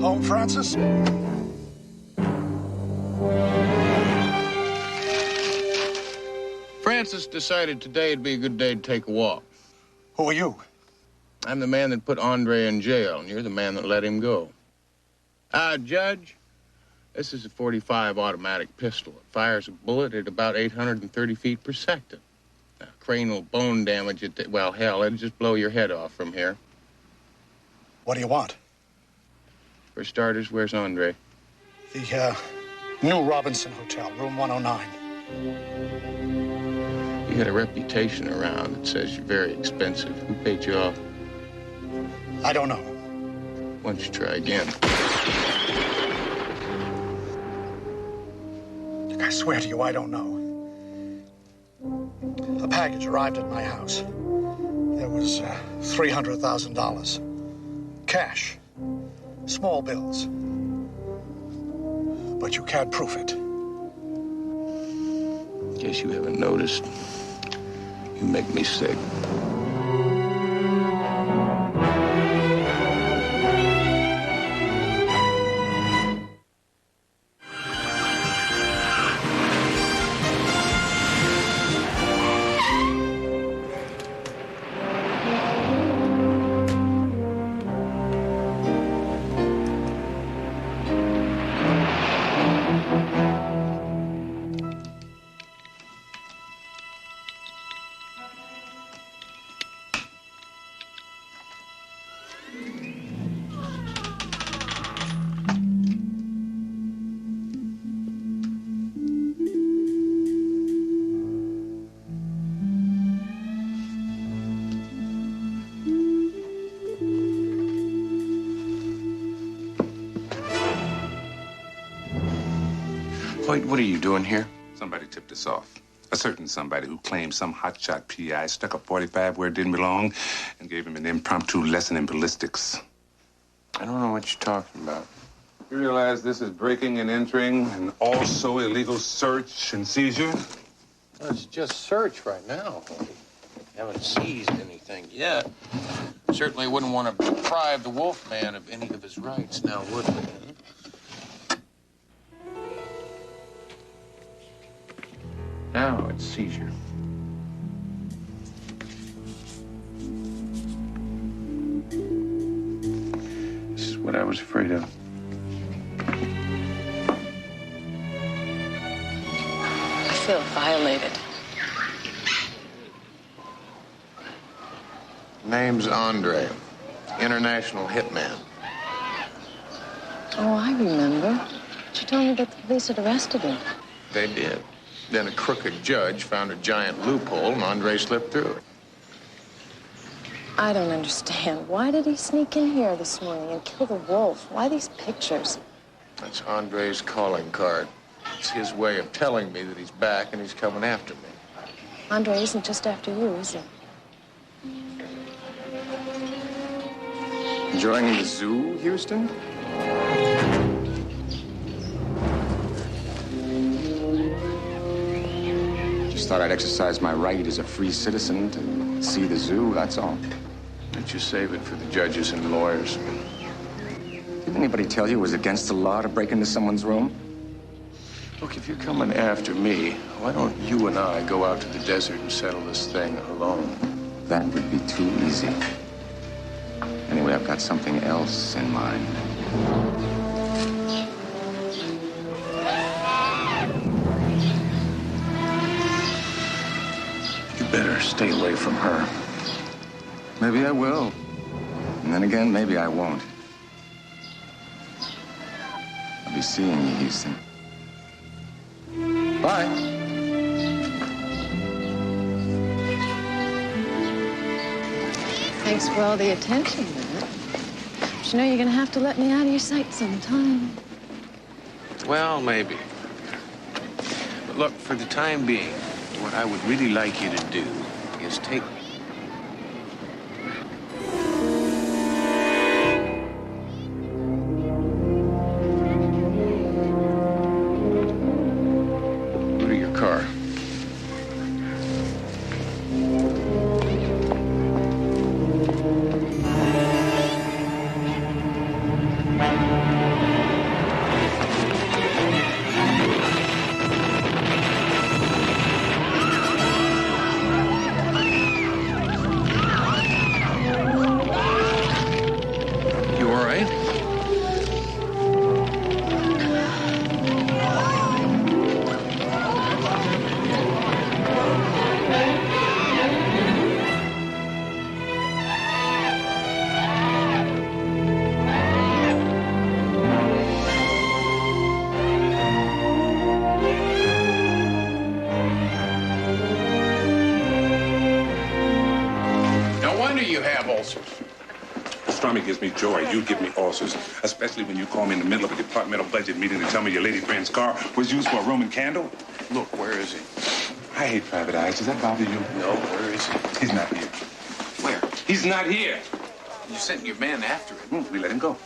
Home, Francis? Francis decided today'd be a good day to take a walk. Who are you? I'm the man that put Andre in jail, and you're the man that let him go. Judge, this is a .45 automatic pistol. It fires a bullet at about 830 feet per second. Now, cranial bone damage, well, hell, it'd just blow your head off from here. What do you want? For starters, where's Andre? The, New Robinson Hotel, room 109. You got a reputation around that says you're very expensive. Who paid you off? I don't know. Why don't you try again? I swear to you, I don't know. A package arrived at my house. There was $300,000. Cash. Small bills. But you can't prove it. In case you haven't noticed, you make me sick. Lloyd, what are you doing here? Somebody tipped us off. A certain somebody who claimed some hotshot PI stuck a 45 where it didn't belong and gave him an impromptu lesson in ballistics. I don't know what you're talking about. You realize this is breaking and entering and also illegal search and seizure? Well, it's just search right now. We haven't seized anything yet. Certainly wouldn't want to deprive the Wolfman of any of his rights now, would we? Now it's seizure. This is what I was afraid of. I feel violated. Name's Andre, international hitman. Oh, I remember. She told me that the police had arrested him. They did. Then a crooked judge found a giant loophole, and Andre slipped through it. I don't understand. Why did he sneak in here this morning and kill the wolf? Why these pictures? That's Andre's calling card. It's his way of telling me that he's back and he's coming after me. Andre isn't just after you, is he? Enjoying the zoo, Houston? Just thought I'd exercise my right as a free citizen to see the zoo, that's all. Don't you save it for the judges and lawyers? Did anybody tell you it was against the law to break into someone's room? Look, if you're coming after me, why don't you and I go out to the desert and settle this thing alone? That would be too easy. Anyway, I've got something else in mind. You better stay away from her. Maybe I will. And then again, maybe I won't. I'll be seeing you, Houston. Bye. Thanks for all the attention, Matt. But you know you're gonna have to let me out of your sight sometime. Well, maybe. But look, for the time being, what I would really like you to do is take... Go to your car. You all right? No wonder you have ulcers. Pastrami gives me joy. You give me ulcers. Especially when you call me in the middle of a departmental budget meeting to tell me your lady friend's car was used for a Roman candle. Look, where is he? I hate private eyes. Does that bother you? No, where is he? He's not here. Where? He's not here. You sent your men after him. We let him go.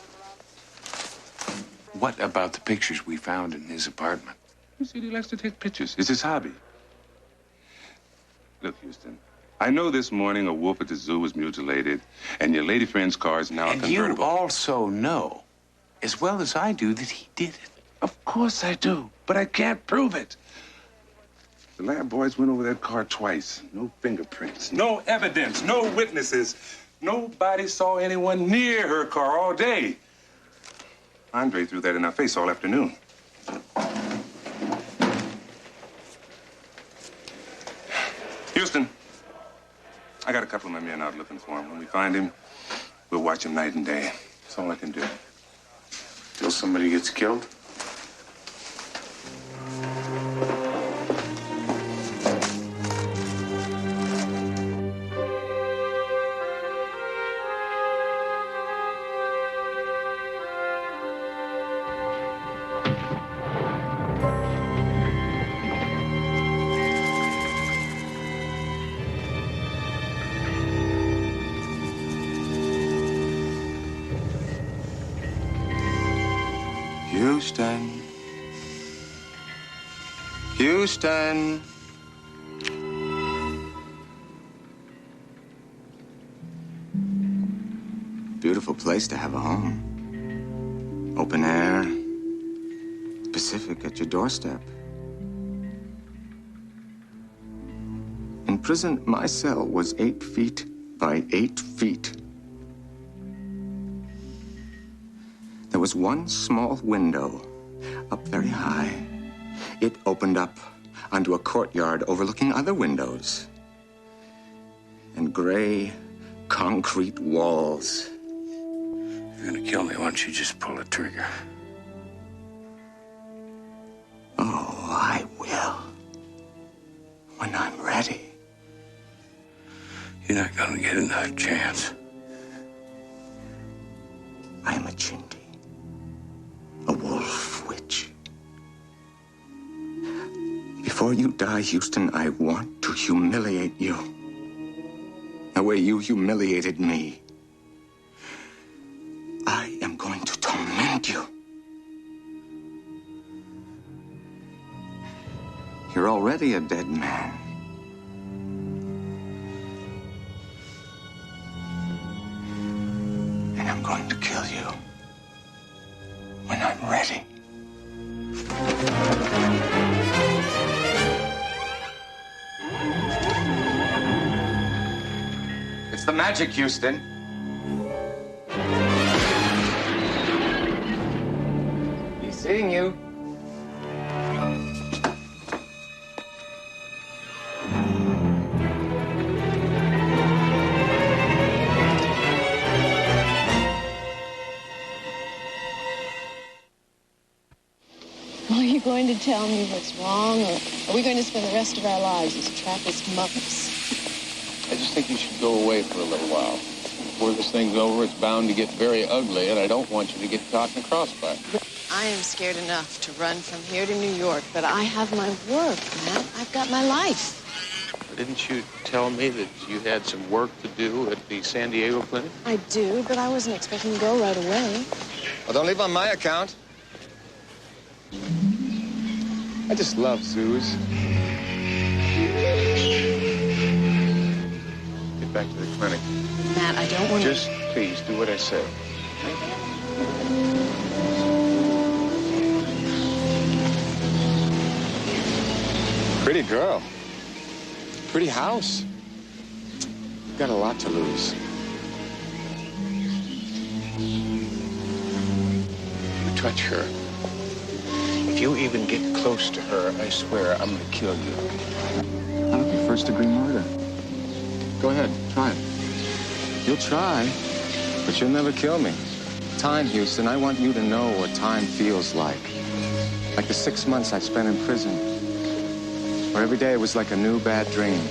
What about the pictures we found in his apartment? You see, he likes to take pictures. It's his hobby. Look, Houston, I know this morning a wolf at the zoo was mutilated, and your lady friend's car is now a And you convertible. also know, as well as I do, that he did it. Of course I do, but I can't prove it. The lab boys went over that car twice. No fingerprints, no evidence, no witnesses. Nobody saw anyone near her car all day. Andre threw that in our face all afternoon. Houston, I got a couple of my men out looking for him. When we find him, we'll watch him night and day. That's all I can do. Till somebody gets killed? Houston. Houston. Beautiful place to have a home. Open air. Pacific at your doorstep. In prison, my cell was 8 feet by 8 feet. There was one small window up very high. It opened up onto a courtyard overlooking other windows and gray concrete walls. If you're gonna kill me, why don't you just pull the trigger? Oh, I will. When I'm ready. You're not gonna get another chance. I am a Chindi. A wolf witch. Before you die, Houston, I want to humiliate you. The way you humiliated me. I am going to torment you. You're already a dead man. And I'm going to kill you when I'm ready. It's the magic, Houston. He's seeing you. Are you going to tell me what's wrong, or are we going to spend the rest of our lives as trappist monks? I just think you should go away for a little while. Before this thing's over, it's bound to get very ugly, and I don't want you to get caught in a crossfire. I am scared enough to run from here to New York, but I have my work, Matt. I've got my life. Didn't you tell me that you had some work to do at the San Diego clinic? I do, but I wasn't expecting to go right away. Well, don't leave on my account. I just love zoos. Get back to the clinic. Matt, I don't want to... Just please do what I say. Pretty girl. Pretty house. You've got a lot to lose. You touch her. If you even get close to her, I swear I'm gonna kill you. That'll be first-degree murder. Go ahead, try it. You'll try, but you'll never kill me. Time, Houston, I want you to know what time feels like. Like the 6 months I spent in prison, where every day was like a new bad dream.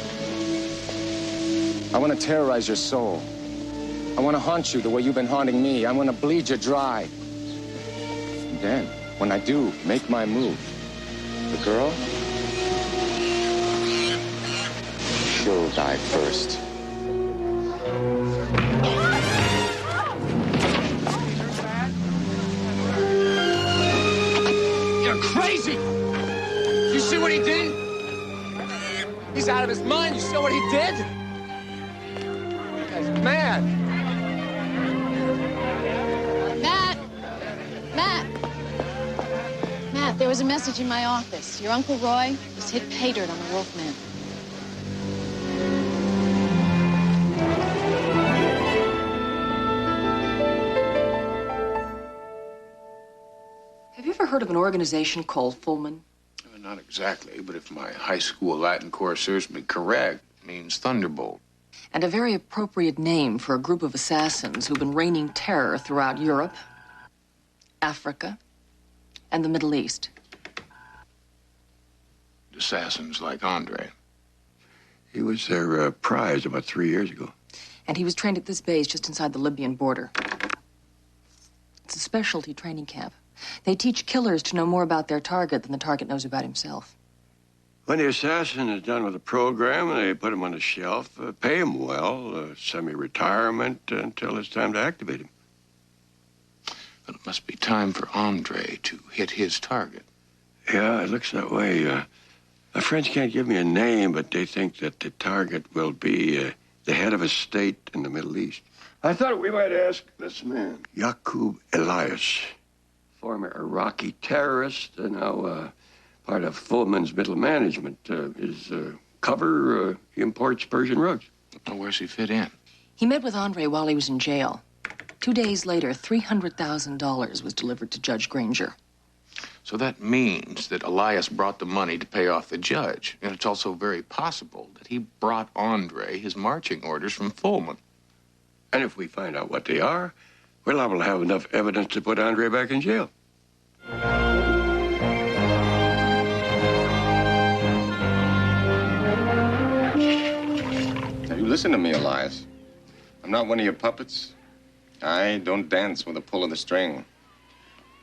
I want to terrorize your soul. I want to haunt you the way you've been haunting me. I want to bleed you dry. And then, when I do make my move, the girl, she'll die first. You're crazy! You see what he did? He's out of his mind. You see what he did? This guy's mad. Matt, there was a message in my office. Your Uncle Roy was hit pay dirt on the Wolfman. Have you ever heard of an organization called Fullman? Not exactly, but if my high school Latin course serves me correct, it means thunderbolt. And a very appropriate name for a group of assassins who've been raining terror throughout Europe, Africa, and the Middle East. Assassins like Andre. He was their prize about 3 years ago. And he was trained at this base just inside the Libyan border. It's a specialty training camp. They teach killers to know more about their target than the target knows about himself. When the assassin is done with the program, they put him on the shelf, pay him well, semi-retirement until it's time to activate him. But it must be time for Andre to hit his target. Yeah, it looks that way. My friends can't give me a name, but they think that the target will be the head of a state in the Middle East. I thought we might ask this man, Yaqub Elias, former Iraqi terrorist, now part of Fullman's middle management. His cover imports Persian rugs. Where's he fit in? He met with Andre while he was in jail. 2 days later, $300,000 was delivered to Judge Granger. So that means that Elias brought the money to pay off the judge. And it's also very possible that he brought Andre his marching orders from Fullman. And if we find out what they are, we're liable to have enough evidence to put Andre back in jail. Now, you listen to me, Elias. I'm not one of your puppets. I don't dance with a pull of the string.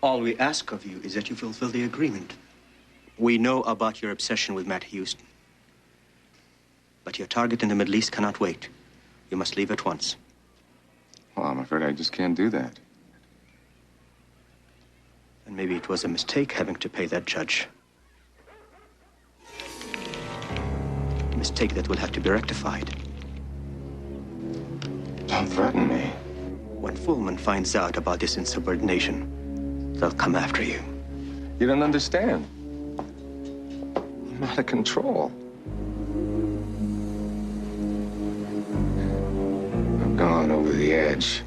All we ask of you is that you fulfill the agreement. We know about your obsession with Matt Houston. But your target in the Middle East cannot wait. You must leave at once. Well, I'm afraid I just can't do that. And maybe it was a mistake having to pay that judge. A mistake that will have to be rectified. Don't threaten me. When Fullman finds out about this insubordination, they'll come after you. You don't understand. I'm out of control. I've gone over the edge.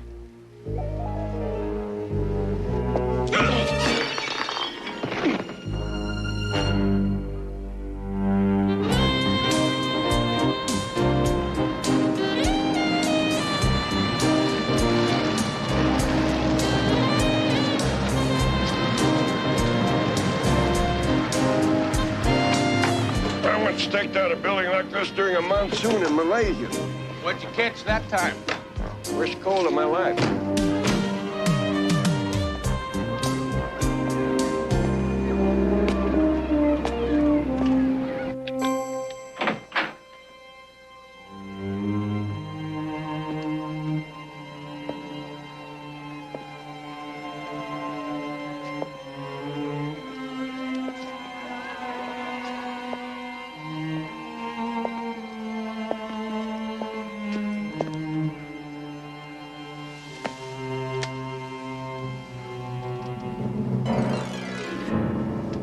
Staked out a building like this during a monsoon in Malaysia. What'd you catch that time? Worst cold of my life.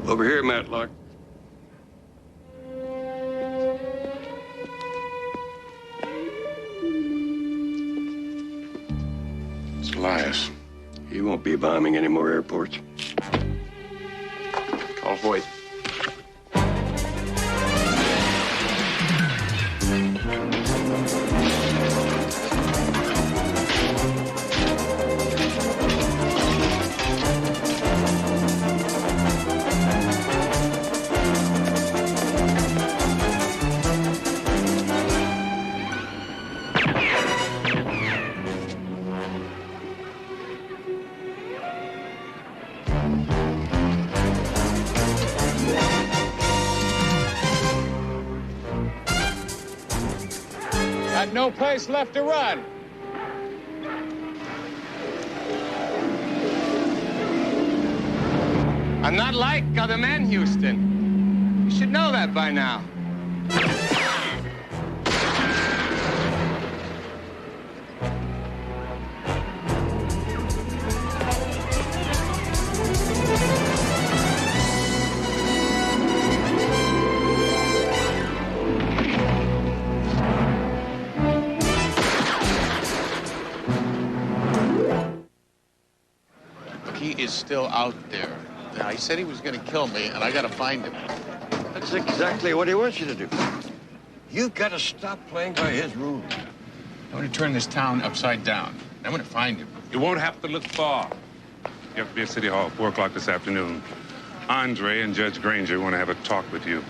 Over here, Matlock. It's Elias. He won't be bombing any more airports. Call Hoyt. Got no place left to run. I'm not like other men, Houston. You should know that by now. He is still out there. Now, he said he was going to kill me, and I got to find him. That's exactly what he wants you to do. You've got to stop playing by his rules. I want to turn this town upside down. I want to find him. You won't have to look far. You have to be at City Hall, 4 o'clock this afternoon. Andre and Judge Granger want to have a talk with you.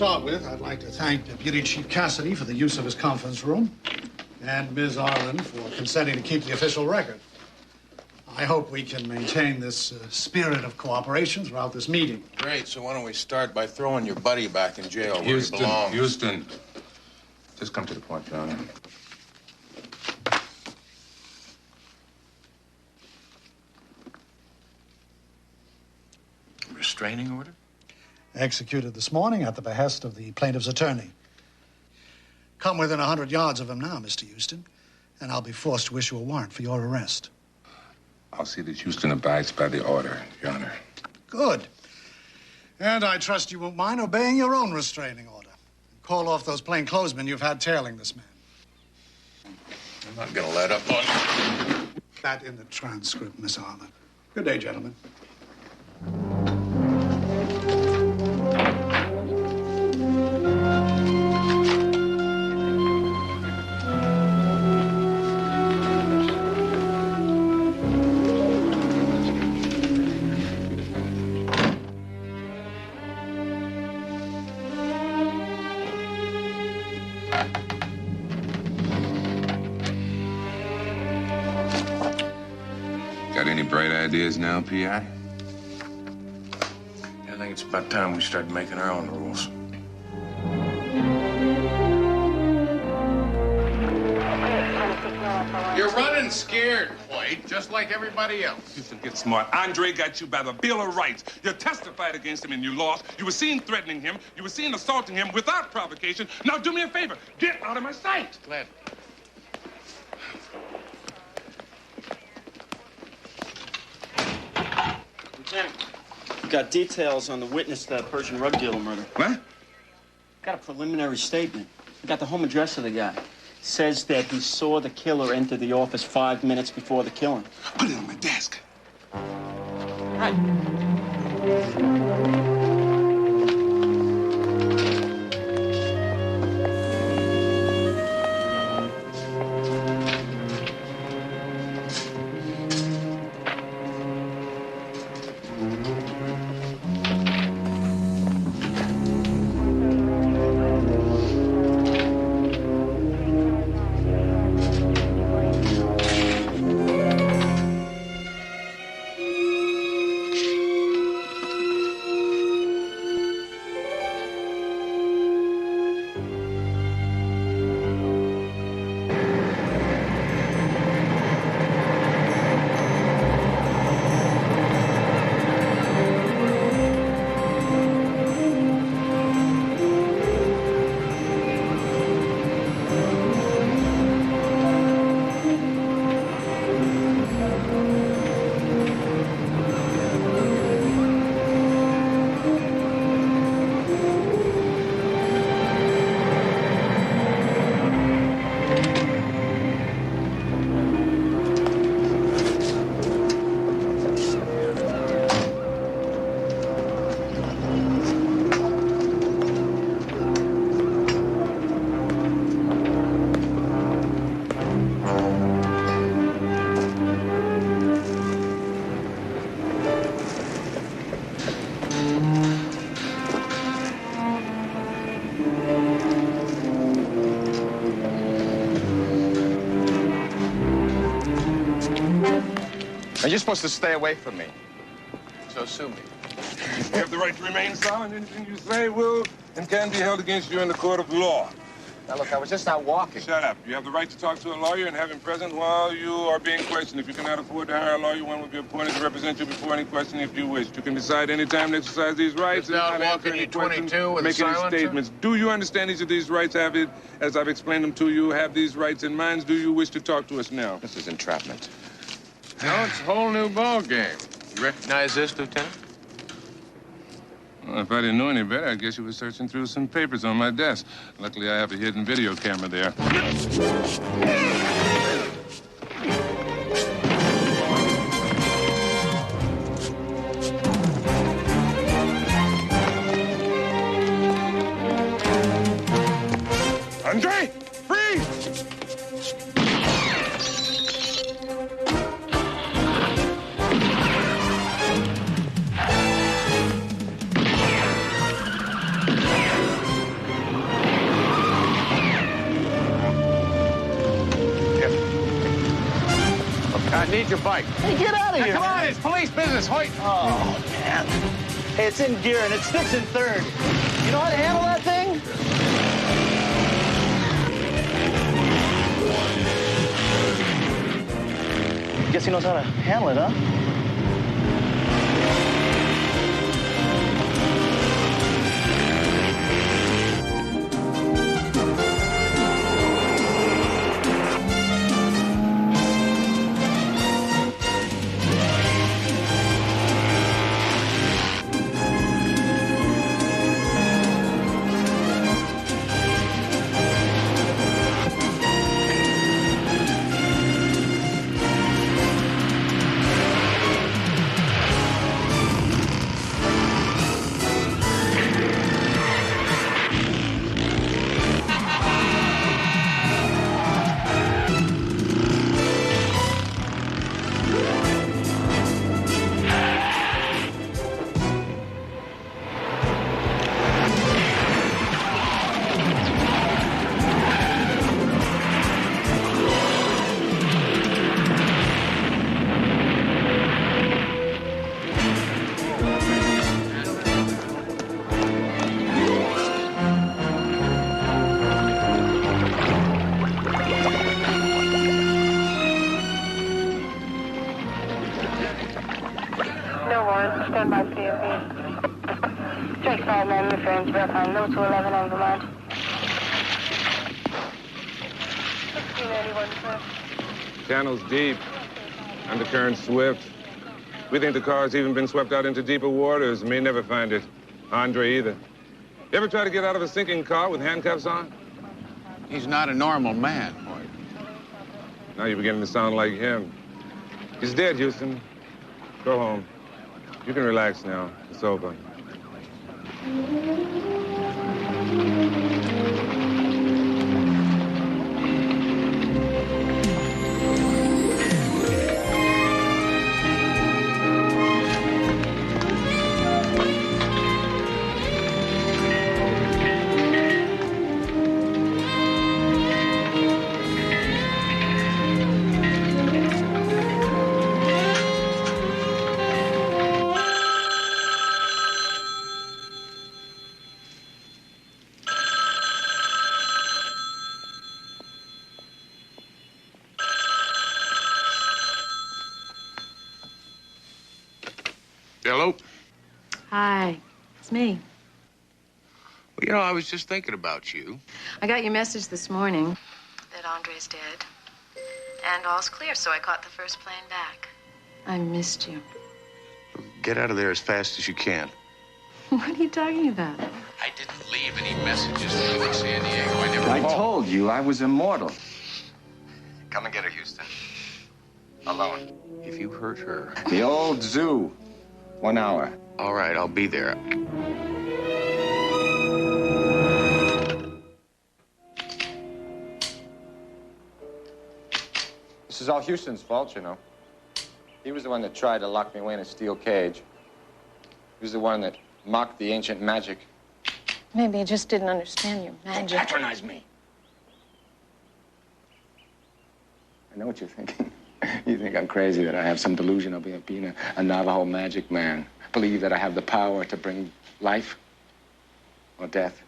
start with, I'd like to thank Deputy Chief Cassidy for the use of his conference room and Ms. Arlen for consenting to keep the official record. I hope we can maintain this spirit of cooperation throughout this meeting. Great, so why don't we start by throwing your buddy back in jail where he belongs? Houston. Just come to the point, John. Restraining order? Executed this morning at the behest of the plaintiff's attorney. Come within 100 yards of him now, Mr. Houston, and I'll be forced to issue a warrant for your arrest. I'll see that Houston abides by the order, Your Honor. Good. And I trust you won't mind obeying your own restraining order. Call off those plainclothesmen you've had tailing this man. I'm not gonna let up on you. That in the transcript, Miss Arlen. Good day, gentlemen. Got any bright ideas now, P.I.? I think it's about time we started making our own rules. You're running scared, White, just like everybody else. Houston, get smart. Andre got you by the Bill of Rights. You testified against him and you lost. You were seen threatening him. You were seen assaulting him without provocation. Now do me a favor. Get out of my sight. Glad. Lieutenant, got details on the witness to that Persian rug dealer murder. What? Got a preliminary statement. I got the home address of the guy. Says that he saw the killer enter the office 5 minutes before the killing. Put it on my desk. Right. Now, you're supposed to stay away from me. So sue me. You have the right to remain silent. Anything you say will and can be held against you in the court of law. Now, look, I was just out walking. Shut up. You have the right to talk to a lawyer and have him present while you are being questioned. If you cannot afford to hire a lawyer, one will be appointed to represent you before any question if you wish. You can decide any time to exercise these rights. Just out walking, you 22 with a make any silencer? statements. Do you understand each of these rights? Have it, as I've explained them to you, have these rights in mind? Do you wish to talk to us now? This is entrapment. No, it's a whole new ball game. You recognize this, Lieutenant? Well, if I didn't know any better, I guess you were searching through some papers on my desk. Luckily, I have a hidden video camera there. Andre, freeze! I need your bike. Hey, get out of here. Come on, it's police business, Hoyt. Oh, man. Hey, it's in gear and it sticks in third. You know how to handle that thing? Guess he knows how to handle it, huh? Stand by for DMV. Strike 5 man interference, verify no 211 on Vermont. 1681, sir. Channel's deep, undercurrent swift. We think the car's even been swept out into deeper waters. May never find it. Andre either. You ever try to get out of a sinking car with handcuffs on? He's not a normal man, Hoyt. Now you're beginning to sound like him. He's dead, Houston. Go home. You can relax now. It's over. Hello? Hi, it's me. Well, you know, I was just thinking about you. I got your message this morning that Andre's dead. And all's clear, so I caught the first plane back. I missed you. Get out of there as fast as you can. What are you talking about? I didn't leave any messages to you in San Diego. I never I called. told you I was immortal. Come and get her, Houston. Alone. If you hurt her... The old zoo. 1 hour. All right, I'll be there. This is all Houston's fault, you know. He was the one that tried to lock me away in a steel cage. He was the one that mocked the ancient magic. Maybe you just didn't understand your magic. Patronize me. I know what you're thinking. You think I'm crazy, that I have some delusion of being a Navajo magic man. Believe that I have the power to bring life or death.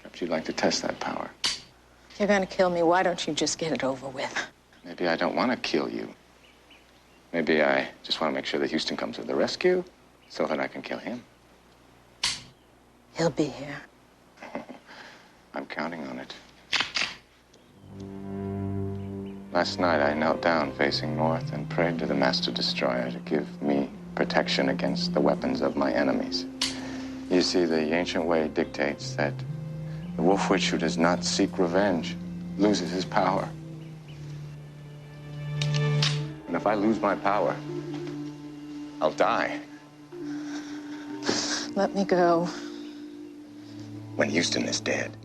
Perhaps you'd like to test that power. You're gonna kill me. Why don't you just get it over with? Maybe I don't want to kill you. Maybe I just want to make sure that Houston comes to the rescue so that I can kill him. He'll be here. I'm counting on it. Last night, I knelt down facing north and prayed to the Master Destroyer to give me protection against the weapons of my enemies. You see, the ancient way dictates that the wolf witch who does not seek revenge loses his power. And if I lose my power, I'll die. Let me go. When Houston is dead.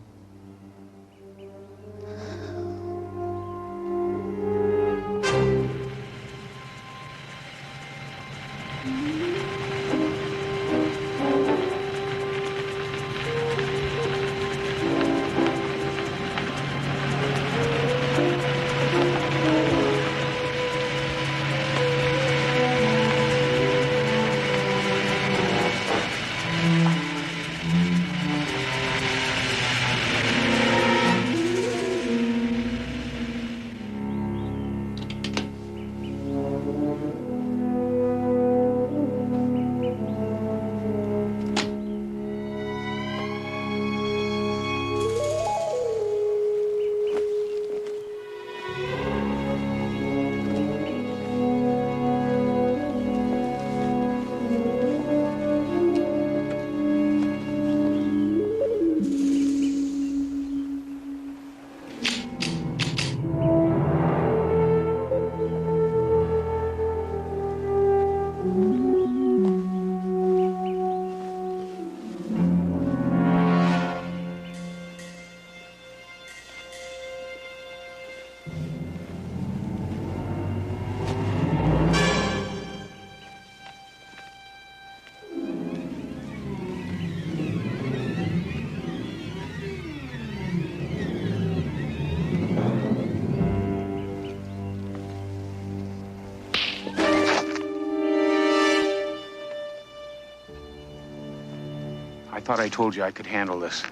thought I told you I could handle this.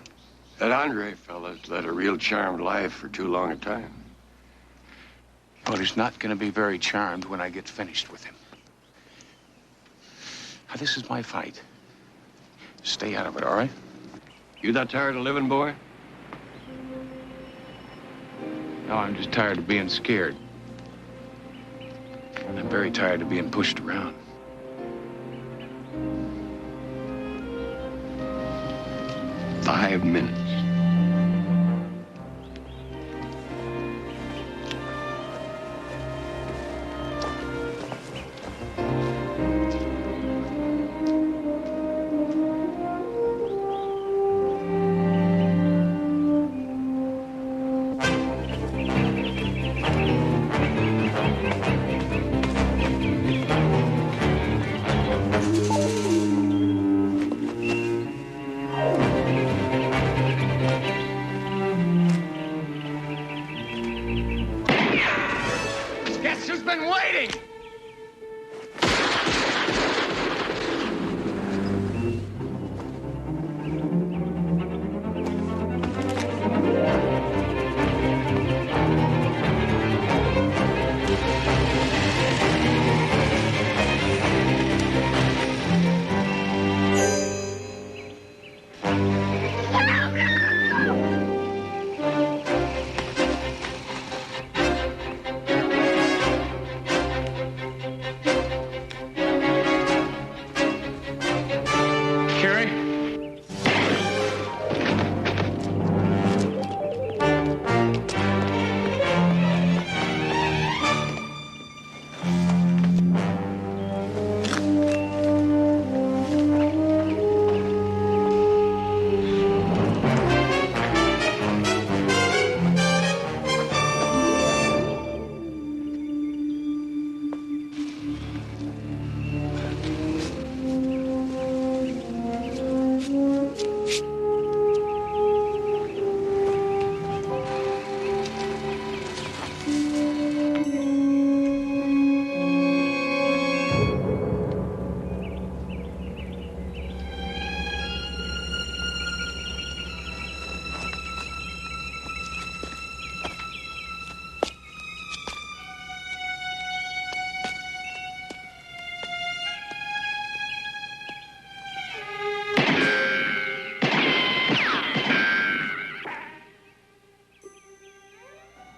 That Andre fella's led a real charmed life for too long a time. Well, he's not going to be very charmed when I get finished with him. Now, this is my fight. Stay out of it, all right? You that tired of living, boy? No, I'm just tired of being scared. I'm very tired of being pushed around. Five minutes. Guess who's been waiting?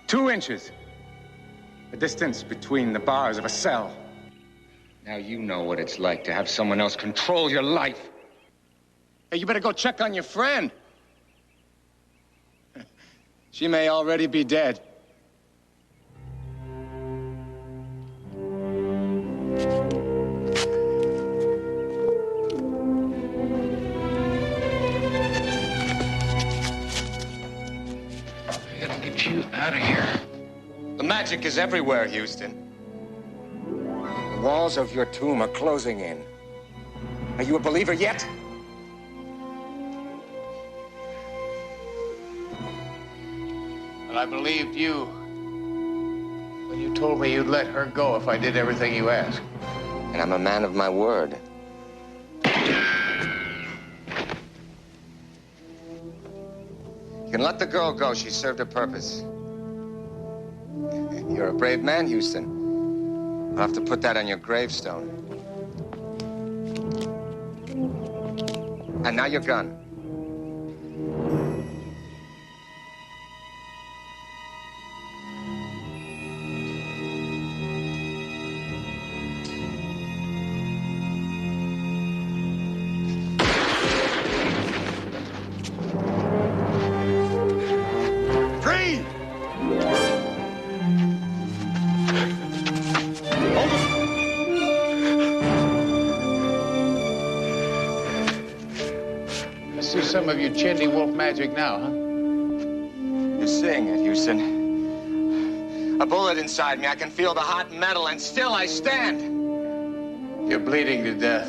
Two inches. The distance between the bars of a cell. Now you know what it's like to have someone else control your life. Hey, you better go check on your friend. She may already be dead. I gotta get you out of here. The magic is everywhere, Houston. The walls of your tomb are closing in. Are you a believer yet? Well, I believed you when you told me you'd let her go if I did everything you asked. And I'm a man of my word. You can let the girl go. She served her purpose. You're a brave man, Houston. I'll have to put that on your gravestone. And now your gun. Some of your chindi wolf magic now, huh? You're seeing it, Houston. A bullet inside me. I can feel the hot metal, and still I stand. You're bleeding to death.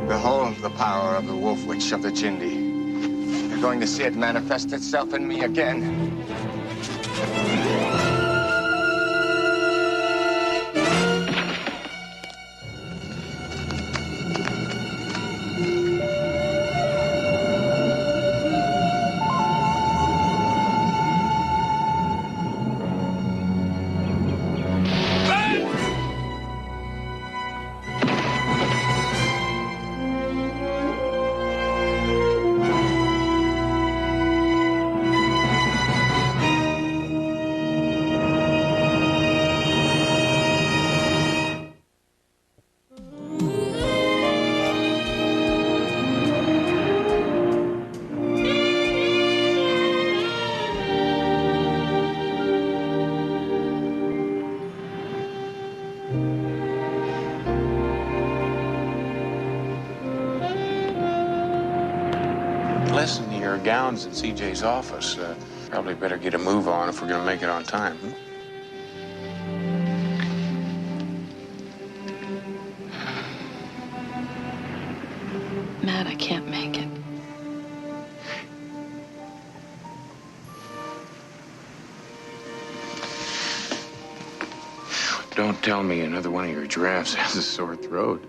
Behold the power of the wolf witch of the chindi. You're going to see it manifest itself in me again. listen to your gowns in CJ's office. Probably better get a move on if we're going to make it on time. Matt, I can't make it. Don't tell me another one of your giraffes has a sore throat.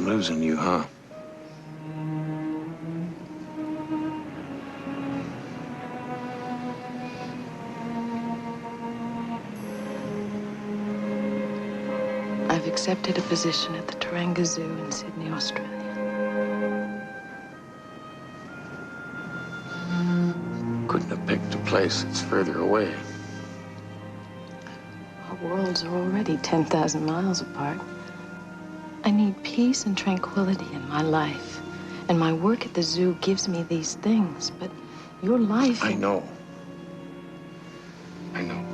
I'm losing you, huh? I've accepted a position at the Taronga Zoo in Sydney, Australia. Couldn't have picked a place that's further away. Our worlds are already 10,000 miles apart. I need peace and tranquility in my life. And my work at the zoo gives me these things, but your life... I know. I know.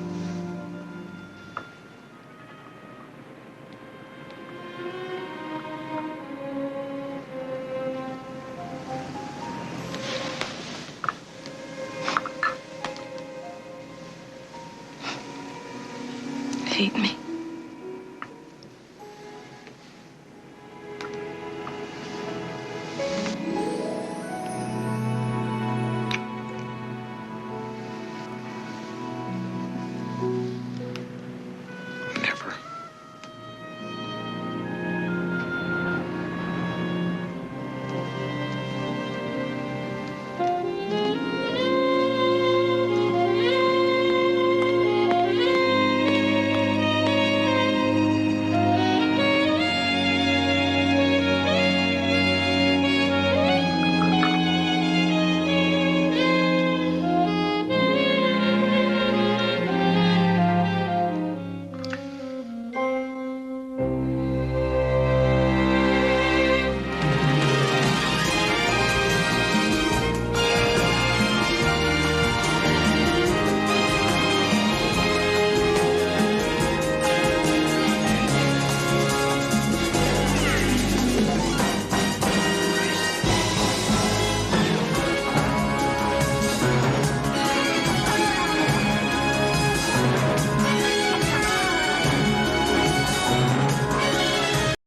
hate me.